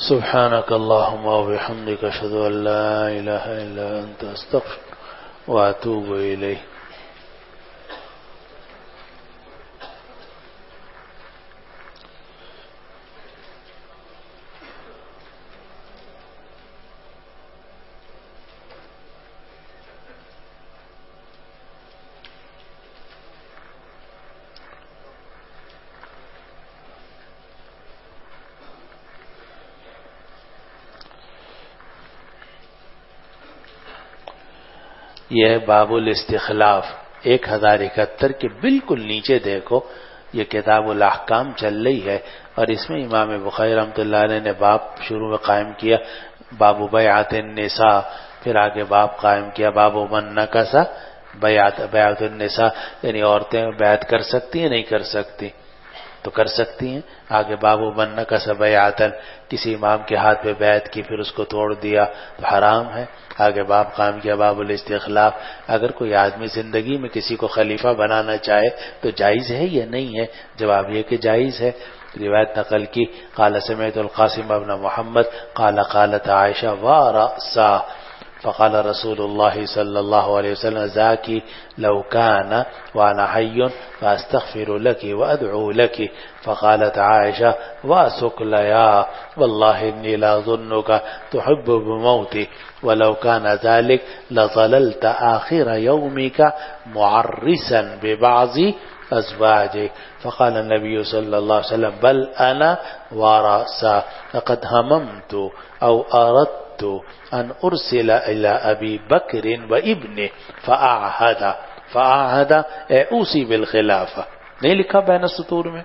سبحانك اللهم وبحمدك اشهد ان لا اله الا انت استغفرك واتوب اليك۔ یہ ہے باب الاستخلاف 1071 کے بالکل نیچے دیکھو، یہ کتاب الاحکام چل رہی ہے، اور اس میں امام بخاری رحمۃ اللہ علیہ نے باب شروع میں قائم کیا باب بیعت النساء، پھر آگے باب قائم کیا باب من نکث بیعت النساء، یعنی عورتیں بیعت کر سکتی ہیں نہیں کر سکتی، تو کر سکتی ہیں۔ آگے باب من نکث بیعتن، کسی امام کے ہاتھ پہ بیعت کی پھر اس کو توڑ دیا تو حرام ہے۔ آگے باب قائم کیا باب الاستخلاف، اگر کوئی آدمی زندگی میں کسی کو خلیفہ بنانا چاہے تو جائز ہے یا نہیں ہے؟ جواب یہ کہ جائز ہے۔ روایت نقل کی، قال سمعت القاسم ابن محمد قال قالت عائشہ ورأسا، فقال رسول اللہ صلی اللہ علیہ وسلم ذاکی لو کان وانا حی فاستغفر لك وادعو لك، فقالت عائشہ واسقلیا واللہ انی لا ظنک تحب بموتی ولو كان ذلك لظللت آخر يومك معرسا ببعض أزواجك، فقال النبي صلى الله عليه وسلم بل أنا ورأسا لقد هممت أو أردت أن أرسل إلى أبي بكر وابنه فأعهد أوصي بالخلافة، نہیں لکھا بین السطور میں،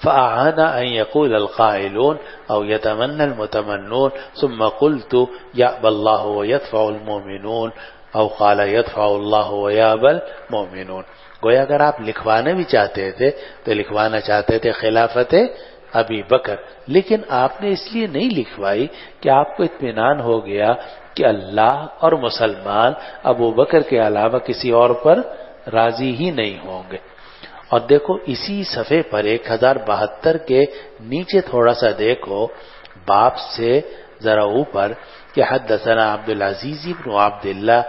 فأعهد أن يقول القائلون أو يتمنى المتمنون، ثم قلت يأبى الله ويدفع المؤمنون، أو قال يدفع الله ويأبى المؤمنون۔ گویا اگر آپ لکھوانے بھی چاہتے تھے تو لکھوانا چاہتے تھے خلافت ابی بکر، لیکن آپ نے اس لیے نہیں لکھوائی کہ آپ کو اطمینان ہو گیا کہ اللہ اور مسلمان ابو بکر کے علاوہ کسی اور پر راضی ہی نہیں ہوں گے۔ اور دیکھو اسی صفحے پر 1072 کے نیچے تھوڑا سا دیکھو، باب سے ذرا اوپر، کہ حدثنا عبد العزیز بن عبد اللہ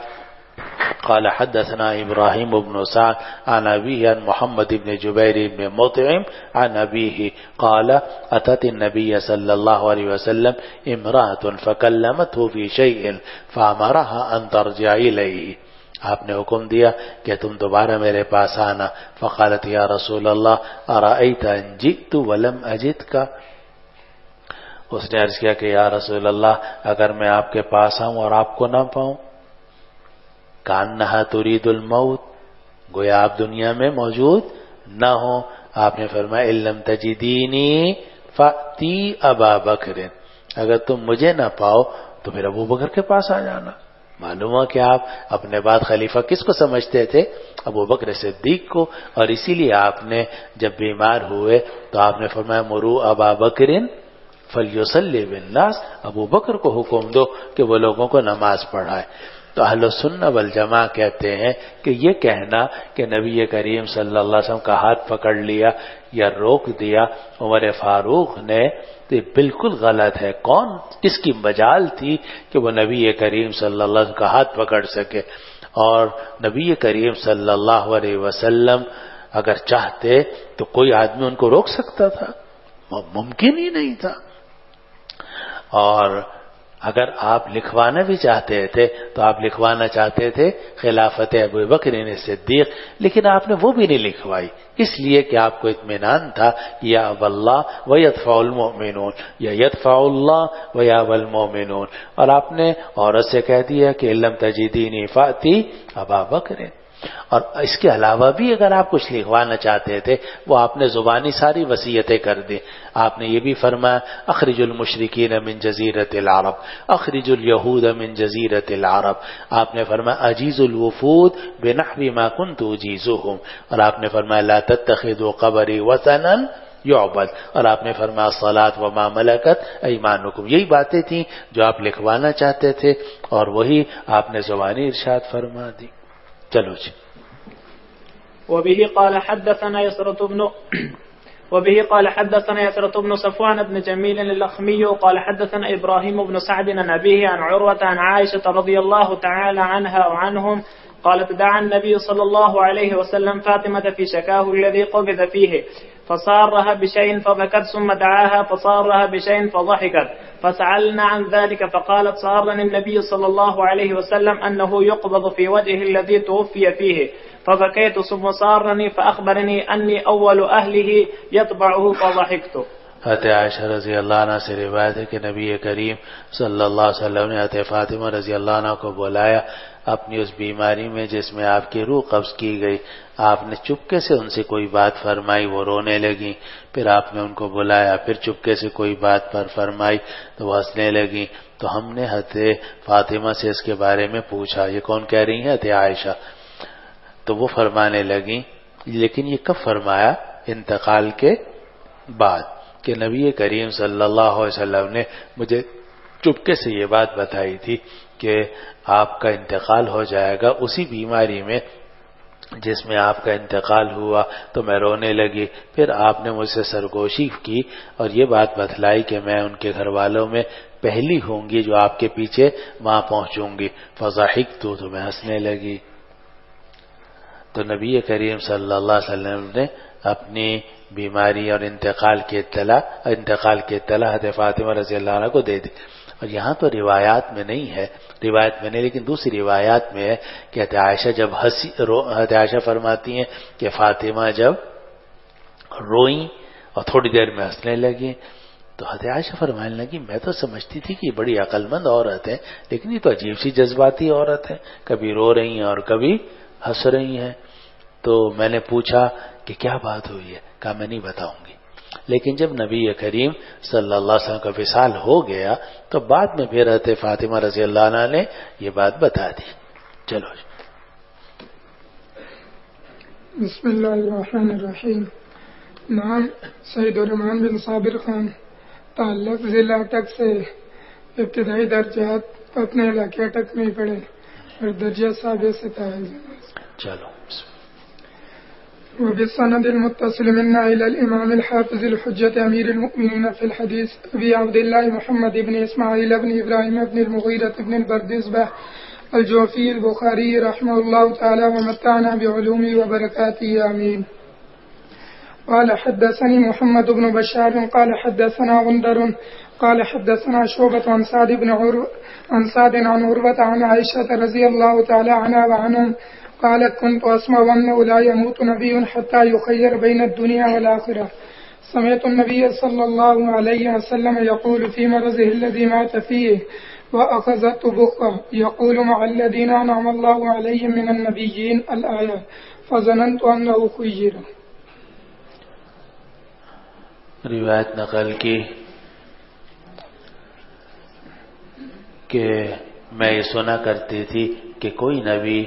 قال حدثنا ابراہیم بن سعد عن ابیہ عن محمد بن جبیر بن مطعم عن ابیہ قال اتت النبی صلی اللہ علیہ وسلم امرأة فکلمته فی شیء فامرها ان ترجع الیہ، آپ نے حکم دیا کہ تم دوبارہ میرے پاس آنا، فقالت یا رسول اللہ ارأیت ان جئت ولم اجدک، اس نے عرض کیا کہ یا رسول اللہ اگر میں آپ کے پاس آؤں اور آپ کو نہ پاؤں، کانہا ترید الموت، گویا آپ دنیا میں موجود نہ ہوں، آپ نے فرمایا ان لم تجدینی فأتی ابا بکر، اگر تم مجھے نہ پاؤ تو پھر ابو بکر کے پاس آ جانا۔ معلوم ہوا کہ آپ اپنے بعد خلیفہ کس کو سمجھتے تھے؟ ابو بکر صدیق کو، اور اسی لیے آپ نے جب بیمار ہوئے تو آپ نے فرمایا مرو ابا بکر فلیصلی بالناس، ابو بکر کو حکم دو کہ وہ لوگوں کو نماز پڑھائے۔ تو اہل سنہ والجماع کہتے ہیں کہ یہ کہنا کہ نبی کریم صلی اللہ علیہ وسلم کا ہاتھ پکڑ لیا یا روک دیا عمر فاروق نے، تو یہ بالکل غلط ہے۔ کون، کس کی مجال تھی کہ وہ نبی کریم صلی اللہ علیہ وسلم کا ہاتھ پکڑ سکے؟ اور نبی کریم صلی اللہ علیہ وسلم اگر چاہتے تو کوئی آدمی ان کو روک سکتا تھا؟ ممکن ہی نہیں تھا. اور اگر آپ لکھوانا بھی چاہتے تھے تو آپ لکھوانا چاہتے تھے خلافت ابو بکر صدیق، لیکن آپ نے وہ بھی نہیں لکھوائی، اس لیے کہ آپ کو اطمینان تھا یا اب اللہ و یدفع المؤمنون، یا یدفع اللہ و یا اب المؤمنون. اور آپ نے عورت سے کہہ دیا کہ لم تجدینی فاتی ابا بکر. اور اس کے علاوہ بھی اگر آپ کچھ لکھوانا چاہتے تھے وہ آپ نے زبانی ساری وصیتیں کر دی. آپ نے یہ بھی فرمایا اخرج المشرکین من جزیرۃ العرب، اخرج الیہود من جزیرۃ العرب. آپ نے فرمایا اجیز الوفود بنحو ما کنت اجیزهم. اور آپ نے فرمایا لا تتخذوا قبری وثنا یعبد. اور آپ نے فرمایا الصلاۃ وما ملکت ایمانکم. یہی باتیں تھیں جو آپ لکھوانا چاہتے تھے اور وہی آپ نے زبانی ارشاد فرما دی. چلو جی. وبه قال حدثنا يسرة بن صفوان بن جميل اللخمي قال حدثنا إبراهيم بن سعد عن أبيه عن عروة عن عائشة رضي الله تعالى عنها وعنهم قالت دعا النبي صلى الله عليه وسلم فاطمة في شكاه الذي قبض فيه فصارها بشيء فبكت ثم دعاها فصارها بشيء فضحكت فسألنا عن ذلك فقالت صارني النبي صلى الله عليه وسلم أنه يقبض في وجهه الذي توفي فيه فبكيت ثم صارني فأخبرني أني أول أهله يتبعه فضحكت. حضرت عائشہ رضی اللہ عنہ سے روایت ہے کہ نبی کریم صلی اللہ علیہ وسلم نے حضرت فاطمہ رضی اللہ عنہ کو بلایا اپنی اس بیماری میں جس میں آپ کی روح قبض کی گئی. آپ نے چپکے سے ان سے کوئی بات فرمائی، وہ رونے لگی. پھر آپ نے ان کو بلایا، پھر چپکے سے کوئی بات پر فرمائی تو وہ ہنسنے لگی. تو ہم نے حضرت فاطمہ سے اس کے بارے میں پوچھا یہ کون کہہ رہی ہیں؟ حضرت عائشہ. تو وہ فرمانے لگی لیکن یہ کب فرمایا؟ انتقال کے بعد، کہ نبی کریم صلی اللہ علیہ وسلم نے مجھے چپکے سے یہ بات بتائی تھی کہ آپ کا انتقال ہو جائے گا اسی بیماری میں جس میں آپ کا انتقال ہوا. تو میں رونے لگی. پھر آپ نے مجھ سے سرگوشی کی اور یہ بات بتلائی کہ میں ان کے گھر والوں میں پہلی ہوں گی جو آپ کے پیچھے وہاں پہنچوں گی. فضحکت، تو میں ہنسنے لگی. تو نبی کریم صلی اللہ علیہ وسلم نے اپنی بیماری اور انتقال کی اطلاع حضرت فاطمہ رضی اللہ عنہ کو دے دی. اور یہاں تو روایات میں نہیں ہے، لیکن دوسری روایات میں ہے کہ حضرت عائشہ جب حضرت عائشہ فرماتی ہیں کہ فاطمہ جب روئیں اور تھوڑی دیر میں ہنسنے لگی تو حضرت عائشہ فرمانے لگی میں تو سمجھتی تھی کہ یہ بڑی عقل مند عورت ہے، لیکن یہ تو عجیب سی جذباتی عورت ہے، کبھی رو رہی ہیں اور کبھی ہنس رہی ہیں. تو میں نے پوچھا کہ کیا بات ہوئی ہے؟ کہا میں نہیں بتاؤں گی. لیکن جب نبی کریم صلی اللہ علیہ وسلم کا وصال ہو گیا تو بعد میں پھر حضرت فاطمہ رضی اللہ عنہ نے یہ بات بتا دی. چلو بسم اللہ الرحمن الرحیم. نام سید الرحمان بن صابر خان، تعلق ضلع اٹک سے. ابتدائی درجات اپنے علاقے اٹک میں ہی پڑھے اور درجہ صابر سے تاہل. چلو. وبالسند المتصل منا إلى الإمام الحافظ الحجة أمير المؤمنين في الحديث أبي عبد الله محمد بن إسماعيل بن إبراهيم بن المغيرة بن البردزبة الجوفي البخاري رحمه الله تعالى ومتعنا بعلومه وبركاته آمين. قال حدثني محمد بن بشار قال حدثنا غندر قال حدثنا شعبة عن سعد عن عروة عن عائشة رضي الله تعالى عنها وعنهم قالت كنت أسمع أنه لا يموت نبي حتى يخير بين الدنيا والآخرة. سمعت النبي صلى الله عليه وسلم يقول في مرضه الذي مات فيه وأخذت بقة يقول مع الذين أنعم الله عليهم من النبيين الآية فظننت أنه خير. روایت نقل کی کہ میں یہ سنا کرتی تھی کہ کوئی نبی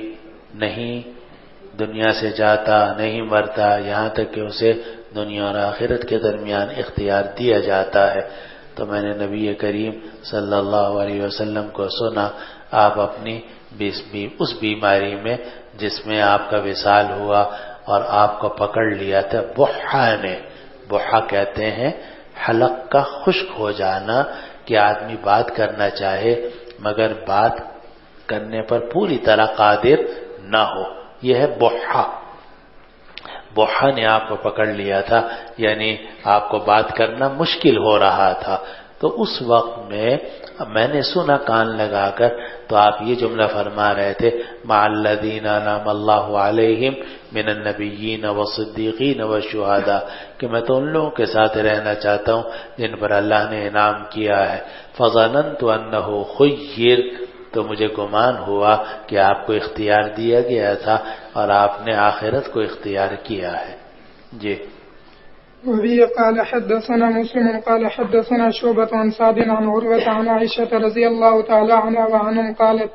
نہیں دنیا سے جاتا، نہیں مرتا یہاں تک کہ اسے دنیا اور آخرت کے درمیان اختیار دیا جاتا ہے. تو میں نے نبی کریم صلی اللہ علیہ وسلم کو سنا آپ اپنی اس بیماری میں جس میں آپ کا وصال ہوا اور آپ کو پکڑ لیا تھا بحا نے. بحا کہتے ہیں حلق کا خشک ہو جانا، کہ آدمی بات کرنا چاہے مگر بات کرنے پر پوری طرح قادر نہ ہو، یہ ہے بحا. بوحہ نے آپ کو پکڑ لیا تھا، یعنی آپ کو بات کرنا مشکل ہو رہا تھا، تو اس وقت میں نے سنا کان لگا کر، تو آپ یہ جملہ فرما رہے تھے مع الذین انعم اللہ علیہم من النبیین والصدیقین والشہداء، کہ میں تو ان لوگوں کے ساتھ رہنا چاہتا ہوں جن پر اللہ نے انعام کیا ہے. فظننت انہ خیر، تو مجھے گمان ہوا کہ آپ کو اختیار دیا گیا تھا اور آپ نے آخرت کو اختیار کیا ہے. جی. وبه قال حدثنا مسلم قال حدثنا شعبة عن سعد عن عروة عن عائشة رضي الله تعالى عنها وعنهم قالت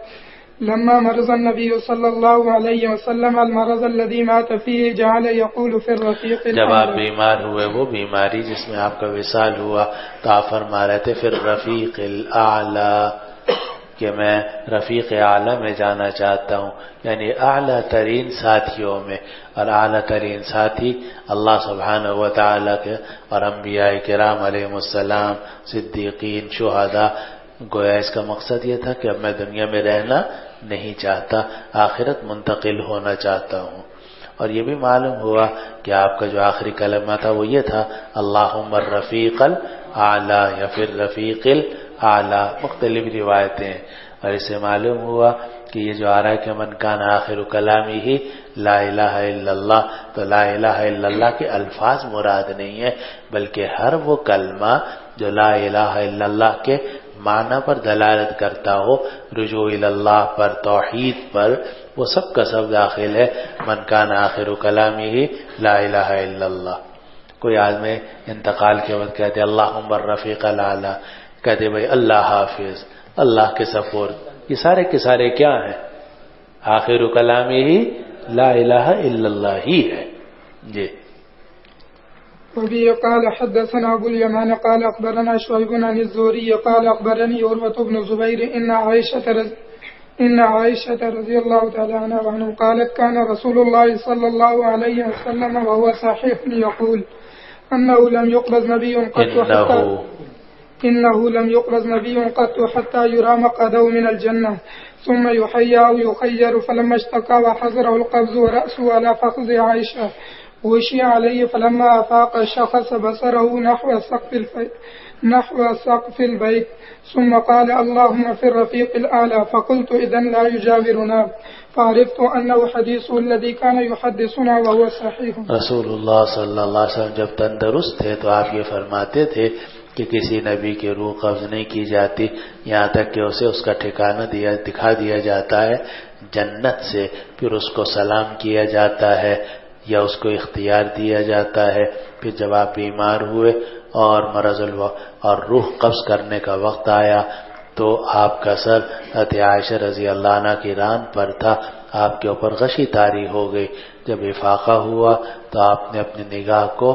لما مرض النبي صلى الله عليه وسلم المرض الذي مات فيه جعل يقول في الرفيق الأعلى. جب آپ بیمار ہوئے وہ بیماری جس میں آپ کا وصال ہوا تو آپ فرما رہے تھے پھر رفیق الاعلی، کہ میں رفیق اعلیٰ میں جانا چاہتا ہوں، یعنی اعلیٰ ترین ساتھیوں میں، اور اعلیٰ ترین ساتھی اللہ سبحانہ و تعالیٰ کے اور انبیاء کرام علیہم السلام، صدیقین، شہداء. گویا اس کا مقصد یہ تھا کہ اب میں دنیا میں رہنا نہیں چاہتا، آخرت منتقل ہونا چاہتا ہوں. اور یہ بھی معلوم ہوا کہ آپ کا جو آخری کلمہ تھا وہ یہ تھا اللہم الرفیق الاعلی یا پھر رفیق الاعلی. مختلف روایتیں ہیں، اور اس سے معلوم ہوا کہ یہ جو آ رہا ہے کہ من کان آخر کلامی ہی لا الہ الا اللہ، تو لا الہ الا اللہ کے الفاظ مراد نہیں ہے، بلکہ ہر وہ کلمہ جو لا الہ الا اللہ کے معنی پر دلالت کرتا ہو، رجوع اللہ پر، توحید پر، وہ سب کا سب داخل ہے من کان آخر کلامی ہی لا الہ الا اللہ. کوئی آدمی انتقال کے وقت کہتے اللہم الرفیق الاعلی، کہتے بھائی اللہ حافظ، اللہ کے سپورٹ، یہ سارے کے سارے کیا ہیں؟ آخر کلامی ہی لا الہ الا اللہ ہی ہے. جی. وبه قال حدثنا أبو اليمان قال أخبرنا شعيب عن الزهري قال أخبرني عروة بن زبير إن عائشة رضي الله تعالى عنها وعنه قالت كان رسول الله صلى الله عليه وسلم وهو صحيح يقول إنه لم يقبض نبي قط حتى يرى مقعده من الجنة ثم يحيى أو يخير. فلما اشتكى وحضره القبض ورأسه على فخذ عائشة وشي عليه فلما أفاق شخص بصره نحو سقف البيت ثم قال اللهم في الرفيق الأعلى. فقلت إذن لا يجاورنا، فعرفت أنه حديثه الذي كان يحدثنا وهو صحيح. رسول اللہ صلی اللہ علیہ وسلم جب تندرست تھے تو آپ یہ فرماتے تھے کہ کسی نبی کی روح قبض نہیں کی جاتی یہاں تک کہ اسے اس کا ٹھکانہ دکھا دیا جاتا ہے جنت سے، پھر اس کو سلام کیا جاتا ہے یا اس کو اختیار دیا جاتا ہے. پھر جب آپ بیمار ہوئے اور مرض اور روح قبض کرنے کا وقت آیا تو آپ کا سر حضرت عائشہ رضی اللہ عنہ کی ران پر تھا، آپ کے اوپر غشی طاری ہو گئی. جب افاقہ ہوا تو آپ نے اپنی نگاہ کو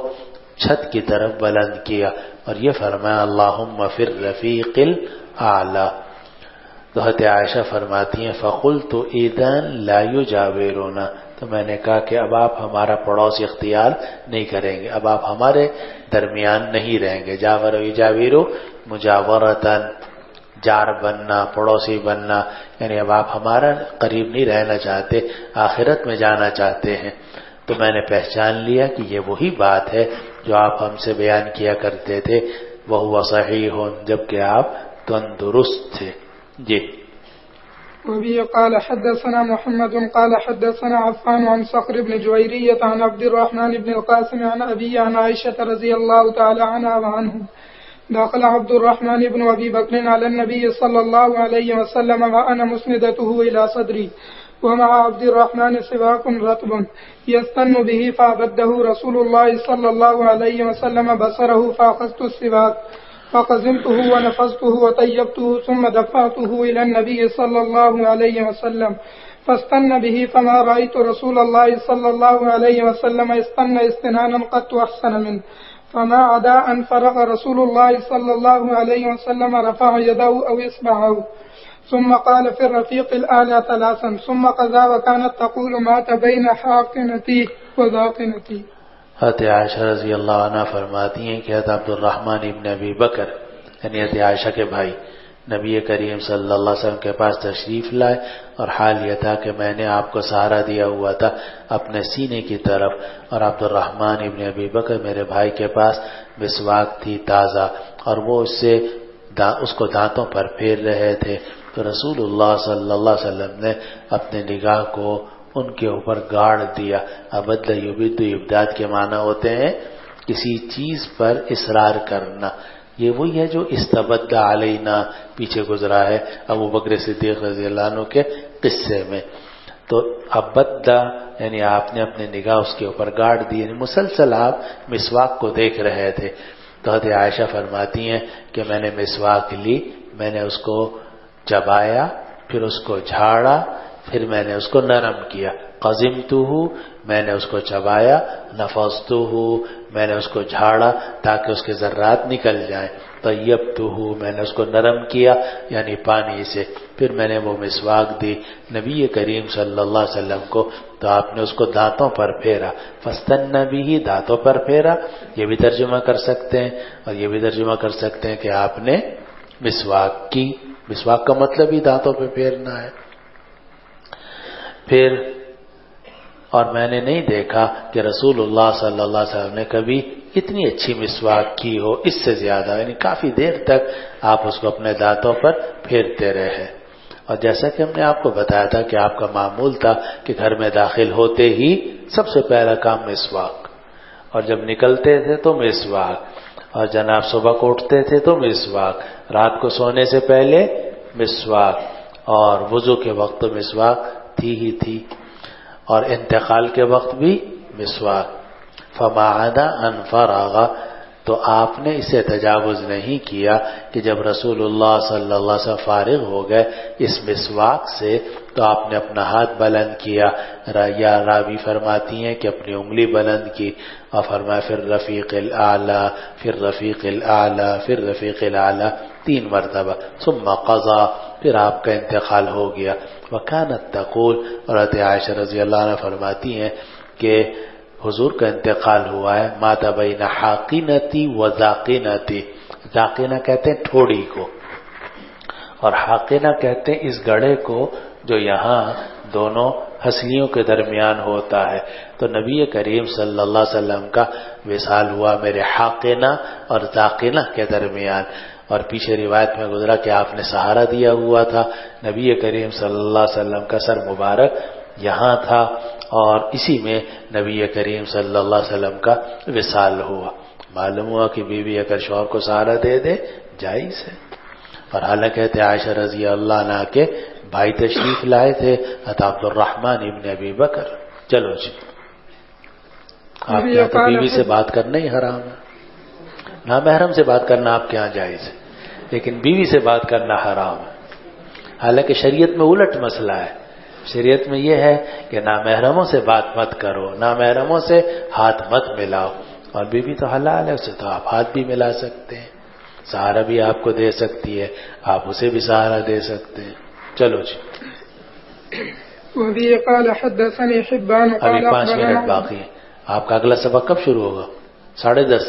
چھت کی طرف بلند کیا اور یہ فرمایا اللہم فی الرفیق الاعلی. تو حضرت عائشہ فرماتی ہیں فقلت اذن لا یجاورنا، تو میں نے کہا کہ اب آپ ہمارا پڑوس اختیار نہیں کریں گے، اب آپ ہمارے درمیان نہیں رہیں گے. جاور و یجاورو مجاورتن، جار بننا، پڑوسی بننا، یعنی اب آپ ہمارا قریب نہیں رہنا چاہتے، آخرت میں جانا چاہتے ہیں. تو میں نے پہچان لیا کہ یہ وہی بات ہے جو آپ ہم سے بیان کیا کرتے تھے، وَهُوَ صَحِيحٌ، جبکہ آپ تندرست تھے. جی. وبه قال حدثنا محمد قال حدثنا عفان عن صخر بن جويرية عن عبد الرحمن بن القاسم عن أبي عن عائشة رضي الله تعالى عنها وعنهم دخل عبد الرحمن بن أبي بكر على النبي صلى الله عليه وسلم وأنا مسندته إلى صدري ومع عبد الرحمن سواك رطب يستن به فعبده رسول الله صلى الله عليه وسلم بصره فأخذت السواك فقزمته ونفذته وطيبته ثم دفعته إلى النبي صلى الله عليه وسلم فاستن به فما رأيت رسول الله صلى الله عليه وسلم استن استنانا قد أحسن منه. فما عدا أن فرغ رسول الله صلى الله عليه وسلم رفع يده أو إصبعه ثم قال في الرفيق الأعلى ثلاثا ثم قضى وكانت تقول مات بين حاقنتي وذاقنتي. حضرت عائشہ رضی اللہ عنہ فرماتی ہیں کہ حضرت عبد الرحمن ابن ابی بکر یعنی حضرت عائشہ کے بھائی نبی کریم صلی اللہ علیہ وسلم کے پاس تشریف لائے اور حال یہ تھا کہ میں نے آپ کو سہارا دیا ہوا تھا اپنے سینے کی طرف، اور عبد الرحمن ابن ابی بکر میرے بھائی کے پاس مسواک تھی تازہ اور وہ اس کو دانتوں پر پھیر رہے تھے، تو رسول اللہ صلی اللہ علیہ وسلم نے اپنے نگاہ کو ان کے اوپر گاڑ دیا۔ ابد یبد ابداد کے معنی ہوتے ہیں کسی چیز پر اصرار کرنا، یہ وہی ہے جو استبد علینا پیچھے گزرا ہے ابو بکر صدیق رضی اللہ عنہ کے قصے میں۔ تو ابد یعنی آپ نے اپنی نگاہ اس کے اوپر گاڑ دی، یعنی مسلسل آپ مسواک کو دیکھ رہے تھے۔ تو حضرت عائشہ فرماتی ہیں کہ میں نے مسواک لی، میں نے اس کو چبایا، پھر اس کو جھاڑا، پھر میں نے اس کو نرم کیا۔ قزمتہ میں نے اس کو چبایا، نفضتہ میں نے اس کو جھاڑا تاکہ اس کے ذرات نکل جائیں، طیبتہ میں نے اس کو نرم کیا یعنی پانی سے، پھر میں نے وہ مسواک دی نبی کریم صلی اللہ علیہ وسلم کو، تو آپ نے اس کو دانتوں پر پھیرا، فاستن بھی دانتوں پر پھیرا، یہ بھی ترجمہ کر سکتے ہیں اور یہ بھی ترجمہ کر سکتے ہیں کہ آپ نے مسواک کی، مسواک کا مطلب ہی دانتوں پہ پھیرنا ہے۔ پھر اور میں نے نہیں دیکھا کہ رسول اللہ صلی اللہ علیہ وسلم نے کبھی اتنی اچھی مسواک کی ہو، اس سے زیادہ، یعنی کافی دیر تک آپ اس کو اپنے دانتوں پر پھیرتے رہے۔ اور جیسا کہ ہم نے آپ کو بتایا تھا کہ آپ کا معمول تھا کہ گھر میں داخل ہوتے ہی سب سے پہلا کام مسواک، اور جب نکلتے تھے تو مسواک، اور جناب صبح کو اٹھتے تھے تو مسواک، رات کو سونے سے پہلے مسواک، اور وضو کے وقت تو مسواک تھی ہی تھی، اور انتقال کے وقت بھی مسواک۔ فما عدا ان فرغ، تو آپ نے اسے تجاوز نہیں کیا کہ جب رسول اللہ صلی اللہ علیہ وسلم فارغ ہو گئے اس مسواک سے تو آپ نے اپنا ہاتھ بلند کیا، یا راوی فرماتی ہیں کہ اپنی انگلی بلند کی، اور فرمایا پھر رفیق الاعلیٰ، پھر رفیق الاعلیٰ، پھر رفیق الاعلیٰ 3 مرتبہ، ثم قضا، پھر آپ کا انتقال ہو گیا۔ وکانت تقول، اور حضرت عائشہ رضی اللہ عنہ فرماتی ہیں کہ حضور کا انتقال ہوا ہے مات بین حاقنتی و ذاقنتی، ذاقنہ کہتے ہیں ٹھوڑی کو، اور حاقنہ کہتے ہیں اس گڑھے کو جو یہاں دونوں ہنسلیوں کے درمیان ہوتا ہے۔ تو نبی کریم صلی اللہ علیہ وسلم کا وصال ہوا میرے حاقنہ اور ذاقنہ کے درمیان، اور پیچھے روایت میں گزرا کہ آپ نے سہارا دیا ہوا تھا، نبی کریم صلی اللہ علیہ وسلم کا سر مبارک یہاں تھا، اور اسی میں نبی کریم صلی اللہ علیہ وسلم کا وصال ہوا۔ معلوم ہوا کہ بیوی اگر شوہر کو سہارا دے دے جائز ہے۔ اور حالانکہ کہتے عائشہ رضی اللہ عنہ کے بھائی تشریف لائے تھے عبد الرحمن ابن ابی بکر۔ چلو جی، آپ کے تو بیوی سے بات کرنا ہی حرام ہے، نامحرم سے بات کرنا آپ کے ہاں جائز ہے، لیکن بیوی سے بات کرنا حرام ہے۔ حالانکہ شریعت میں الٹ مسئلہ ہے، شریعت میں یہ ہے کہ نامحرموں سے بات مت کرو، نامحرموں سے ہاتھ مت ملاؤ، اور بیوی تو حلال ہے، اسے تو آپ ہاتھ بھی ملا سکتے ہیں، سہارا بھی آپ کو دے سکتی ہے، آپ اسے بھی سہارا دے سکتے ہیں۔ چلو جی، وبه قال حدثني حبان ابھی 5 منٹ باقی ہے۔ آپ کا اگلا سبق کب شروع ہوگا؟ 10:30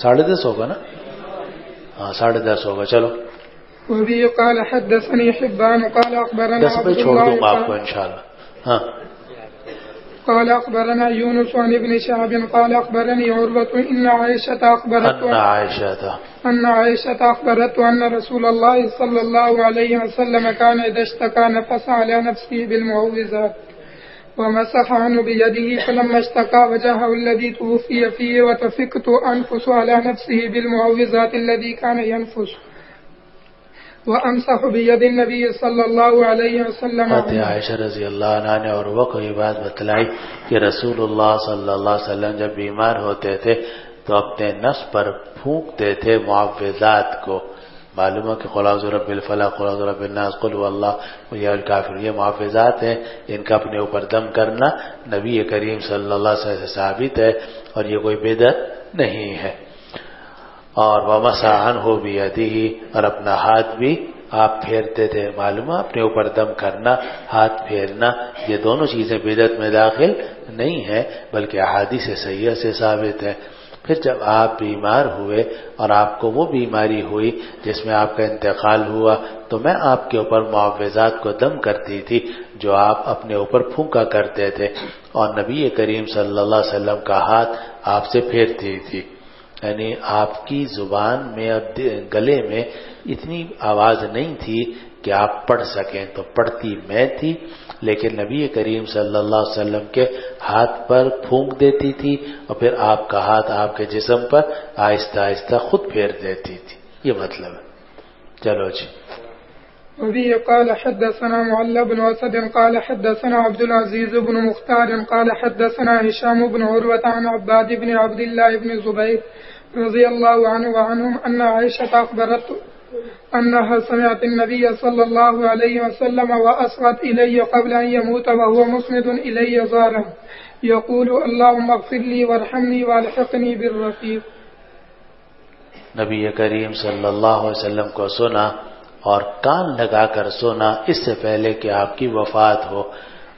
10:30 ہوگا نا؟ ہاں 10:30 ہوگا، چلو۔ وبه قال حدثني حبان قال أخبرنا 10 بجے چھوڑ دوں گا آپ کو انشاءاللہ۔ ہاں، قال أخبرنا يونس عن ابن شهاب قال أخبرني عروة أن عائشة أخبرته أن رسول الله صلى الله عليه وسلم كان إذا اشتكى نفس على نفسه بالمعوذات ومسح عنه بيده، فلما اشتكى وجهه الذي توفي فيه وتفقت أنفس على نفسه بالمعوذات الذي كان ينفس وأمسح بيد النبي صلی اللہ علیہ وسلم۔ حضرت عائشہ رضی اللہ عنہ نے عروہ کو یہ بات بتلائی کہ رسول اللہ صلی اللہ علیہ وسلم جب بیمار ہوتے تھے تو اپنے نفس پر پھونکتے تھے معوذات کو۔ معلوم ہے کہ قل اعوذ برب الفلق، قل اعوذ برب الناس، قل هو اللہ یا الکافرون، یہ معوذات ہیں، ان کا اپنے اوپر دم کرنا نبی کریم صلی اللہ علیہ وسلم سے ثابت ہے، اور یہ کوئی بدعت نہیں ہے۔ اور وَمَسَحَ عَنْهُ بِيَدِهِ، اور اپنا ہاتھ بھی آپ پھیرتے تھے۔ معلوم ہے اپنے اوپر دم کرنا، ہاتھ پھیرنا، یہ دونوں چیزیں بدعت میں داخل نہیں ہیں، بلکہ احادیث صحیحہ سے ثابت ہے۔ پھر جب آپ بیمار ہوئے اور آپ کو وہ بیماری ہوئی جس میں آپ کا انتقال ہوا تو میں آپ کے اوپر معوذات کو دم کرتی تھی جو آپ اپنے اوپر پھونکا کرتے تھے اور نبی کریم صلی اللہ علیہ وسلم کا ہاتھ آپ سے پھیرتی تھی. یعنی آپ کی زبان میں اور گلے میں اتنی آواز نہیں تھی کہ آپ پڑھ سکیں، تو پڑھتی میں تھی لیکن نبی کریم صلی اللہ علیہ وسلم کے ہاتھ پر پھونک دیتی تھی اور پھر آپ کا ہاتھ آپ کے جسم پر آہستہ آہستہ خود پھیر دیتی تھی. یہ مطلب ہے. چلو جی. وبه قال حدثنا معل بن أسد قال حدثنا عبد العزيز بن مختار قال حدثنا هشام بن عروة عن عباد بن عبد الله بن الزبير رضي الله عنه وعنهم أن عائشة أخبرت أنها سمعت النبي صلى الله عليه وسلم وأصغت إلي قبل أن يموت وهو مسند إلي زاره يقول اللهم اغفر لي وارحمني والحقني بالرفيق. نبی کریم صلی اللہ علیہ وسلم کو سنا اور کان لگا کر سنا اس سے پہلے کہ آپ کی وفات ہو.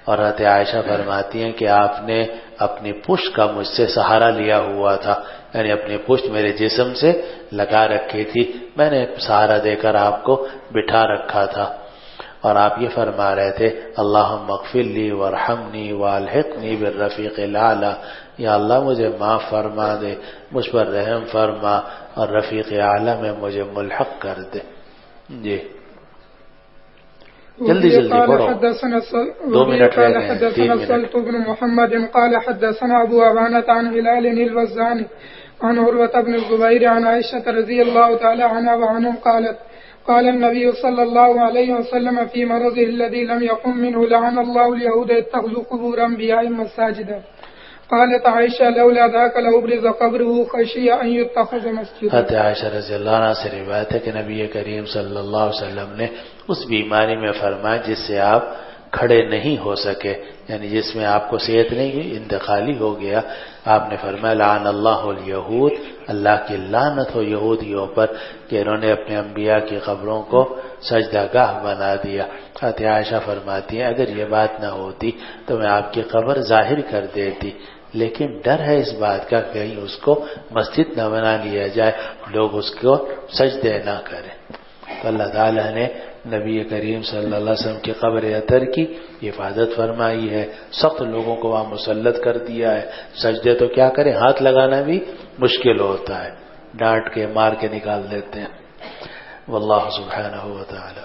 اور حضرت عائشہ فرماتی ہیں کہ آپ نے اپنی پشت کا مجھ سے سہارا لیا ہوا تھا، یعنی اپنی پشت میرے جسم سے لگا رکھی تھی، میں نے سہارا دے کر آپ کو بٹھا رکھا تھا اور آپ یہ فرما رہے تھے اللہم اغفر لی وارحمنی والحقنی بالرفیق الاعلی، یا اللہ مجھے معاف فرما دے، مجھ پر رحم فرما اور رفیق اعلی میں مجھے ملحق کر دے. جی جلدی پڑھو، 2 منٹ رہ گئے ہیں. 3 منٹ. سلط بن محمد قال حدثنا ابو عوانة عن هلال الوزاني عن عروة بن الزبير عن عائشة رضي الله تعالى عنها وعنهم قالت قال النبي صلى الله عليه وسلم في مرضه الذي لم يقم منه لعن الله اليهود اتخذوا قبور انبيائهم مساجدا. قالت عائشہ لولا ذاك لابرز قبره خشية ان يتخذ مسجدا. حضرت عائشہ رضی اللہ عنہ سے روایت ہے کہ نبی کریم صلی اللہ علیہ وسلم نے اس بیماری میں فرمایا جس سے آپ کھڑے نہیں ہو سکے، یعنی جس میں آپ کو صحت نہیں ہوئی، انتقالی ہو گیا، آپ نے فرمایا لعن اللہ الیہود، اللہ کی لعنت ہو یہودیوں پر کہ انہوں نے اپنے انبیاء کی قبروں کو سجدہ گاہ بنا دیا. حضرت عائشہ فرماتی ہیں اگر یہ بات نہ ہوتی تو میں آپ کی قبر ظاہر کر دیتی، لیکن ڈر ہے اس بات کا کہیں اس کو مسجد نہ بنا لیا جائے، لوگ اس کو سجدے نہ کریں. تو اللہ تعالیٰ نے نبی کریم صلی اللہ علیہ وسلم کی قبر اطہر کی حفاظت فرمائی ہے، سخت لوگوں کو وہاں مسلط کر دیا ہے. سجدے تو کیا کریں، ہاتھ لگانا بھی مشکل ہوتا ہے، ڈانٹ کے مار کے نکال دیتے ہیں. واللہ سبحانہ و تعالی.